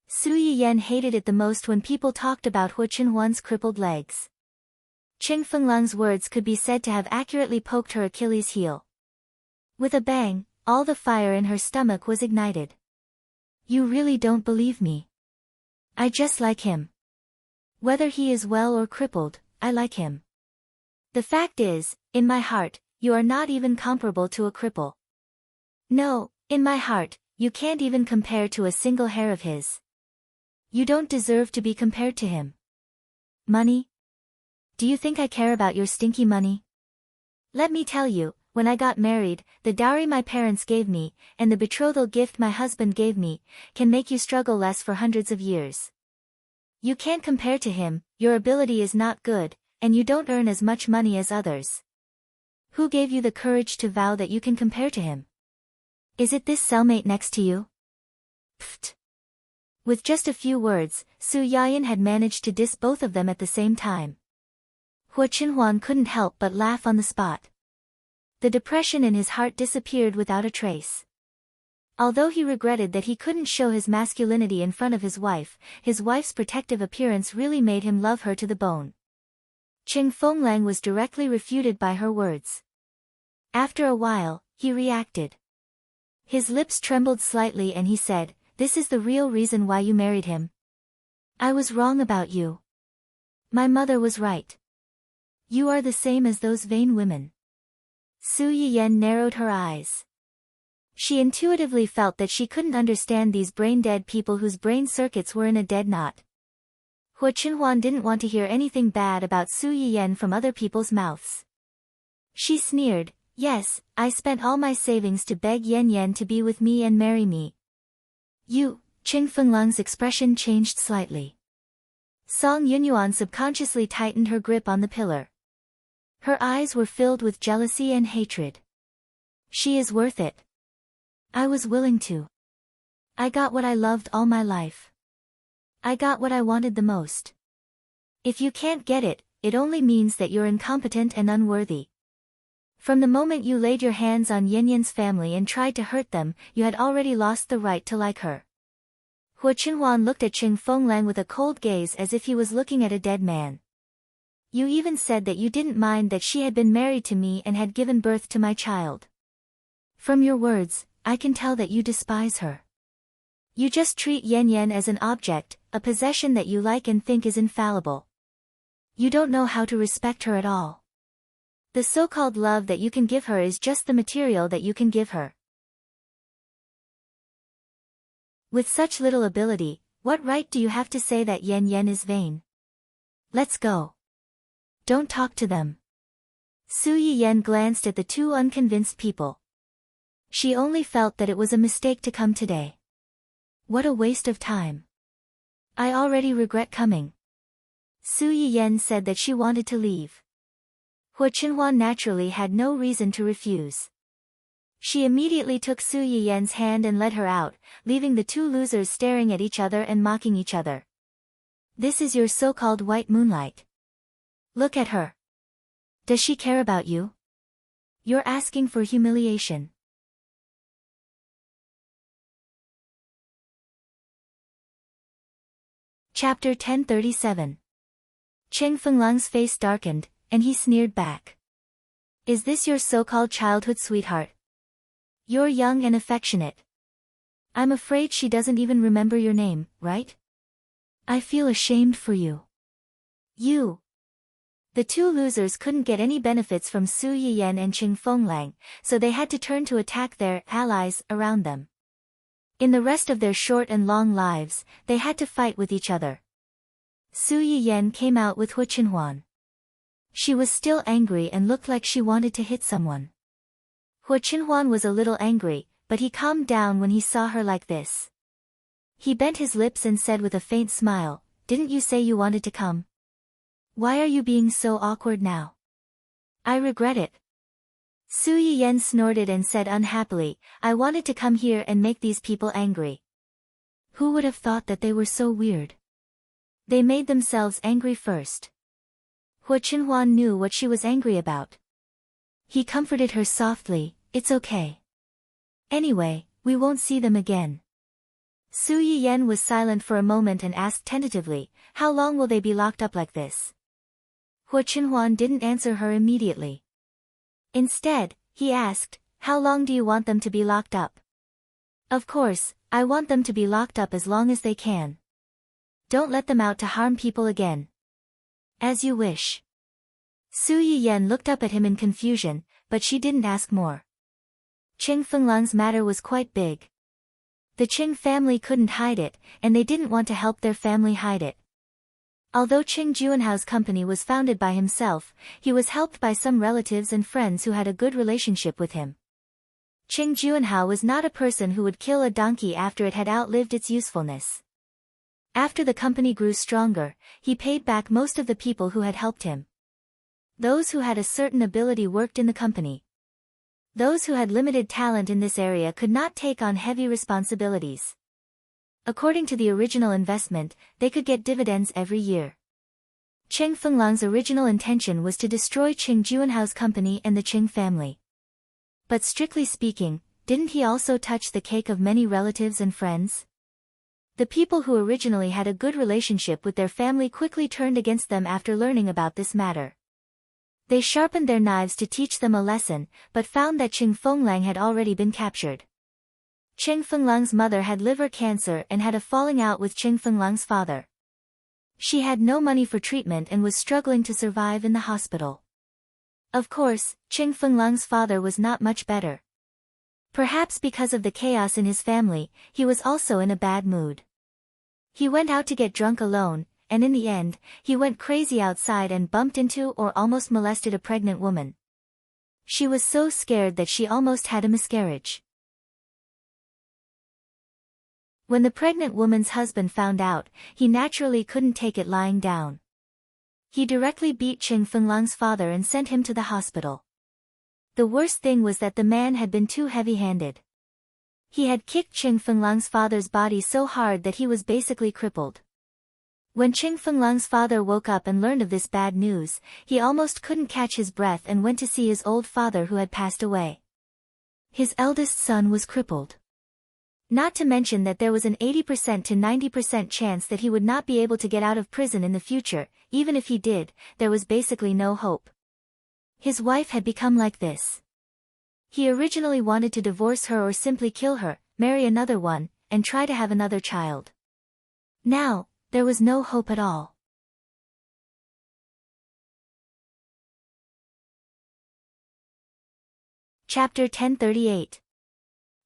Su Yiyen hated it the most when people talked about Hu Qinhuan's crippled legs. Qing Fenglang's words could be said to have accurately poked her Achilles' heel. With a bang, all the fire in her stomach was ignited. You really don't believe me. I just like him. Whether he is well or crippled, I like him. The fact is, in my heart, you are not even comparable to a cripple. No, in my heart, you can't even compare to a single hair of his. You don't deserve to be compared to him. Money? Do you think I care about your stinky money? Let me tell you, when I got married, the dowry my parents gave me, and the betrothal gift my husband gave me, can make you struggle less for hundreds of years. You can't compare to him, your ability is not good, and you don't earn as much money as others. Who gave you the courage to vow that you can compare to him? Is it this cellmate next to you? Pfft. With just a few words, Su Yiyen had managed to diss both of them at the same time. Hu Qinhuan couldn't help but laugh on the spot. The depression in his heart disappeared without a trace. Although he regretted that he couldn't show his masculinity in front of his wife's protective appearance really made him love her to the bone. Qing Fenglang was directly refuted by her words. After a while, he reacted. His lips trembled slightly and he said, this is the real reason why you married him. I was wrong about you. My mother was right. You are the same as those vain women. Su Yiyan narrowed her eyes. She intuitively felt that she couldn't understand these brain-dead people whose brain circuits were in a dead knot. Hua Qinhuan didn't want to hear anything bad about Su Yiyan from other people's mouths. She sneered, yes, I spent all my savings to beg Yan Yan to be with me and marry me. You, Qing Fenglang's expression changed slightly. Song Yunyuan subconsciously tightened her grip on the pillar. Her eyes were filled with jealousy and hatred. She is worth it. I was willing to. I got what I loved all my life. I got what I wanted the most. If you can't get it, it only means that you're incompetent and unworthy. From the moment you laid your hands on Yan Yan's family and tried to hurt them, you had already lost the right to like her. Hua Qinhuan looked at Qing Fenglang with a cold gaze as if he was looking at a dead man. You even said that you didn't mind that she had been married to me and had given birth to my child. From your words, I can tell that you despise her. You just treat Yan Yan as an object, a possession that you like and think is infallible. You don't know how to respect her at all. The so-called love that you can give her is just the material that you can give her. With such little ability, what right do you have to say that Yan Yan is vain? Let's go. Don't talk to them. Su Yiyan glanced at the two unconvinced people. She only felt that it was a mistake to come today. What a waste of time. I already regret coming. Su Yiyan said that she wanted to leave. Hua Qinhuan naturally had no reason to refuse. She immediately took Su Yiyan's hand and led her out, leaving the two losers staring at each other and mocking each other. This is your so-called white moonlight. Look at her. Does she care about you? You're asking for humiliation. Chapter 1037. Qing Fenglang's face darkened, and he sneered back. Is this your so-called childhood sweetheart? You're young and affectionate. I'm afraid she doesn't even remember your name, right? I feel ashamed for you. You. The two losers couldn't get any benefits from Su Yiyan and Qing Fenglang, so they had to turn to attack their allies around them. In the rest of their short and long lives, they had to fight with each other. Su Yiyan came out with Hua Qinhuan. She was still angry and looked like she wanted to hit someone. Hua Qinhuan was a little angry, but he calmed down when he saw her like this. He bent his lips and said with a faint smile, "Didn't you say you wanted to come? Why are you being so awkward now?" "I regret it." Su Yiyan snorted and said unhappily, "I wanted to come here and make these people angry." Who would have thought that they were so weird? They made themselves angry first. Hua Qinhuan knew what she was angry about. He comforted her softly, "It's okay. Anyway, we won't see them again." Su Yiyan was silent for a moment and asked tentatively, "How long will they be locked up like this?" Hua Qinhuan didn't answer her immediately. Instead, he asked, "How long do you want them to be locked up?" "Of course, I want them to be locked up as long as they can. Don't let them out to harm people again." "As you wish." Su Yiyan looked up at him in confusion, but she didn't ask more. Qing Fenglang's matter was quite big. The Qing family couldn't hide it, and they didn't want to help their family hide it. Although Qing Juanhao's company was founded by himself, he was helped by some relatives and friends who had a good relationship with him. Qing Juanhao was not a person who would kill a donkey after it had outlived its usefulness. After the company grew stronger, he paid back most of the people who had helped him. Those who had a certain ability worked in the company. Those who had limited talent in this area could not take on heavy responsibilities. According to the original investment, they could get dividends every year. Qing Fenglang's original intention was to destroy Qing Juanhao's company and the Qing family. But strictly speaking, didn't he also touch the cake of many relatives and friends? The people who originally had a good relationship with their family quickly turned against them after learning about this matter. They sharpened their knives to teach them a lesson, but found that Qing Fenglang had already been captured. Qing Fenglang's mother had liver cancer and had a falling out with Qing Fenglang's father. She had no money for treatment and was struggling to survive in the hospital. Of course, Qing Fenglang's father was not much better. Perhaps because of the chaos in his family, he was also in a bad mood. He went out to get drunk alone, and in the end, he went crazy outside and bumped into or almost molested a pregnant woman. She was so scared that she almost had a miscarriage. When the pregnant woman's husband found out, he naturally couldn't take it lying down. He directly beat Qing Fenglang's father and sent him to the hospital. The worst thing was that the man had been too heavy-handed. He had kicked Qing Fenglang's father's body so hard that he was basically crippled. When Qing Fenglang's father woke up and learned of this bad news, he almost couldn't catch his breath and went to see his old father who had passed away. His eldest son was crippled. Not to mention that there was an 80% to 90% chance that he would not be able to get out of prison in the future. Even if he did, there was basically no hope. His wife had become like this. He originally wanted to divorce her or simply kill her, marry another one, and try to have another child. Now, there was no hope at all. Chapter 1038.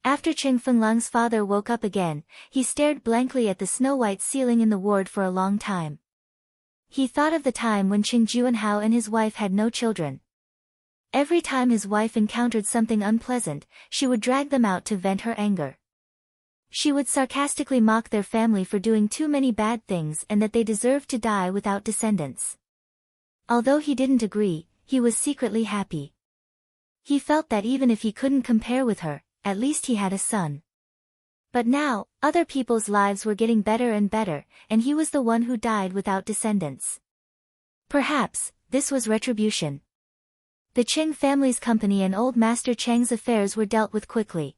After Qing Fenglang's father woke up again, he stared blankly at the snow-white ceiling in the ward for a long time. He thought of the time when Qing Juanhao and his wife had no children. Every time his wife encountered something unpleasant, she would drag them out to vent her anger. She would sarcastically mock their family for doing too many bad things and that they deserved to die without descendants. Although he didn't agree, he was secretly happy. He felt that even if he couldn't compare with her, at least he had a son. But now, other people's lives were getting better and better, and he was the one who died without descendants. Perhaps, this was retribution. The Qing family's company and old Master Cheng's affairs were dealt with quickly.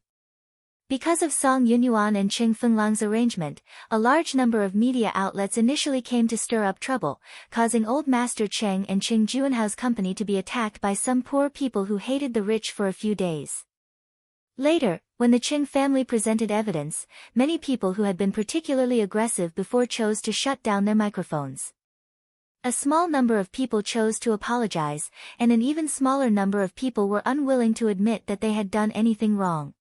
Because of Song Yunyuan and Qing Fenglang's arrangement, a large number of media outlets initially came to stir up trouble, causing old Master Cheng and Qing Juanhao's company to be attacked by some poor people who hated the rich for a few days. Later, when the Qing family presented evidence, many people who had been particularly aggressive before chose to shut down their microphones. A small number of people chose to apologize, and an even smaller number of people were unwilling to admit that they had done anything wrong.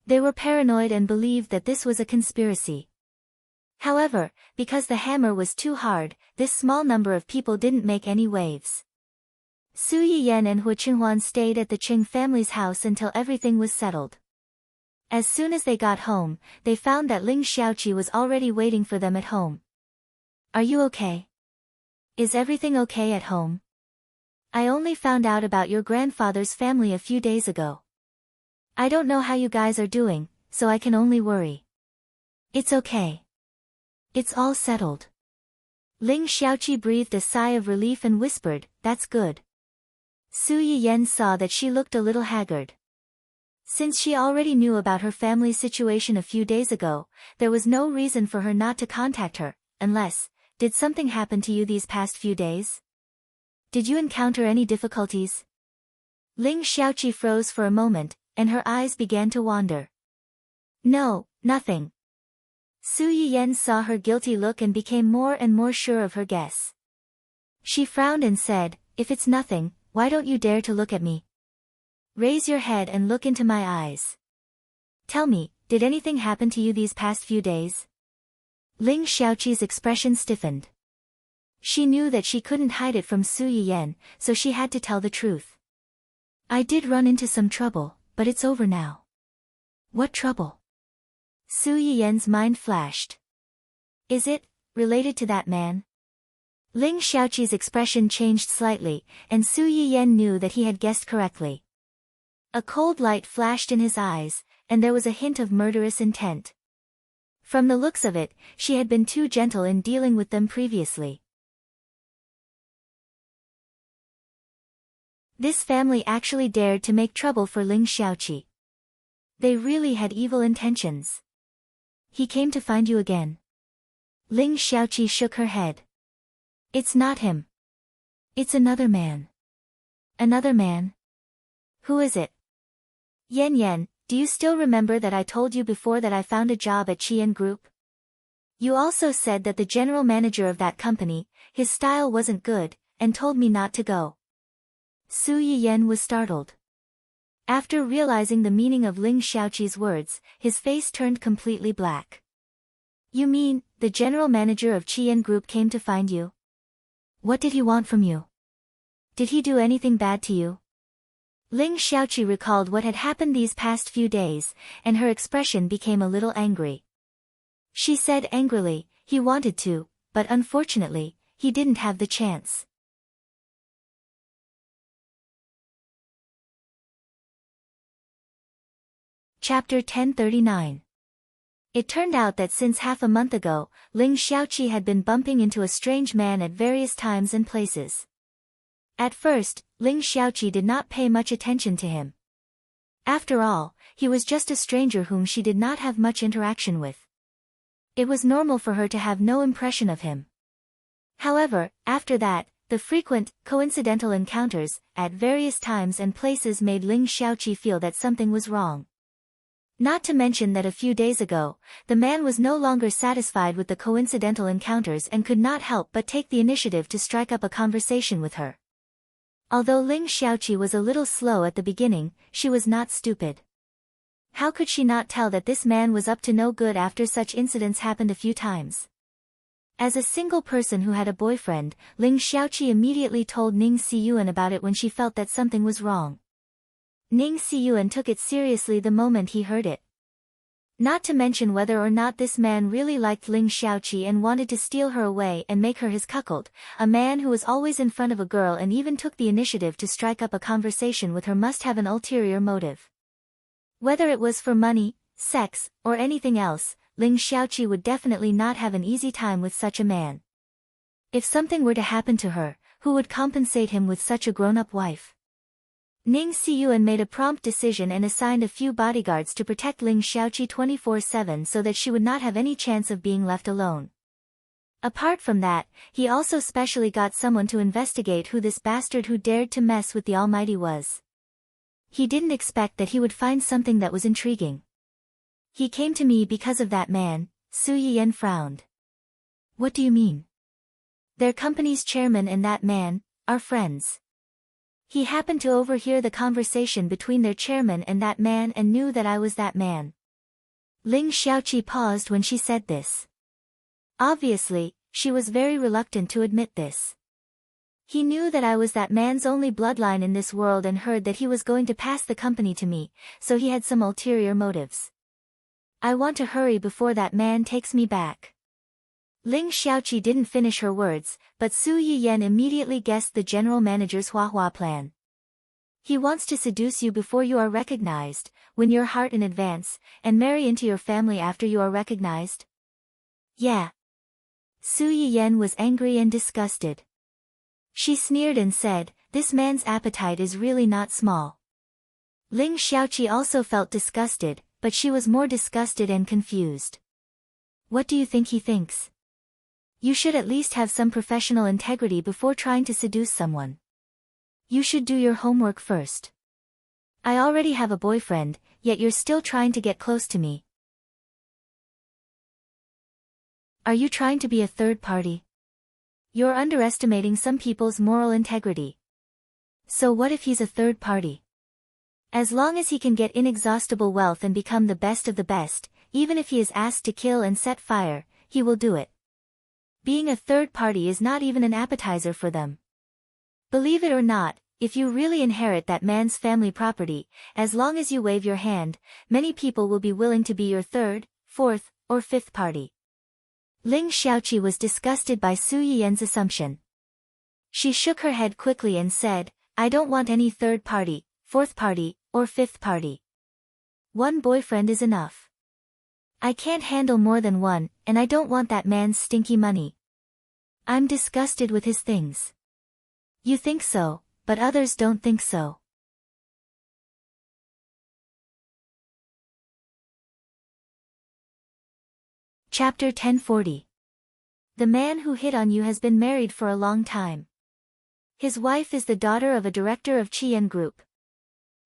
They were paranoid and believed that this was a conspiracy. However, because the hammer was too hard, this small number of people didn't make any waves. Su Yiyan and Hu Qinghuan stayed at the Qing family's house until everything was settled. As soon as they got home, they found that Ling Xiaoqi was already waiting for them at home. "Are you okay? Is everything okay at home? I only found out about your grandfather's family a few days ago. I don't know how you guys are doing, so I can only worry." "It's okay. It's all settled." Ling Xiaoqi breathed a sigh of relief and whispered, "That's good." Su Yiyan saw that she looked a little haggard. Since she already knew about her family's situation a few days ago, there was no reason for her not to contact her, unless, did something happen to you these past few days? Did you encounter any difficulties? Ling Xiaoqi froze for a moment, and her eyes began to wander. "No, nothing." Su Yiyan saw her guilty look and became more and more sure of her guess. She frowned and said, "If it's nothing, why don't you dare to look at me? Raise your head and look into my eyes. Tell me, did anything happen to you these past few days?" Ling Xiaoqi's expression stiffened. She knew that she couldn't hide it from Su Yiyan, so she had to tell the truth. "I did run into some trouble, but it's over now." "What trouble?" Su Yiyan's mind flashed. "Is it related to that man?" Ling Xiaoqi's expression changed slightly, and Su Yiyan knew that he had guessed correctly. A cold light flashed in his eyes, and there was a hint of murderous intent. From the looks of it, she had been too gentle in dealing with them previously. This family actually dared to make trouble for Ling Xiaoqi. They really had evil intentions. "He came to find you again." Ling Xiaoqi shook her head. "It's not him. It's another man." "Another man? Who is it?" "Yan Yan, do you still remember that I told you before that I found a job at Chien Group? You also said that the general manager of that company, his style wasn't good, and told me not to go. Su Yiyan was startled. After realizing the meaning of Ling Xiaoqi's words, his face turned completely black. You mean, the general manager of Chien Group came to find you? What did he want from you? Did he do anything bad to you? Ling Xiaoqi recalled what had happened these past few days, and her expression became a little angry. She said angrily, he wanted to, but unfortunately, he didn't have the chance. Chapter 1039. It turned out that since half a month ago, Ling Xiaoqi had been bumping into a strange man at various times and places. At first, Ling Xiaoqi did not pay much attention to him. After all, he was just a stranger whom she did not have much interaction with. It was normal for her to have no impression of him. However, after that, the frequent, coincidental encounters, at various times and places made Ling Xiaoqi feel that something was wrong. Not to mention that a few days ago, the man was no longer satisfied with the coincidental encounters and could not help but take the initiative to strike up a conversation with her. Although Ling Xiaoqi was a little slow at the beginning, she was not stupid. How could she not tell that this man was up to no good after such incidents happened a few times? As a single person who had a boyfriend, Ling Xiaoqi immediately told Ning Siyuan about it when she felt that something was wrong. Ning Siyuan took it seriously the moment he heard it. Not to mention whether or not this man really liked Ling Xiaoqi and wanted to steal her away and make her his cuckold, a man who was always in front of a girl and even took the initiative to strike up a conversation with her must have an ulterior motive. Whether it was for money, sex, or anything else, Ling Xiaoqi would definitely not have an easy time with such a man. If something were to happen to her, who would compensate him with such a grown-up wife? Ning Siyuan made a prompt decision and assigned a few bodyguards to protect Ling Xiaoqi 24/7 so that she would not have any chance of being left alone. Apart from that, he also specially got someone to investigate who this bastard who dared to mess with the Almighty was. He didn't expect that he would find something that was intriguing. He came to me because of that man. Su Yiyan frowned. What do you mean? Their company's chairman and that man are friends. He happened to overhear the conversation between their chairman and that man and knew that I was that man. Ling Xiaoqi paused when she said this. Obviously, she was very reluctant to admit this. He knew that I was that man's only bloodline in this world and heard that he was going to pass the company to me, so he had some ulterior motives. I want to hurry before that man takes me back. Ling Xiaoqi didn't finish her words, but Su Yiyan immediately guessed the general manager's Huahua plan. He wants to seduce you before you are recognized, win your heart in advance, and marry into your family after you are recognized? Yeah. Su Yiyan was angry and disgusted. She sneered and said, this man's appetite is really not small. Ling Xiaoqi also felt disgusted, but she was more disgusted and confused. What do you think he thinks? You should at least have some professional integrity before trying to seduce someone. You should do your homework first. I already have a boyfriend, yet you're still trying to get close to me. Are you trying to be a third party? You're underestimating some people's moral integrity. So what if he's a third party? As long as he can get inexhaustible wealth and become the best of the best, even if he is asked to kill and set fire, he will do it. Being a third party is not even an appetizer for them. Believe it or not, if you really inherit that man's family property, as long as you wave your hand, many people will be willing to be your third, fourth, or fifth party. Ling Xiaoqi was disgusted by Su Yiyan's assumption. She shook her head quickly and said, I don't want any third party, fourth party, or fifth party. One boyfriend is enough. I can't handle more than one, and I don't want that man's stinky money. I'm disgusted with his things. You think so, but others don't think so. Chapter 1040. The man who hit on you has been married for a long time. His wife is the daughter of a director of Chien Group.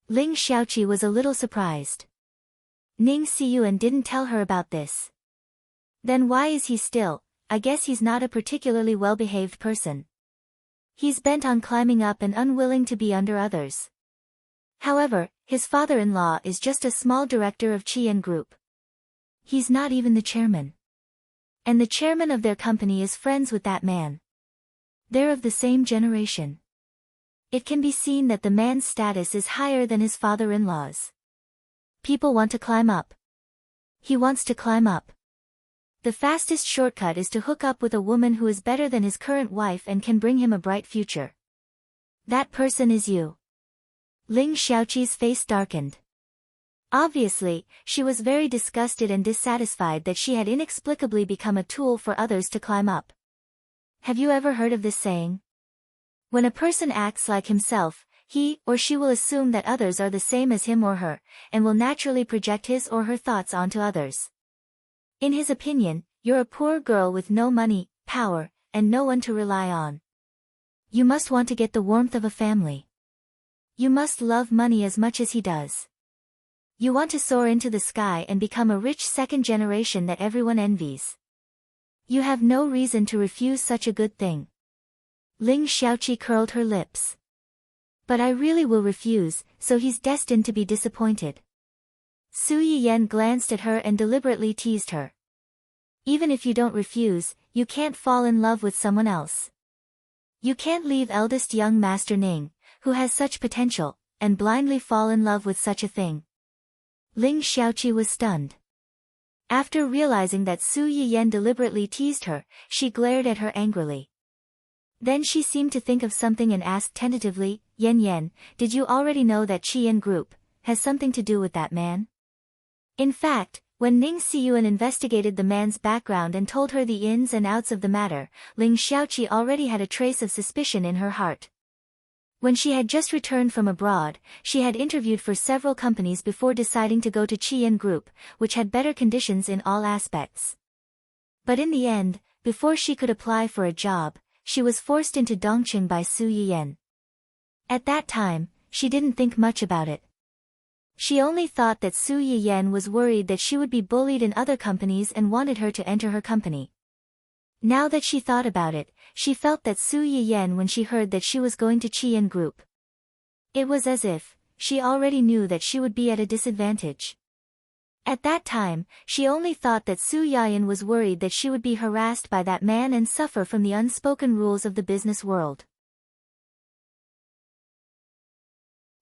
Ling Xiaoqi was a little surprised. Ning Siyuan didn't tell her about this. Then why is he still? I guess he's not a particularly well-behaved person. He's bent on climbing up and unwilling to be under others. However, his father-in-law is just a small director of Qian Group. He's not even the chairman. And the chairman of their company is friends with that man. They're of the same generation. It can be seen that the man's status is higher than his father-in-law's. People want to climb up. He wants to climb up. The fastest shortcut is to hook up with a woman who is better than his current wife and can bring him a bright future. That person is you. Ling Xiaoqi's face darkened. Obviously, she was very disgusted and dissatisfied that she had inexplicably become a tool for others to climb up. Have you ever heard of this saying? When a person acts like himself, he or she will assume that others are the same as him or her, and will naturally project his or her thoughts onto others. In his opinion, you're a poor girl with no money, power, and no one to rely on. You must want to get the warmth of a family. You must love money as much as he does. You want to soar into the sky and become a rich second generation that everyone envies. You have no reason to refuse such a good thing. Ling Xiaoqi curled her lips. But I really will refuse, so he's destined to be disappointed. Su Yiyan glanced at her and deliberately teased her. Even if you don't refuse, you can't fall in love with someone else. You can't leave eldest young Master Ning, who has such potential, and blindly fall in love with such a thing. Ling Xiaoqi was stunned. After realizing that Su Yiyan deliberately teased her, she glared at her angrily. Then she seemed to think of something and asked tentatively, Yan, did you already know that Qian Group has something to do with that man? In fact, when Ning Siyuan investigated the man's background and told her the ins and outs of the matter, Ling Xiaoqi already had a trace of suspicion in her heart. When she had just returned from abroad, she had interviewed for several companies before deciding to go to Qian Group, which had better conditions in all aspects. But in the end, before she could apply for a job, she was forced into Dongqing by Su Yiyan. At that time, she didn't think much about it. She only thought that Su Yiyan was worried that she would be bullied in other companies and wanted her to enter her company. Now that she thought about it, she felt that Su Yiyan when she heard that she was going to Qian Group. It was as if she already knew that she would be at a disadvantage. At that time, she only thought that Su Yiyan was worried that she would be harassed by that man and suffer from the unspoken rules of the business world.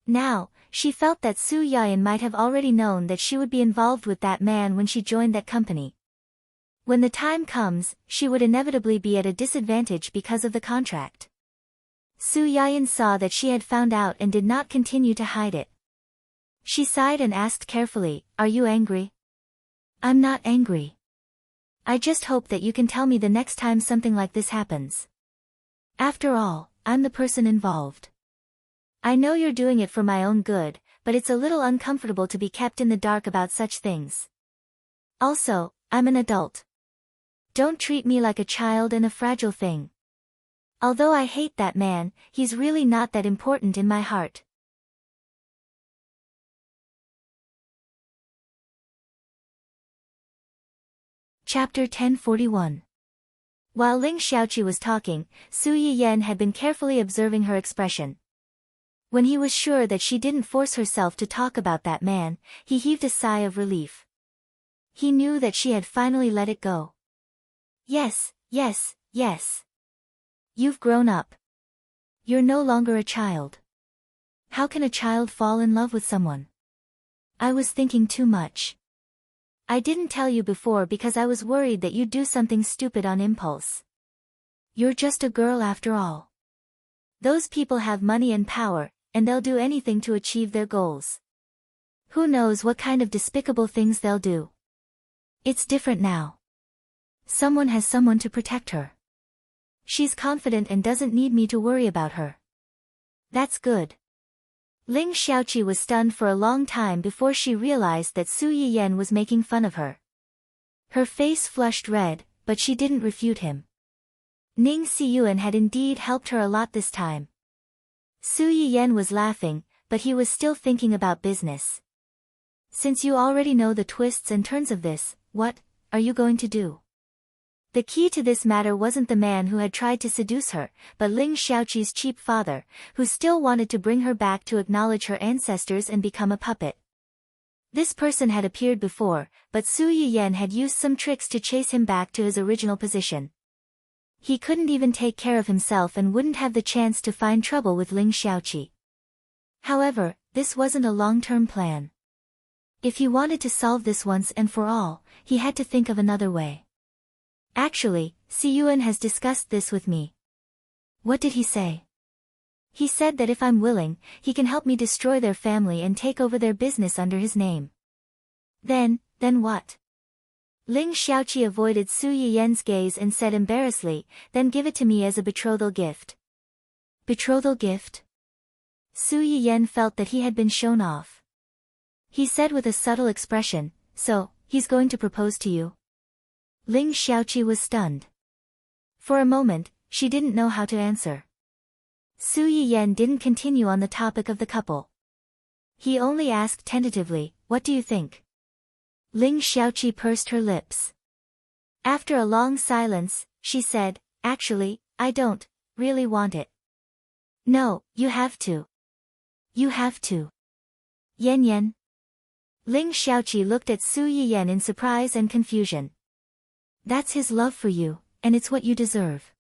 Now, she felt that Su Yiyan might have already known that she would be involved with that man when she joined that company. When the time comes, she would inevitably be at a disadvantage because of the contract. Su Yiyan saw that she had found out and did not continue to hide it. She sighed and asked carefully, "Are you angry?" "I'm not angry. I just hope that you can tell me the next time something like this happens. After all, I'm the person involved. I know you're doing it for my own good, but it's a little uncomfortable to be kept in the dark about such things. Also, I'm an adult. Don't treat me like a child and a fragile thing. Although I hate that man, he's really not that important in my heart." Chapter 1041. While Ling Xiaoqi was talking, Su Yiyan had been carefully observing her expression. When he was sure that she didn't force herself to talk about that man, he heaved a sigh of relief. He knew that she had finally let it go. Yes. You've grown up. You're no longer a child. How can a child fall in love with someone? I was thinking too much. I didn't tell you before because I was worried that you'd do something stupid on impulse. You're just a girl after all. Those people have money and power, and they'll do anything to achieve their goals. Who knows what kind of despicable things they'll do. It's different now. Someone has someone to protect her. She's confident and doesn't need me to worry about her. That's good. Ling Xiaoqi was stunned for a long time before she realized that Su Yiyan was making fun of her. Her face flushed red, but she didn't refute him. Ning Siyuan had indeed helped her a lot this time. Su Yiyan was laughing, but he was still thinking about business. Since you already know the twists and turns of this, what are you going to do? The key to this matter wasn't the man who had tried to seduce her, but Ling Xiaoqi's cheap father, who still wanted to bring her back to acknowledge her ancestors and become a puppet. This person had appeared before, but Su Yiyan had used some tricks to chase him back to his original position. He couldn't even take care of himself and wouldn't have the chance to find trouble with Ling Xiaoqi. However, this wasn't a long-term plan. If he wanted to solve this once and for all, he had to think of another way. Actually, Siyuan has discussed this with me. What did he say? He said that if I'm willing, he can help me destroy their family and take over their business under his name. Then what? Ling Xiaoqi avoided Su Yiyan's gaze and said embarrassedly, then give it to me as a betrothal gift. Betrothal gift? Su Yiyan felt that he had been shown off. He said with a subtle expression, so, he's going to propose to you? Ling Xiaoqi was stunned. For a moment, she didn't know how to answer. Su Yiyan didn't continue on the topic of the couple. He only asked tentatively, what do you think? Ling Xiaoqi pursed her lips. After a long silence, she said, actually, I don't really want it. No, you have to. You have to. Yan. Ling Xiaoqi looked at Su Yiyan in surprise and confusion. That's his love for you, and it's what you deserve.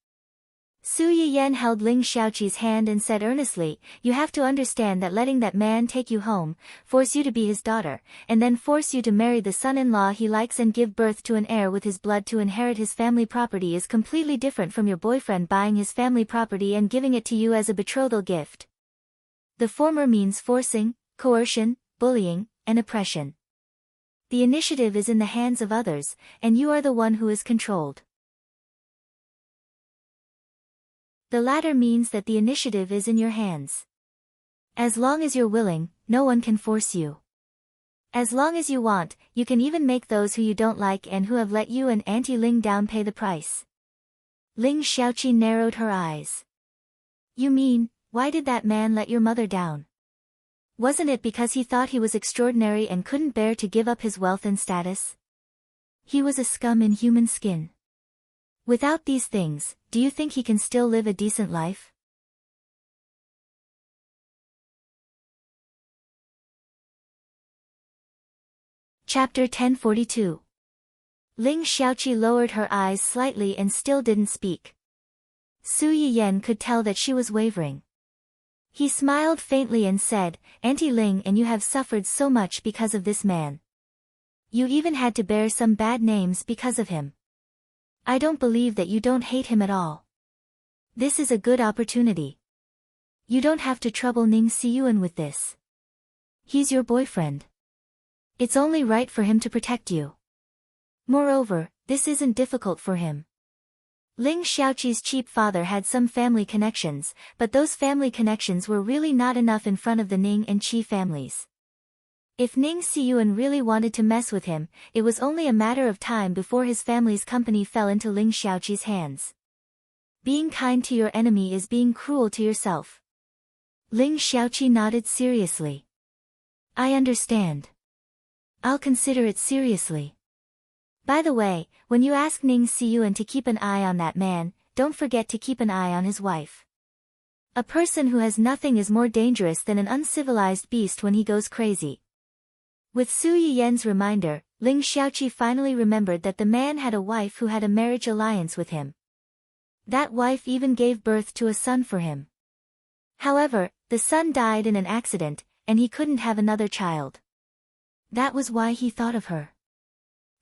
Su Yiyan held Ling Xiaoqi's hand and said earnestly, you have to understand that letting that man take you home, force you to be his daughter, and then force you to marry the son-in-law he likes and give birth to an heir with his blood to inherit his family property is completely different from your boyfriend buying his family property and giving it to you as a betrothal gift. The former means forcing, coercion, bullying, and oppression. The initiative is in the hands of others, and you are the one who is controlled. The latter means that the initiative is in your hands. As long as you're willing, no one can force you. As long as you want, you can even make those who you don't like and who have let you and Auntie Ling down pay the price. Ling Xiaoqi narrowed her eyes. You mean, why did that man let your mother down? Wasn't it because he thought he was extraordinary and couldn't bear to give up his wealth and status? He was a scum in human skin. Without these things, do you think he can still live a decent life? Chapter 1042. Ling Xiaoqi lowered her eyes slightly and still didn't speak. Su Yiyan could tell that she was wavering. He smiled faintly and said, Auntie Ling, and you have suffered so much because of this man. You even had to bear some bad names because of him. I don't believe that you don't hate him at all. This is a good opportunity. You don't have to trouble Ning Siyuan with this. He's your boyfriend. It's only right for him to protect you. Moreover, this isn't difficult for him. Ling Xiaoqi's cheap father had some family connections, but those family connections were really not enough in front of the Ning and Qi families. If Ning Siyuan really wanted to mess with him, it was only a matter of time before his family's company fell into Ling Xiaoqi's hands. Being kind to your enemy is being cruel to yourself. Ling Xiaoqi nodded seriously. I understand. I'll consider it seriously. By the way, when you ask Ning Siyuan to keep an eye on that man, don't forget to keep an eye on his wife. A person who has nothing is more dangerous than an uncivilized beast when he goes crazy. With Su Yiyan's reminder, Ling Xiaoqi finally remembered that the man had a wife who had a marriage alliance with him. That wife even gave birth to a son for him. However, the son died in an accident, and he couldn't have another child. That was why he thought of her.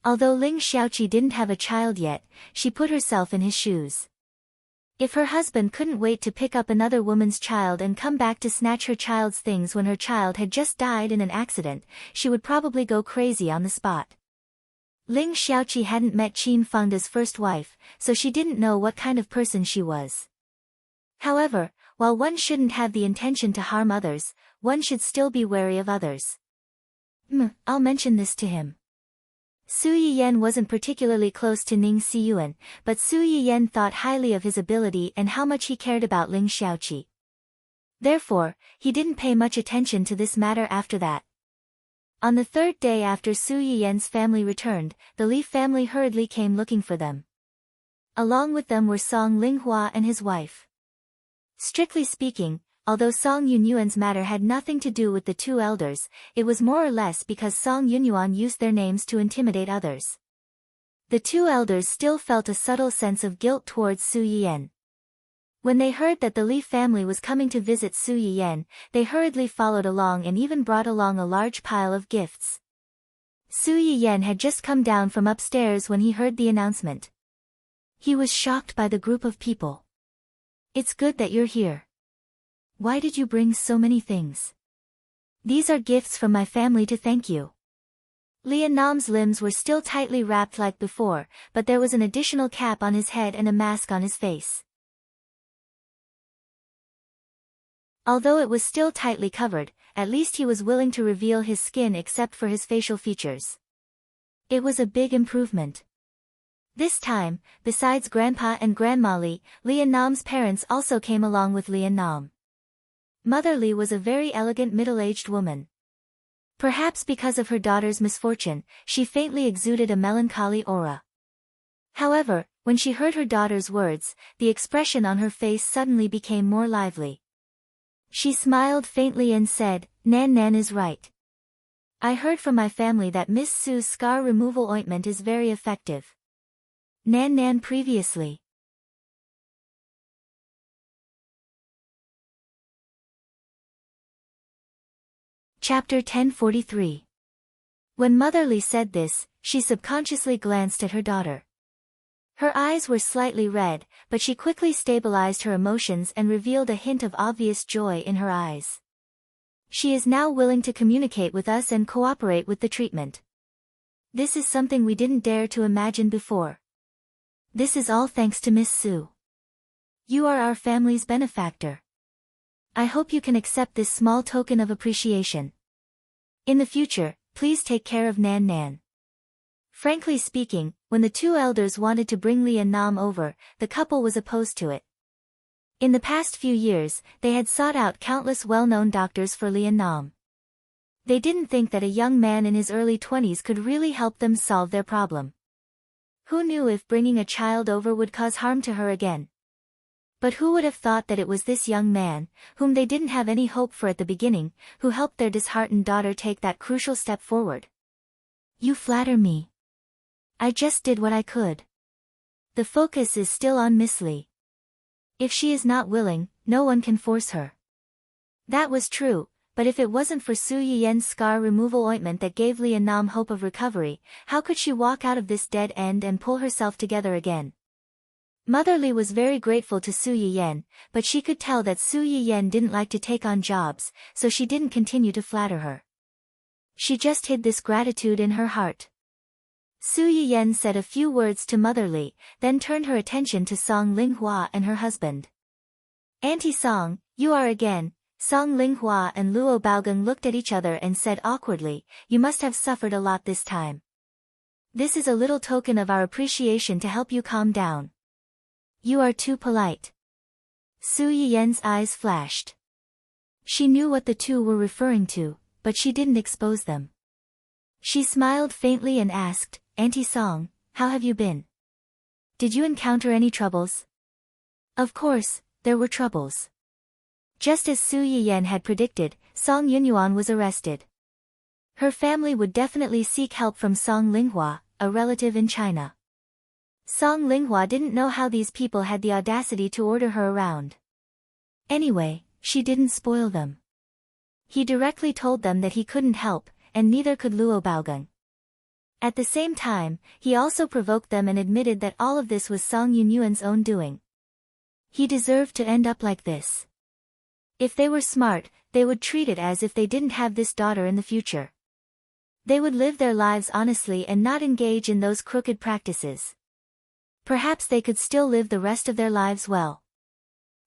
Although Ling Xiaoqi didn't have a child yet, she put herself in his shoes. If her husband couldn't wait to pick up another woman's child and come back to snatch her child's things when her child had just died in an accident, she would probably go crazy on the spot. Ling Xiaoqi hadn't met Qin Fengda's first wife, so she didn't know what kind of person she was. However, while one shouldn't have the intention to harm others, one should still be wary of others. I'll mention this to him. Su Yiyan wasn't particularly close to Ning Siyuan, but Su Yiyan thought highly of his ability and how much he cared about Ling Xiaoqi. Therefore, he didn't pay much attention to this matter after that. On the third day after Su Yiyen's family returned, the Li family hurriedly came looking for them. Along with them were Song Linghua and his wife. Strictly speaking, although Song Yunyuan's matter had nothing to do with the two elders, it was more or less because Song Yunyuan used their names to intimidate others. The two elders still felt a subtle sense of guilt towards Su Yiyen. When they heard that the Li family was coming to visit Su Yiyen, they hurriedly followed along and even brought along a large pile of gifts. Su Yiyen had just come down from upstairs when he heard the announcement. He was shocked by the group of people. "It's good that you're here. Why did you bring so many things?" "These are gifts from my family to thank you." Lian Nam's limbs were still tightly wrapped like before, but there was an additional cap on his head and a mask on his face. Although it was still tightly covered, at least he was willing to reveal his skin except for his facial features. It was a big improvement. This time, besides Grandpa and Grandma Li, Lian Nam's parents also came along with Lian Nam. Mother Li was a very elegant middle-aged woman. Perhaps because of her daughter's misfortune, she faintly exuded a melancholy aura. However, when she heard her daughter's words, the expression on her face suddenly became more lively. She smiled faintly and said, "Nan Nan is right. I heard from my family that Miss Su's scar removal ointment is very effective." Nan Nan previously. Chapter 1043. When Mother Li said this, she subconsciously glanced at her daughter. Her eyes were slightly red, but she quickly stabilized her emotions and revealed a hint of obvious joy in her eyes. "She is now willing to communicate with us and cooperate with the treatment. This is something we didn't dare to imagine before. This is all thanks to Miss Su. You are our family's benefactor. I hope you can accept this small token of appreciation. In the future, please take care of Nan Nan." Frankly speaking, when the two elders wanted to bring Lian Nam over, the couple was opposed to it. In the past few years, they had sought out countless well-known doctors for Lian Nam. They didn't think that a young man in his early 20s could really help them solve their problem. Who knew if bringing a child over would cause harm to her again? But who would have thought that it was this young man, whom they didn't have any hope for at the beginning, who helped their disheartened daughter take that crucial step forward? "You flatter me. I just did what I could." The focus is still on Miss Li. If she is not willing, no one can force her. That was true, but if it wasn't for Su Yiyen's scar removal ointment that gave Lian Nam hope of recovery, how could she walk out of this dead end and pull herself together again? Mother Li was very grateful to Su Yiyen, but she could tell that Su Yiyen didn't like to take on jobs, so she didn't continue to flatter her. She just hid this gratitude in her heart. Su Yiyen said a few words to Mother Li, then turned her attention to Song Linghua and her husband. "Auntie Song, you are again." Song Linghua and Luo Baogang looked at each other and said awkwardly, "You must have suffered a lot this time. This is a little token of our appreciation to help you calm down." "You are too polite." Su Yiyen's eyes flashed. She knew what the two were referring to, but she didn't expose them. She smiled faintly and asked, "Auntie Song, how have you been? Did you encounter any troubles?" Of course, there were troubles. Just as Su Yiyen had predicted, Song Yunyuan was arrested. Her family would definitely seek help from Song Linghua, a relative in China. Song Linghua didn't know how these people had the audacity to order her around. Anyway, she didn't spoil them. He directly told them that he couldn't help, and neither could Luo Baogang. At the same time, he also provoked them and admitted that all of this was Song Yunyuan's own doing. He deserved to end up like this. If they were smart, they would treat it as if they didn't have this daughter in the future. They would live their lives honestly and not engage in those crooked practices. Perhaps they could still live the rest of their lives well.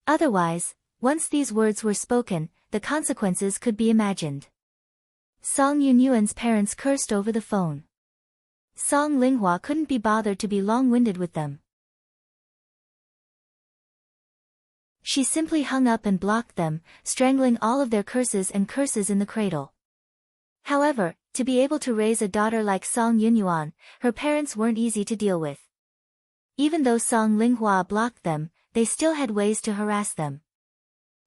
Otherwise, once these words were spoken, the consequences could be imagined. Song Yunyuan's parents cursed over the phone. Song Linghua couldn't be bothered to be long-winded with them. She simply hung up and blocked them, strangling all of their curses in the cradle. However, To be able to raise a daughter like Song Yunyuan, her parents weren't easy to deal with. Even though Song Linghua blocked them, they still had ways to harass them.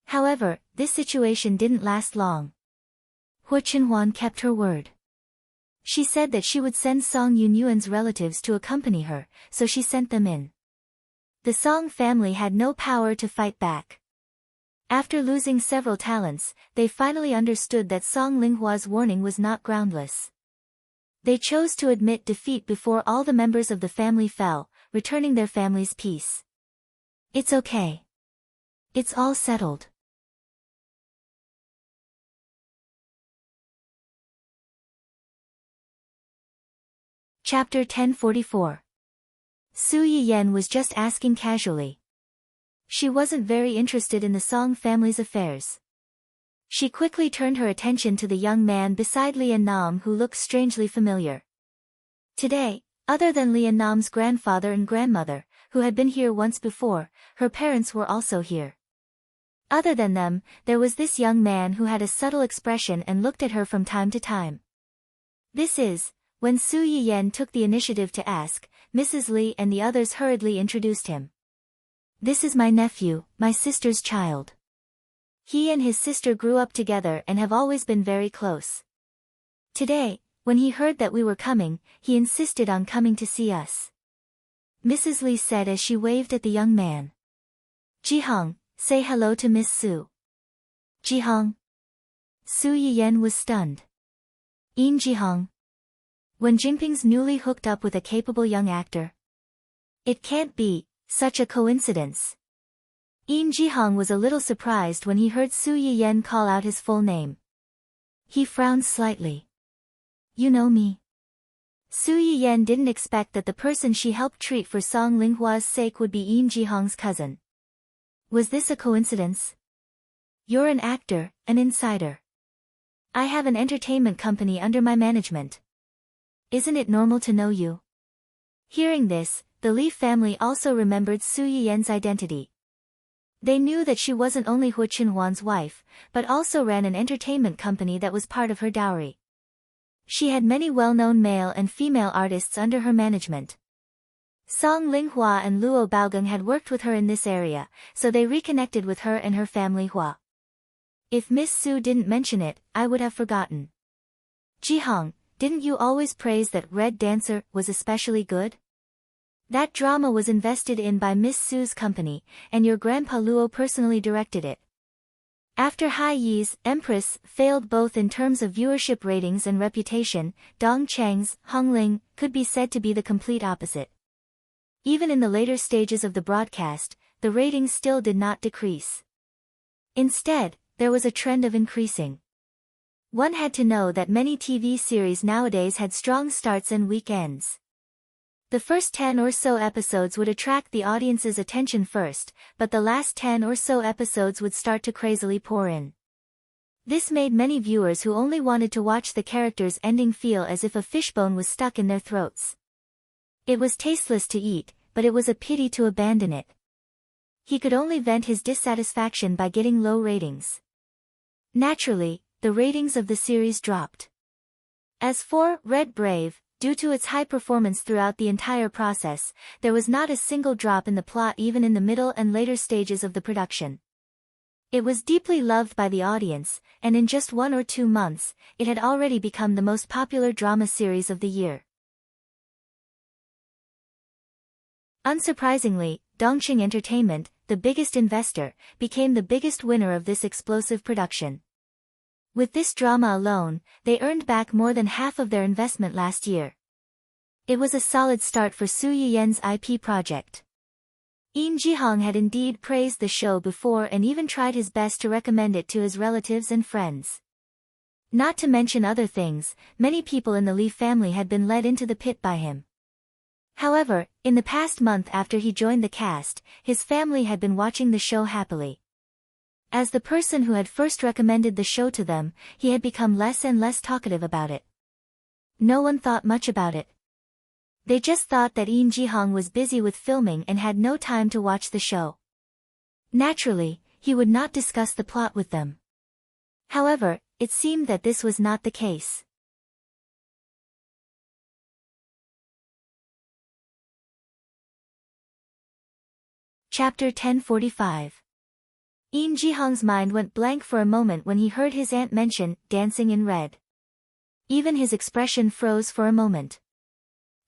However, this situation didn't last long. Hu Chenhuan kept her word. She said that she would send Song Yunyuan's relatives to accompany her, so she sent them in. The Song family had no power to fight back. After losing several talents, they finally understood that Song Linghua's warning was not groundless. They chose to admit defeat before all the members of the family fell, returning their family's peace. It's okay. It's all settled. Chapter 1044. Su Yiyen was just asking casually. She wasn't very interested in the Song family's affairs. She quickly turned her attention to the young man beside Lian Nam who looked strangely familiar. Today, other than Lian Nam's grandfather and grandmother, who had been here once before, her parents were also here. Other than them, there was this young man who had a subtle expression and looked at her from time to time. This is, when Su Yiyen took the initiative to ask, Mrs. Li and the others hurriedly introduced him. This is my nephew, my sister's child. He and his sister grew up together and have always been very close. Today, when he heard that we were coming, he insisted on coming to see us. Mrs. Li said as she waved at the young man. Jihong, say hello to Miss Su. Jihong. Su Yiyen was stunned. In Jihong. When Jingping's newly hooked up with a capable young actor. It can't be such a coincidence. In Jihong was a little surprised when he heard Su Yiyen call out his full name. He frowned slightly. You know me. Su Yiyen didn't expect that the person she helped treat for Song Linghua's sake would be In Jihong's cousin. Was this a coincidence? You're an actor, an insider. I have an entertainment company under my management. Isn't it normal to know you? Hearing this, the Li family also remembered Su Yiyen's identity. They knew that she wasn't only Hu Chenhuan's wife, but also ran an entertainment company that was part of her dowry. She had many well-known male and female artists under her management. Song Linghua and Luo Baogang had worked with her in this area, so they reconnected with her and her family Hua. If Miss Su didn't mention it, I would have forgotten. Jihong, didn't you always praise that Red Dancer was especially good? That drama was invested in by Miss Su's company, and your grandpa Luo personally directed it. After Hai Yi's Empress failed both in terms of viewership ratings and reputation, Dong Cheng's Hongling could be said to be the complete opposite. Even in the later stages of the broadcast, the ratings still did not decrease. Instead, there was a trend of increasing. One had to know that many TV series nowadays had strong starts and weak ends. The first 10 or so episodes would attract the audience's attention first, but the last 10 or so episodes would start to crazily pour in. This made many viewers who only wanted to watch the characters' ending feel as if a fishbone was stuck in their throats. It was tasteless to eat, but it was a pity to abandon it. He could only vent his dissatisfaction by getting low ratings. Naturally, the ratings of the series dropped. As for Red Brave, due to its high performance throughout the entire process, there was not a single drop in the plot even in the middle and later stages of the production. It was deeply loved by the audience, and in just 1 or 2 months, it had already become the most popular drama series of the year. Unsurprisingly, Dongqing Entertainment, the biggest investor, became the biggest winner of this explosive production. With this drama alone, they earned back more than half of their investment last year. It was a solid start for Su Yiyen's IP project. In Jihong had indeed praised the show before and even tried his best to recommend it to his relatives and friends. Not to mention other things, many people in the Li family had been led into the pit by him. However, in the past month after he joined the cast, his family had been watching the show happily. As the person who had first recommended the show to them, he had become less and less talkative about it. No one thought much about it. They just thought that In Jihong was busy with filming and had no time to watch the show. Naturally, he would not discuss the plot with them. However, it seemed that this was not the case. Chapter 1045. Yin Jihong's mind went blank for a moment when he heard his aunt mention dancing in red. Even his expression froze for a moment.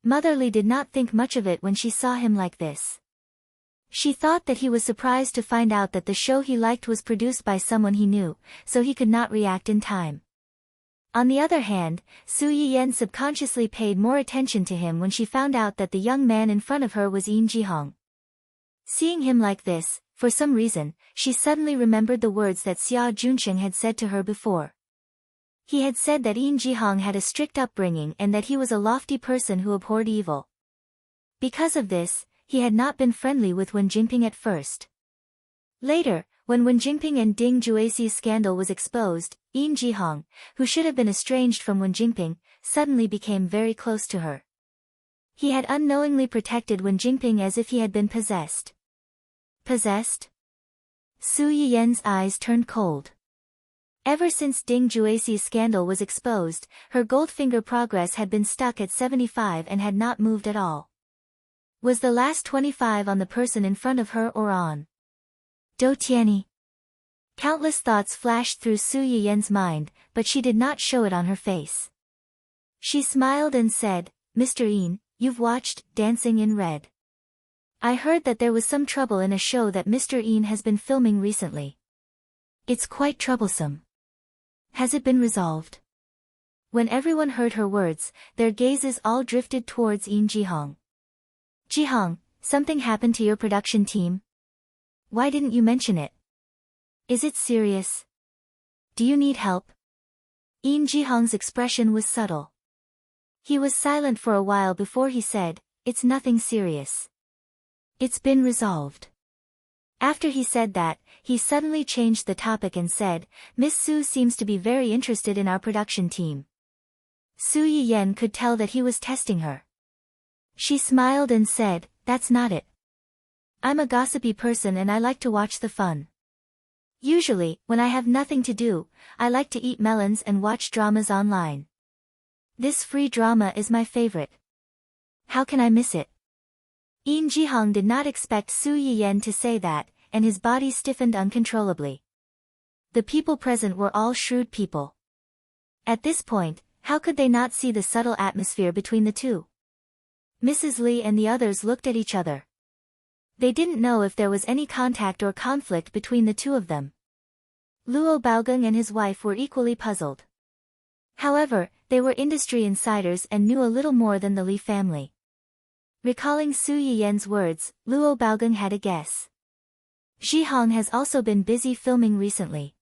Motherly did not think much of it when she saw him like this. She thought that he was surprised to find out that the show he liked was produced by someone he knew, so he could not react in time. On the other hand, Su Yiyen subconsciously paid more attention to him when she found out that the young man in front of her was Yin Jihong. Seeing him like this, for some reason, she suddenly remembered the words that Xia Junsheng had said to her before. He had said that Yin Jihong had a strict upbringing and that he was a lofty person who abhorred evil. Because of this, he had not been friendly with Wen Jingping at first. Later, when Wen Jingping and Ding Juexi's scandal was exposed, Yin Jihong, who should have been estranged from Wen Jingping, suddenly became very close to her. He had unknowingly protected Wen Jingping as if he had been possessed. Possessed? Su Yiyen's eyes turned cold. Ever since Ding Juexi's scandal was exposed, her Goldfinger progress had been stuck at 75 and had not moved at all. Was the last 25 on the person in front of her or on Do Tianyi? Countless thoughts flashed through Su Yiyen's mind, but she did not show it on her face. She smiled and said, "Mr. Yin, you've watched Dancing in Red. I heard that there was some trouble in a show that Mr. Yin has been filming recently. It's quite troublesome. Has it been resolved?" When everyone heard her words, their gazes all drifted towards Yin Jihong. "Jihong, something happened to your production team? Why didn't you mention it? Is it serious? Do you need help?" Yin Jihong's expression was subtle. He was silent for a while before he said, "It's nothing serious. It's been resolved." After he said that, he suddenly changed the topic and said, "Miss Su seems to be very interested in our production team." Su Yiyen could tell that he was testing her. She smiled and said, "That's not it. I'm a gossipy person and I like to watch the fun. Usually, when I have nothing to do, I like to eat melons and watch dramas online. This free drama is my favorite. How can I miss it?" Yin Jihong did not expect Su Yiyen to say that, and his body stiffened uncontrollably. The people present were all shrewd people. At this point, how could they not see the subtle atmosphere between the two? Mrs. Li and the others looked at each other. They didn't know if there was any contact or conflict between the two of them. Luo Baogang and his wife were equally puzzled. However, they were industry insiders and knew a little more than the Li family. Recalling Su Yiyen's words, Luo Baogang had a guess. Jihong has also been busy filming recently.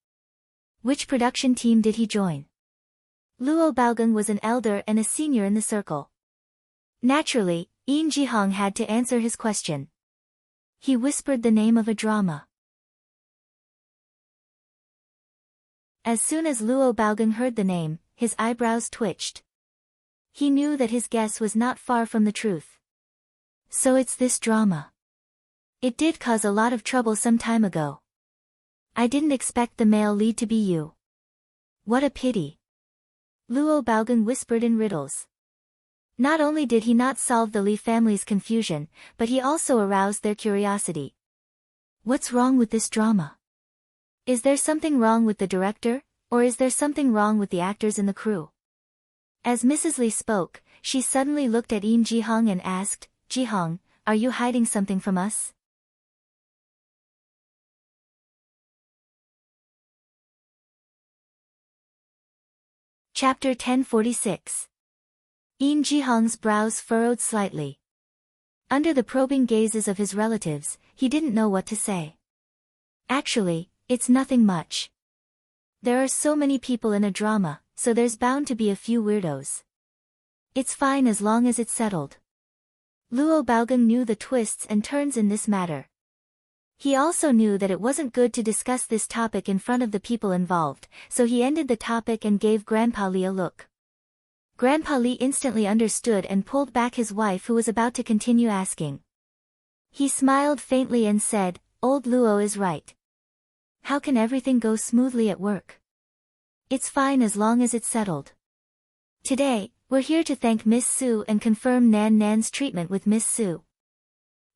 Which production team did he join? Luo Baogang was an elder and a senior in the circle. Naturally, Yin Jihong had to answer his question. He whispered the name of a drama. As soon as Luo Baogang heard the name, his eyebrows twitched. He knew that his guess was not far from the truth. "So it's this drama. It did cause a lot of trouble some time ago. I didn't expect the male lead to be you. What a pity." Luo Baogang whispered in riddles. Not only did he not solve the Li family's confusion, but he also aroused their curiosity. "What's wrong with this drama? Is there something wrong with the director, or is there something wrong with the actors in the crew?" As Mrs. Li spoke, she suddenly looked at Yin Jihong and asked, "Jihong, are you hiding something from us?" Chapter 1046. Yin Jihong's brows furrowed slightly. Under the probing gazes of his relatives, he didn't know what to say. "Actually, it's nothing much. There are so many people in a drama, so there's bound to be a few weirdos. It's fine as long as it's settled." Luo Baogang knew the twists and turns in this matter. He also knew that it wasn't good to discuss this topic in front of the people involved, so he ended the topic and gave Grandpa Li a look. Grandpa Li instantly understood and pulled back his wife, who was about to continue asking. He smiled faintly and said, "Old Luo is right. How can everything go smoothly at work? It's fine as long as it's settled. Today, we're here to thank Miss Su and confirm Nan Nan's treatment with Miss Su.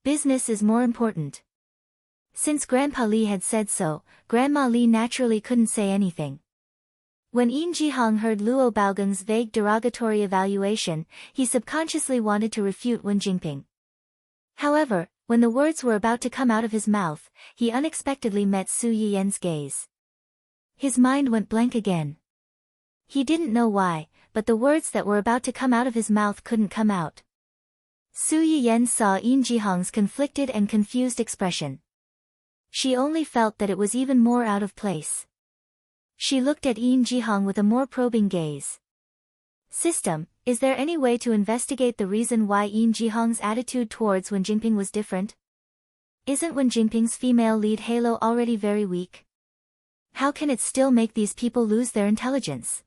Business is more important. Since Grandpa Li had said so, Grandma Li naturally couldn't say anything. When Yin Jihong heard Luo Baogeng's vague derogatory evaluation, he subconsciously wanted to refute Wen Jingping. However, when the words were about to come out of his mouth, he unexpectedly met Su Yiyen's gaze. His mind went blank again. He didn't know why, but the words that were about to come out of his mouth couldn't come out. Su Yiyen saw Yin Jihong's conflicted and confused expression. She only felt that it was even more out of place. She looked at Yin Jihong with a more probing gaze. System, is there any way to investigate the reason why Yin Jihong's attitude towards Wen Jingping was different? Isn't Wen Jingping's female lead halo already very weak? How can it still make these people lose their intelligence?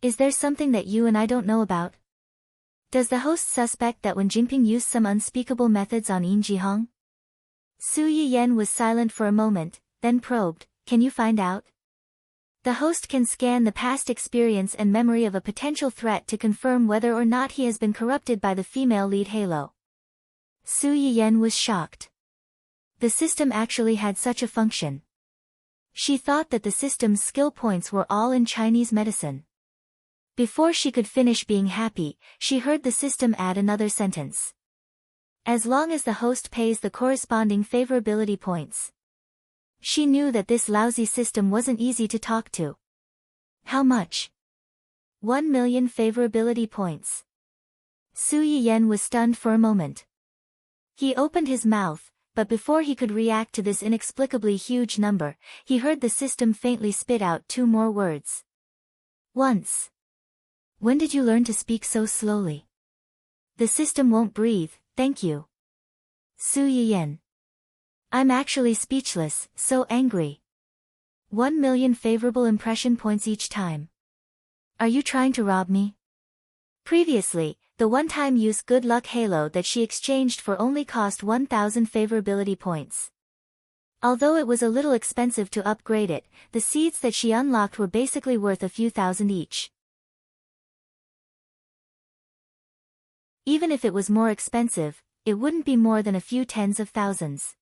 Is there something that you and I don't know about? Does the host suspect that Wen Jingping used some unspeakable methods on Yin Jihong? Su Yiyen was silent for a moment, then probed, can you find out? The host can scan the past experience and memory of a potential threat to confirm whether or not he has been corrupted by the female lead halo. Su Yiyen was shocked. The system actually had such a function. She thought that the system's skill points were all in Chinese medicine. Before she could finish being happy, she heard the system add another sentence. As long as the host pays the corresponding favorability points. She knew that this lousy system wasn't easy to talk to. How much? 1 million favorability points. Su Yiyen was stunned for a moment. He opened his mouth, but before he could react to this inexplicably huge number, he heard the system faintly spit out 2 more words. Once. When did you learn to speak so slowly? The system won't breathe, thank you. Su Yiyen. I'm actually speechless, so angry. 1 million favorable impression points each time. Are you trying to rob me? Previously, the one-time use good luck halo that she exchanged for only cost 1,000 favorability points. Although it was a little expensive to upgrade it, the seeds that she unlocked were basically worth a few thousand each. Even if it was more expensive, it wouldn't be more than a few tens of thousands.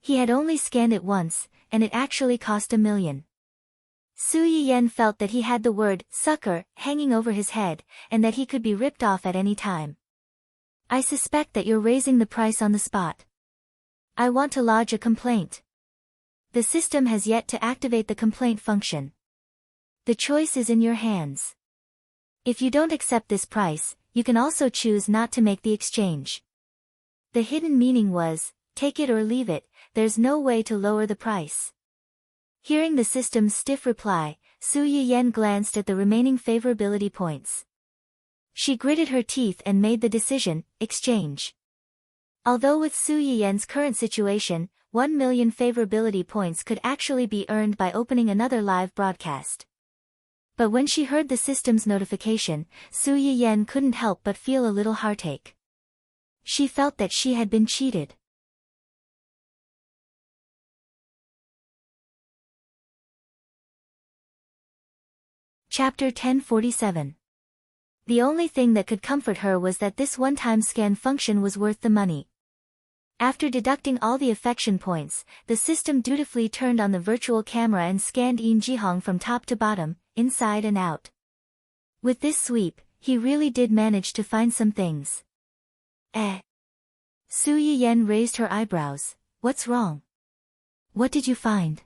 He had only scanned it once, and it actually cost 1 million. Su Yiyen felt that he had the word, sucker, hanging over his head, and that he could be ripped off at any time. I suspect that you're raising the price on the spot. I want to lodge a complaint. The system has yet to activate the complaint function. The choice is in your hands. If you don't accept this price, you can also choose not to make the exchange. The hidden meaning was, take it or leave it, there's no way to lower the price. Hearing the system's stiff reply, Su Yiyen glanced at the remaining favorability points. She gritted her teeth and made the decision, exchange. Although with Su Yiyen's current situation, 1 million favorability points could actually be earned by opening another live broadcast. But when she heard the system's notification, Su Yiyen couldn't help but feel a little heartache. She felt that she had been cheated. Chapter 1047. The only thing that could comfort her was that this one-time scan function was worth the money. After deducting all the affection points, the system dutifully turned on the virtual camera and scanned Yin Jihong from top to bottom, inside and out. With this sweep, he really did manage to find some things. Su Yiyen raised her eyebrows. What's wrong? What did you find?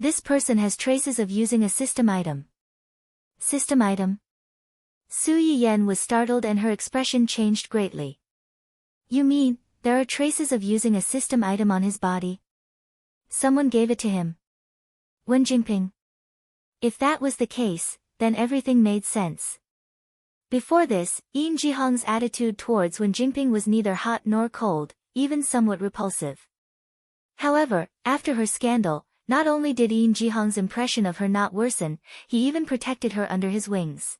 This person has traces of using a system item. System item? Su Yiyen was startled and her expression changed greatly. You mean, there are traces of using a system item on his body? Someone gave it to him. Wen Jingping. If that was the case, then everything made sense. Before this, Yin Jihong's attitude towards Wen Jingping was neither hot nor cold, even somewhat repulsive. However, after her scandal, not only did Yin Jihong's impression of her not worsen, he even protected her under his wings.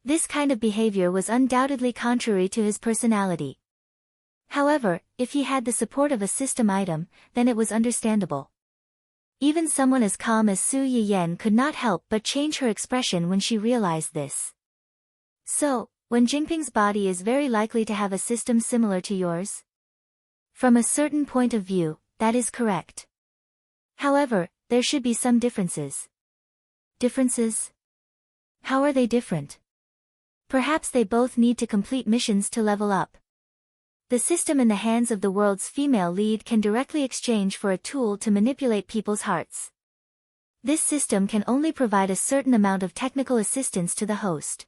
This kind of behavior was undoubtedly contrary to his personality. However, if he had the support of a system item, then it was understandable. Even someone as calm as Su Yiyen could not help but change her expression when she realized this. So, Wen Jingping's body is very likely to have a system similar to yours? From a certain point of view, that is correct. However, there should be some differences. Differences? How are they different? Perhaps they both need to complete missions to level up. The system in the hands of the world's female lead can directly exchange for a tool to manipulate people's hearts. This system can only provide a certain amount of technical assistance to the host.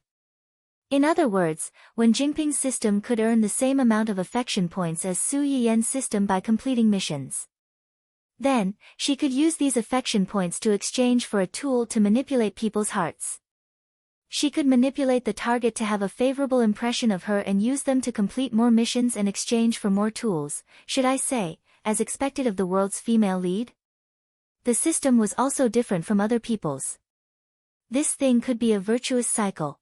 In other words, Wen Jingping's system could earn the same amount of affection points as Su Yiyan's system by completing missions. Then, she could use these affection points to exchange for a tool to manipulate people's hearts. She could manipulate the target to have a favorable impression of her and use them to complete more missions and exchange for more tools, should I say, as expected of the world's female lead? The system was also different from other people's. This thing could be a virtuous cycle.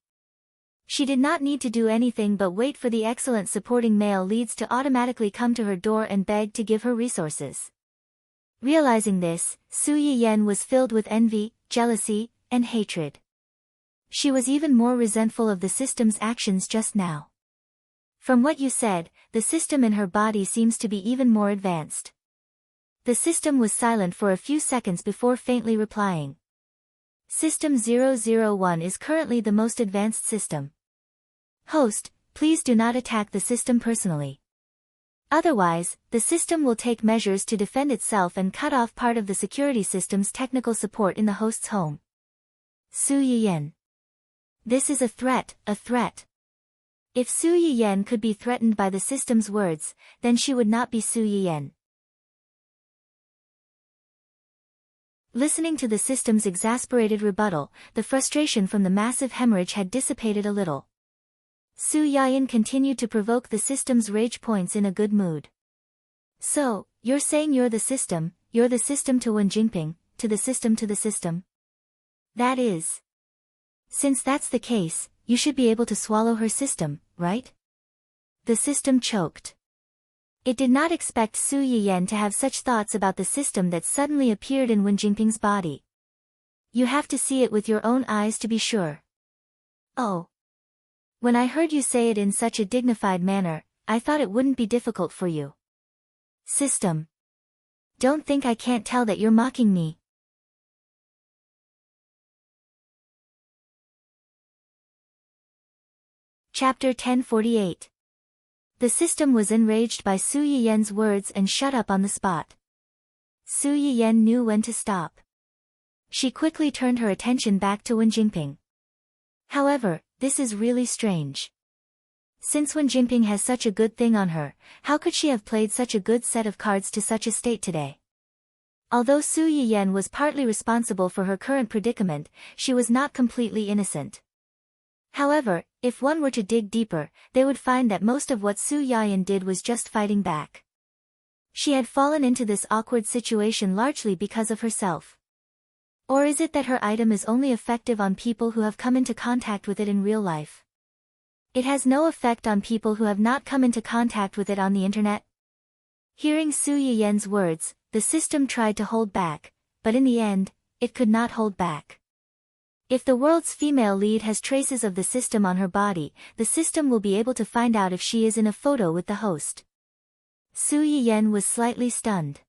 She did not need to do anything but wait for the excellent supporting male leads to automatically come to her door and beg to give her resources. Realizing this, Su Yiyan was filled with envy, jealousy, and hatred. She was even more resentful of the system's actions just now. From what you said, the system in her body seems to be even more advanced. The system was silent for a few seconds before faintly replying. System 001 is currently the most advanced system. Host, please do not attack the system personally. Otherwise, the system will take measures to defend itself and cut off part of the security system's technical support in the host's home. Su Yiyan. This is a threat, a threat. If Su Yiyan could be threatened by the system's words, then she would not be Su Yiyan. Listening to the system's exasperated rebuttal, the frustration from the massive hemorrhage had dissipated a little. Su Yiyan continued to provoke the system's rage points in a good mood. So, you're saying you're the system to Wen Jingping, to the system? That is. Since that's the case, you should be able to swallow her system, right? The system choked. It did not expect Su Yiyan to have such thoughts about the system that suddenly appeared in Wen Jingping's body. You have to see it with your own eyes to be sure. Oh. When I heard you say it in such a dignified manner, I thought it wouldn't be difficult for you. System. Don't think I can't tell that you're mocking me. Chapter 1048. The system was enraged by Su Yiyan's words and shut up on the spot. Su Yiyan knew when to stop. She quickly turned her attention back to Wen Jingping. However, this is really strange. Since Wen Jingping has such a good thing on her, how could she have played such a good set of cards to such a state today? Although Su Yiyan was partly responsible for her current predicament, she was not completely innocent. However, if one were to dig deeper, they would find that most of what Su Yiyan did was just fighting back. She had fallen into this awkward situation largely because of herself. Or is it that her item is only effective on people who have come into contact with it in real life? It has no effect on people who have not come into contact with it on the internet? Hearing Su Yiyan's words, the system tried to hold back, but in the end, it could not hold back. If the world's female lead has traces of the system on her body, the system will be able to find out if she is in a photo with the host. Su Yiyan was slightly stunned.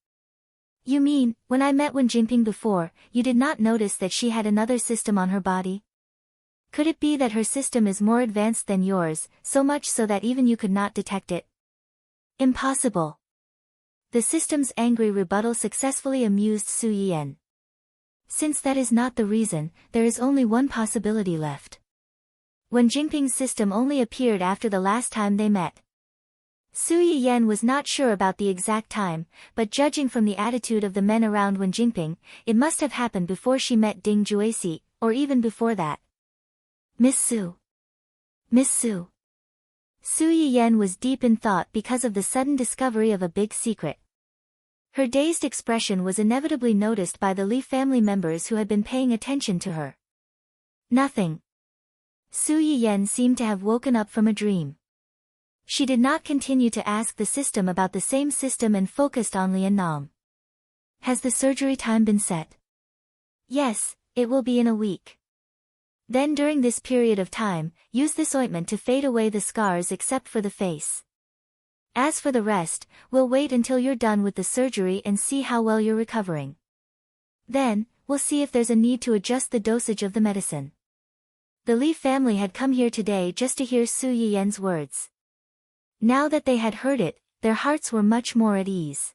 You mean, when I met Wen Jingping before, you did not notice that she had another system on her body? Could it be that her system is more advanced than yours, so much so that even you could not detect it? Impossible. The system's angry rebuttal successfully amused Su Yiyan. Since that is not the reason, there is only one possibility left. Wen Jingping's system only appeared after the last time they met. Su Yiyan was not sure about the exact time, but judging from the attitude of the men around Wen Jingping, it must have happened before she met Ding Juesi, or even before that. Miss Su. Miss Su. Su Yiyan was deep in thought because of the sudden discovery of a big secret. Her dazed expression was inevitably noticed by the Li family members who had been paying attention to her. Nothing. Su Yiyan seemed to have woken up from a dream. She did not continue to ask the system about the same system and focused on Lian Nam. Has the surgery time been set? Yes, it will be in a week. Then during this period of time, use this ointment to fade away the scars except for the face. As for the rest, we'll wait until you're done with the surgery and see how well you're recovering. Then, we'll see if there's a need to adjust the dosage of the medicine. The Li family had come here today just to hear Su Yiyen's words. Now that they had heard it, their hearts were much more at ease.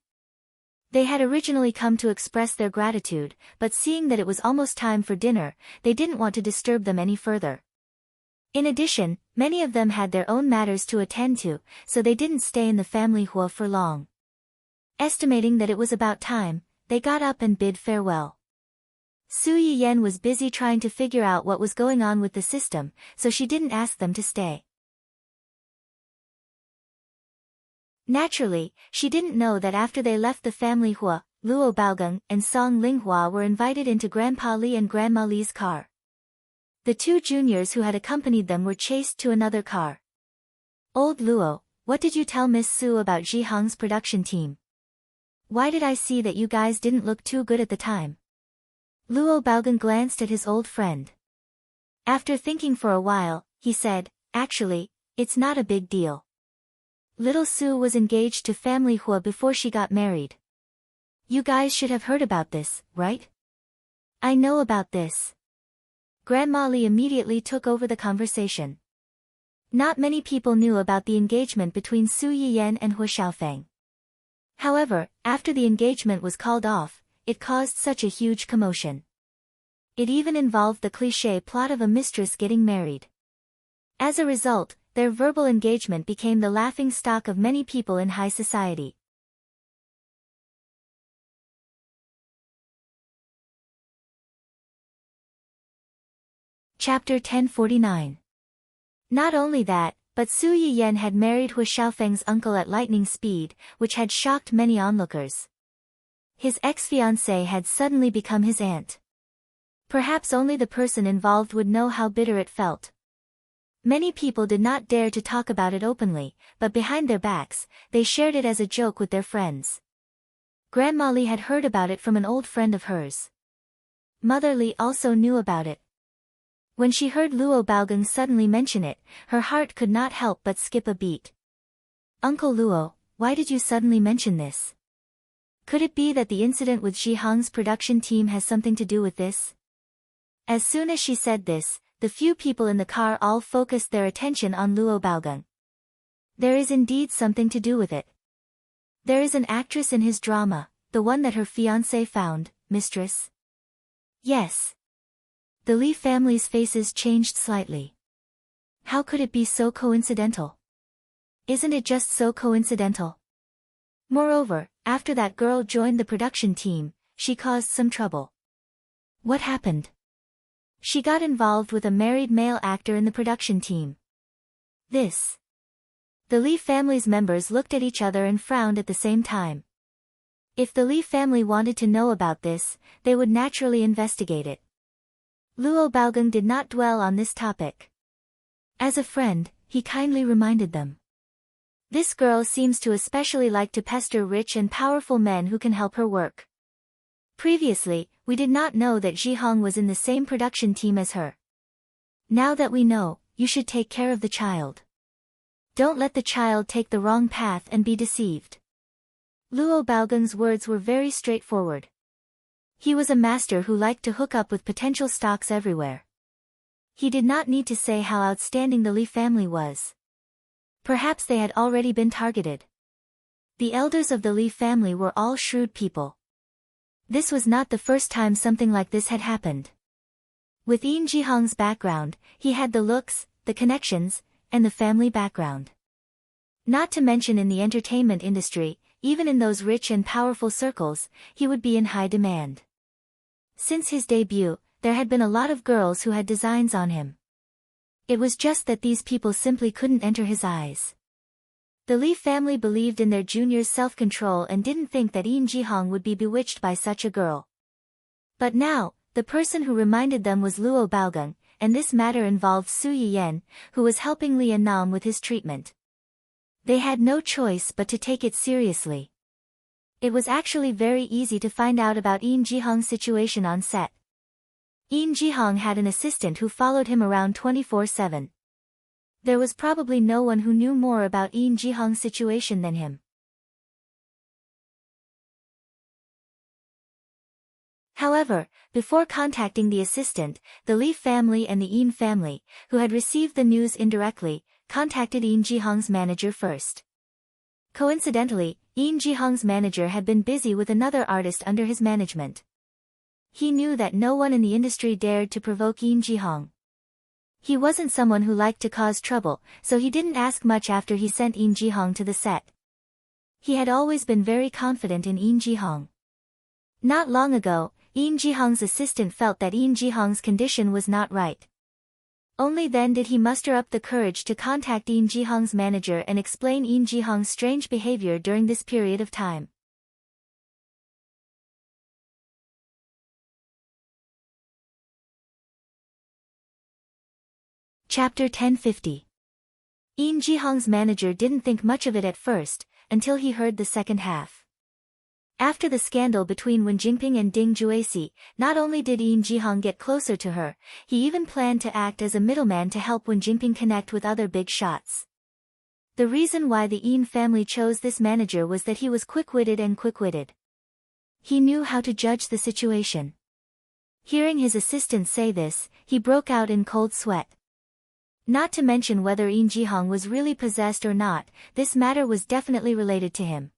They had originally come to express their gratitude, but seeing that it was almost time for dinner, they didn't want to disturb them any further. In addition, many of them had their own matters to attend to, so they didn't stay in the family hua for long. Estimating that it was about time, they got up and bid farewell. Su Yiyen was busy trying to figure out what was going on with the system, so she didn't ask them to stay. Naturally, she didn't know that after they left the family hua, Luo Baogang and Song Linghua were invited into Grandpa Li and Grandma Li's car. The two juniors who had accompanied them were chased to another car. Old Luo, what did you tell Miss Su about Jihang's production team? Why did I see that you guys didn't look too good at the time? Luo Baogang glanced at his old friend. After thinking for a while, he said, actually, it's not a big deal. Little Su was engaged to family hua before she got married. You guys should have heard about this, right? I know about this. Grandma Li immediately took over the conversation. Not many people knew about the engagement between Su Yiyen and Hua Xiaofeng. However, after the engagement was called off, it caused such a huge commotion. It even involved the cliché plot of a mistress getting married. As a result, their verbal engagement became the laughing stock of many people in high society. Chapter 1049. Not only that, but Su Yiyen had married Hua Xiaofeng's uncle at lightning speed, which had shocked many onlookers. His ex-fiancée had suddenly become his aunt. Perhaps only the person involved would know how bitter it felt. Many people did not dare to talk about it openly, but behind their backs, they shared it as a joke with their friends. Grandma Li had heard about it from an old friend of hers. Mother Li also knew about it. When she heard Luo Baogang suddenly mention it, her heart could not help but skip a beat. Uncle Luo, why did you suddenly mention this? Could it be that the incident with Jihang's production team has something to do with this? As soon as she said this, the few people in the car all focused their attention on Luo Baogang. There is indeed something to do with it. There is an actress in his drama, the one that her fiancé found, mistress. Yes. The Li family's faces changed slightly. How could it be so coincidental? Isn't it just so coincidental? Moreover, after that girl joined the production team, she caused some trouble. What happened? She got involved with a married male actor in the production team. This. The Li family's members looked at each other and frowned at the same time. If the Li family wanted to know about this, they would naturally investigate it. Luo Baogang did not dwell on this topic. As a friend, he kindly reminded them. This girl seems to especially like to pester rich and powerful men who can help her work. Previously, we did not know that Jihang was in the same production team as her. Now that we know, you should take care of the child. Don't let the child take the wrong path and be deceived. Luo Baogang's words were very straightforward. He was a master who liked to hook up with potential stocks everywhere. He did not need to say how outstanding the Li family was. Perhaps they had already been targeted. The elders of the Li family were all shrewd people. This was not the first time something like this had happened. With Yin Jihang's background, he had the looks, the connections, and the family background. Not to mention in the entertainment industry, even in those rich and powerful circles, he would be in high demand. Since his debut, there had been a lot of girls who had designs on him. It was just that these people simply couldn't enter his eyes. The Li family believed in their junior's self-control and didn't think that Yin Jihang would be bewitched by such a girl. But now, the person who reminded them was Luo Baogang, and this matter involved Su Yiyen, who was helping Li Annam with his treatment. They had no choice but to take it seriously. It was actually very easy to find out about Yin Jihang's situation on set. Yin Jihang had an assistant who followed him around 24/7. There was probably no one who knew more about Yin Jihong's situation than him. However, before contacting the assistant, the Li family and the Yin family, who had received the news indirectly, contacted Yin Jihong's manager first. Coincidentally, Yin Jihong's manager had been busy with another artist under his management. He knew that no one in the industry dared to provoke Yin Jihong. He wasn't someone who liked to cause trouble, so he didn't ask much after he sent Yin Jihong to the set. He had always been very confident in Yin Jihong. Not long ago, Yin Jihong's assistant felt that Yin Jihong's condition was not right. Only then did he muster up the courage to contact Yin Jihong's manager and explain Yin Jihong's strange behavior during this period of time. Chapter 1050. Yin Jihong's manager didn't think much of it at first, until he heard the second half. After the scandal between Wen Jingping and Ding Juesi, not only did Yin Jihong get closer to her, he even planned to act as a middleman to help Wen Jingping connect with other big shots. The reason why the Yin family chose this manager was that he was quick-witted and quick-witted. He knew how to judge the situation. Hearing his assistant say this, he broke out in cold sweat. Not to mention whether Yin Jihong was really possessed or not, this matter was definitely related to him.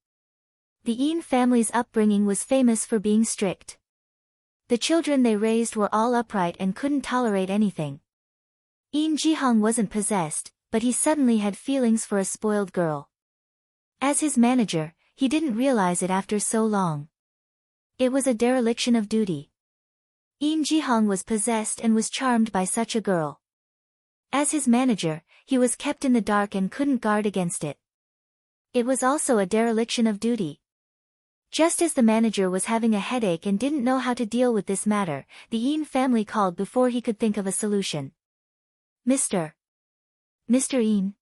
The Yin family's upbringing was famous for being strict. The children they raised were all upright and couldn't tolerate anything. Yin Jihong wasn't possessed, but he suddenly had feelings for a spoiled girl. As his manager, he didn't realize it after so long. It was a dereliction of duty. Yin Jihong was possessed and was charmed by such a girl. As his manager, he was kept in the dark and couldn't guard against it. It was also a dereliction of duty. Just as the manager was having a headache and didn't know how to deal with this matter, the Yin family called before he could think of a solution. Mr. Yin.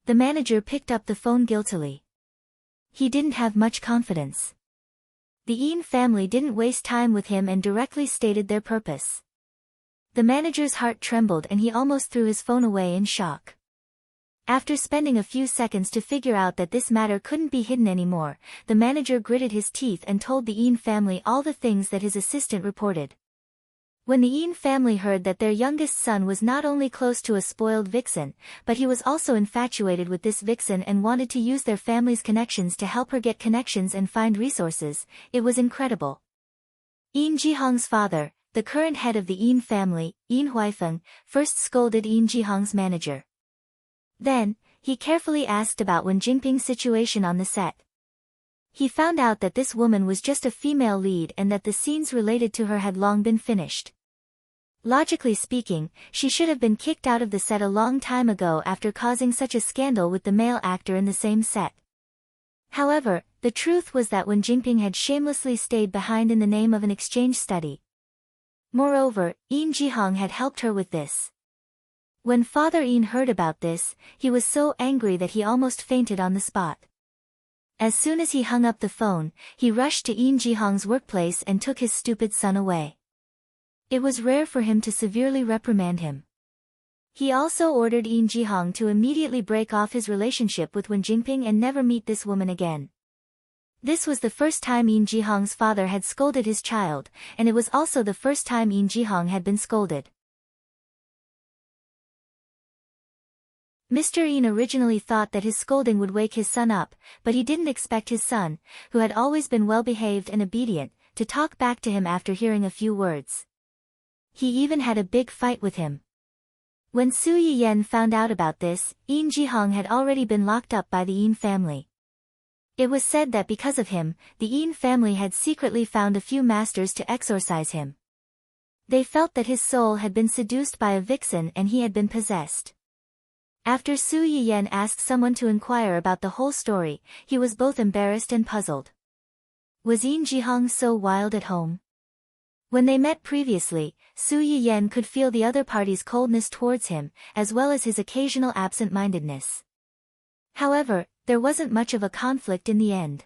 The manager picked up the phone guiltily. He didn't have much confidence. The Yin family didn't waste time with him and directly stated their purpose. The manager's heart trembled and he almost threw his phone away in shock. After spending a few seconds to figure out that this matter couldn't be hidden anymore, the manager gritted his teeth and told the Yin family all the things that his assistant reported. When the Yin family heard that their youngest son was not only close to a spoiled vixen, but he was also infatuated with this vixen and wanted to use their family's connections to help her get connections and find resources, it was incredible. Yin Jihong's father, the current head of the Yin family, Yin Huifeng, first scolded Yin Jihong's manager. Then, he carefully asked about Wen Jingping's situation on the set. He found out that this woman was just a female lead and that the scenes related to her had long been finished. Logically speaking, she should have been kicked out of the set a long time ago after causing such a scandal with the male actor in the same set. However, the truth was that Wen Jingping had shamelessly stayed behind in the name of an exchange study. Moreover, Yin Jihong had helped her with this. When Father Yin heard about this, he was so angry that he almost fainted on the spot. As soon as he hung up the phone, he rushed to Yin Jihong's workplace and took his stupid son away. It was rare for him to severely reprimand him. He also ordered Yin Jihong to immediately break off his relationship with Wen Jingping and never meet this woman again. This was the first time Yin Jihong's father had scolded his child, and it was also the first time Yin Jihong had been scolded. Mr. Yin originally thought that his scolding would wake his son up, but he didn't expect his son, who had always been well-behaved and obedient, to talk back to him after hearing a few words. He even had a big fight with him. When Su Yiyen found out about this, Yin Jihong had already been locked up by the Yin family. It was said that because of him, the Yin family had secretly found a few masters to exorcise him. They felt that his soul had been seduced by a vixen and he had been possessed. After Su Yiyen asked someone to inquire about the whole story, he was both embarrassed and puzzled. Was Yin Jihong so wild at home? When they met previously, Su Yiyen could feel the other party's coldness towards him, as well as his occasional absent-mindedness. However, there wasn't much of a conflict in the end.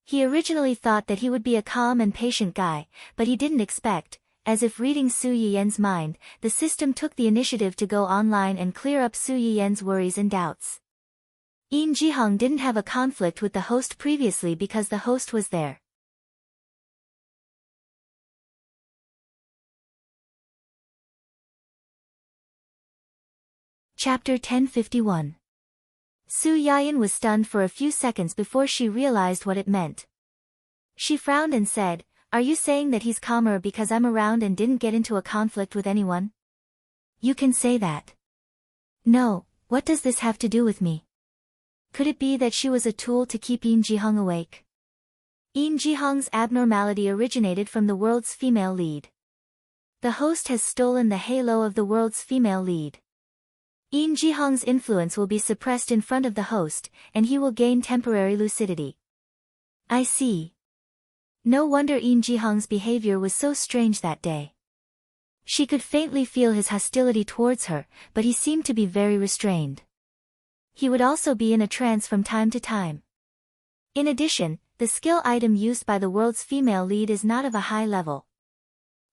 He originally thought that he would be a calm and patient guy, but he didn't expect, as if reading Su Yiyen's mind, the system took the initiative to go online and clear up Su Yiyen's worries and doubts. Yin Jihong didn't have a conflict with the host previously because the host was there. Chapter 1051. Su Yayan was stunned for a few seconds before she realized what it meant. She frowned and said, "Are you saying that he's calmer because I'm around and didn't get into a conflict with anyone?" "You can say that." "No, what does this have to do with me?" Could it be that she was a tool to keep Yin Jihong awake? Yin Jihong's abnormality originated from the world's female lead. The host has stolen the halo of the world's female lead. Yin Jihong's influence will be suppressed in front of the host, and he will gain temporary lucidity. I see. No wonder Yin Jihong's behavior was so strange that day. She could faintly feel his hostility towards her, but he seemed to be very restrained. He would also be in a trance from time to time. In addition, the skill item used by the world's female lead is not of a high level.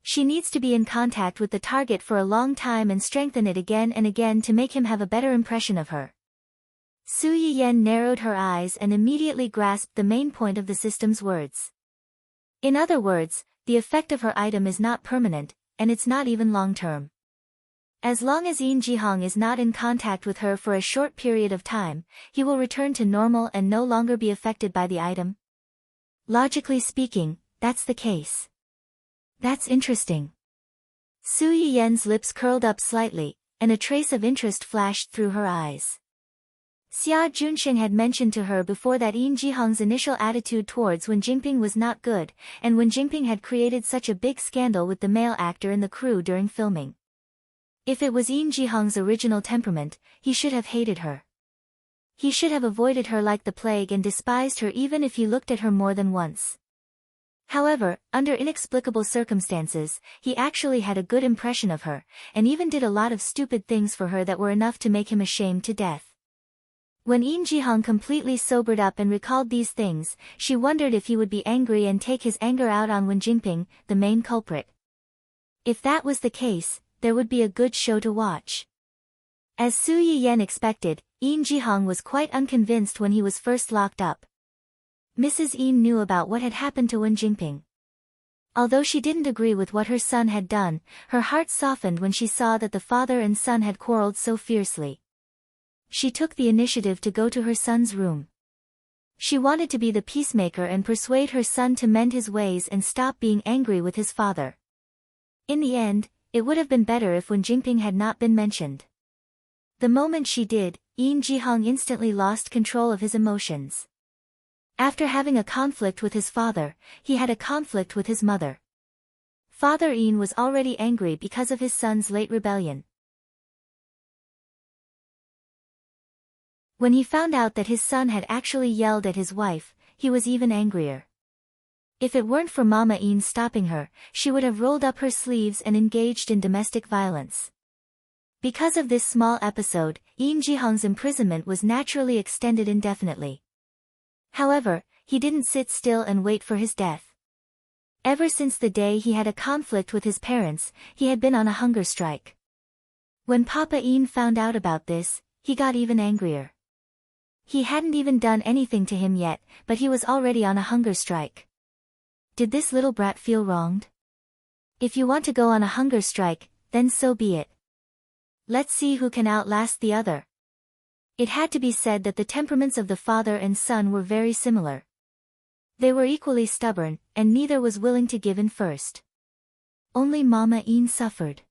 She needs to be in contact with the target for a long time and strengthen it again and again to make him have a better impression of her. Su Yiyen narrowed her eyes and immediately grasped the main point of the system's words. In other words, the effect of her item is not permanent, and it's not even long-term. As long as Yin Jihong is not in contact with her for a short period of time, he will return to normal and no longer be affected by the item. Logically speaking, that's the case. That's interesting. Su Yiyen's lips curled up slightly, and a trace of interest flashed through her eyes. Xia Junsheng had mentioned to her before that Yin Jihong's initial attitude towards Wen Jingping was not good, and Wen Jingping had created such a big scandal with the male actor in the crew during filming. If it was Yin Jihong's original temperament, he should have hated her. He should have avoided her like the plague and despised her even if he looked at her more than once. However, under inexplicable circumstances, he actually had a good impression of her, and even did a lot of stupid things for her that were enough to make him ashamed to death. When Yin Jihong completely sobered up and recalled these things, she wondered if he would be angry and take his anger out on Wen Jingping, the main culprit. If that was the case, there would be a good show to watch. As Su Yiyen expected, Yin Jihong was quite unconvinced when he was first locked up. Mrs. Yin knew about what had happened to Wen Jingping. Although she didn't agree with what her son had done, her heart softened when she saw that the father and son had quarreled so fiercely. She took the initiative to go to her son's room. She wanted to be the peacemaker and persuade her son to mend his ways and stop being angry with his father. In the end, it would have been better if Wen Jingping had not been mentioned. The moment she did, Yin Jihong instantly lost control of his emotions. After having a conflict with his father, he had a conflict with his mother. Father Yin was already angry because of his son's late rebellion. When he found out that his son had actually yelled at his wife, he was even angrier. If it weren't for Mama Yin stopping her, she would have rolled up her sleeves and engaged in domestic violence. Because of this small episode, Yin Jihong's imprisonment was naturally extended indefinitely. However, he didn't sit still and wait for his death. Ever since the day he had a conflict with his parents, he had been on a hunger strike. When Papa Yin found out about this, he got even angrier. He hadn't even done anything to him yet, but he was already on a hunger strike. Did this little brat feel wronged? If you want to go on a hunger strike, then so be it. Let's see who can outlast the other. It had to be said that the temperaments of the father and son were very similar. They were equally stubborn, and neither was willing to give in first. Only Mama Yin suffered.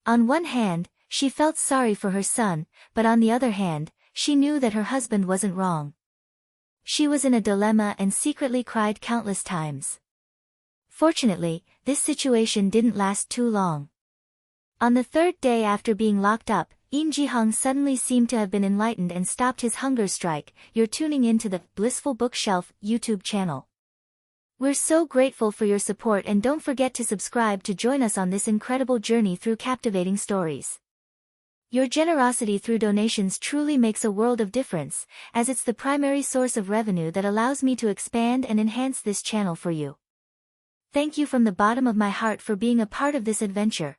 On one hand, she felt sorry for her son, but on the other hand, she knew that her husband wasn't wrong. She was in a dilemma and secretly cried countless times. Fortunately, this situation didn't last too long. On the third day after being locked up, Yin Jihong suddenly seemed to have been enlightened and stopped his hunger strike. You're tuning in to the Blissful Bookshelf YouTube channel. We're so grateful for your support, and don't forget to subscribe to join us on this incredible journey through captivating stories. Your generosity through donations truly makes a world of difference, as it's the primary source of revenue that allows me to expand and enhance this channel for you. Thank you from the bottom of my heart for being a part of this adventure.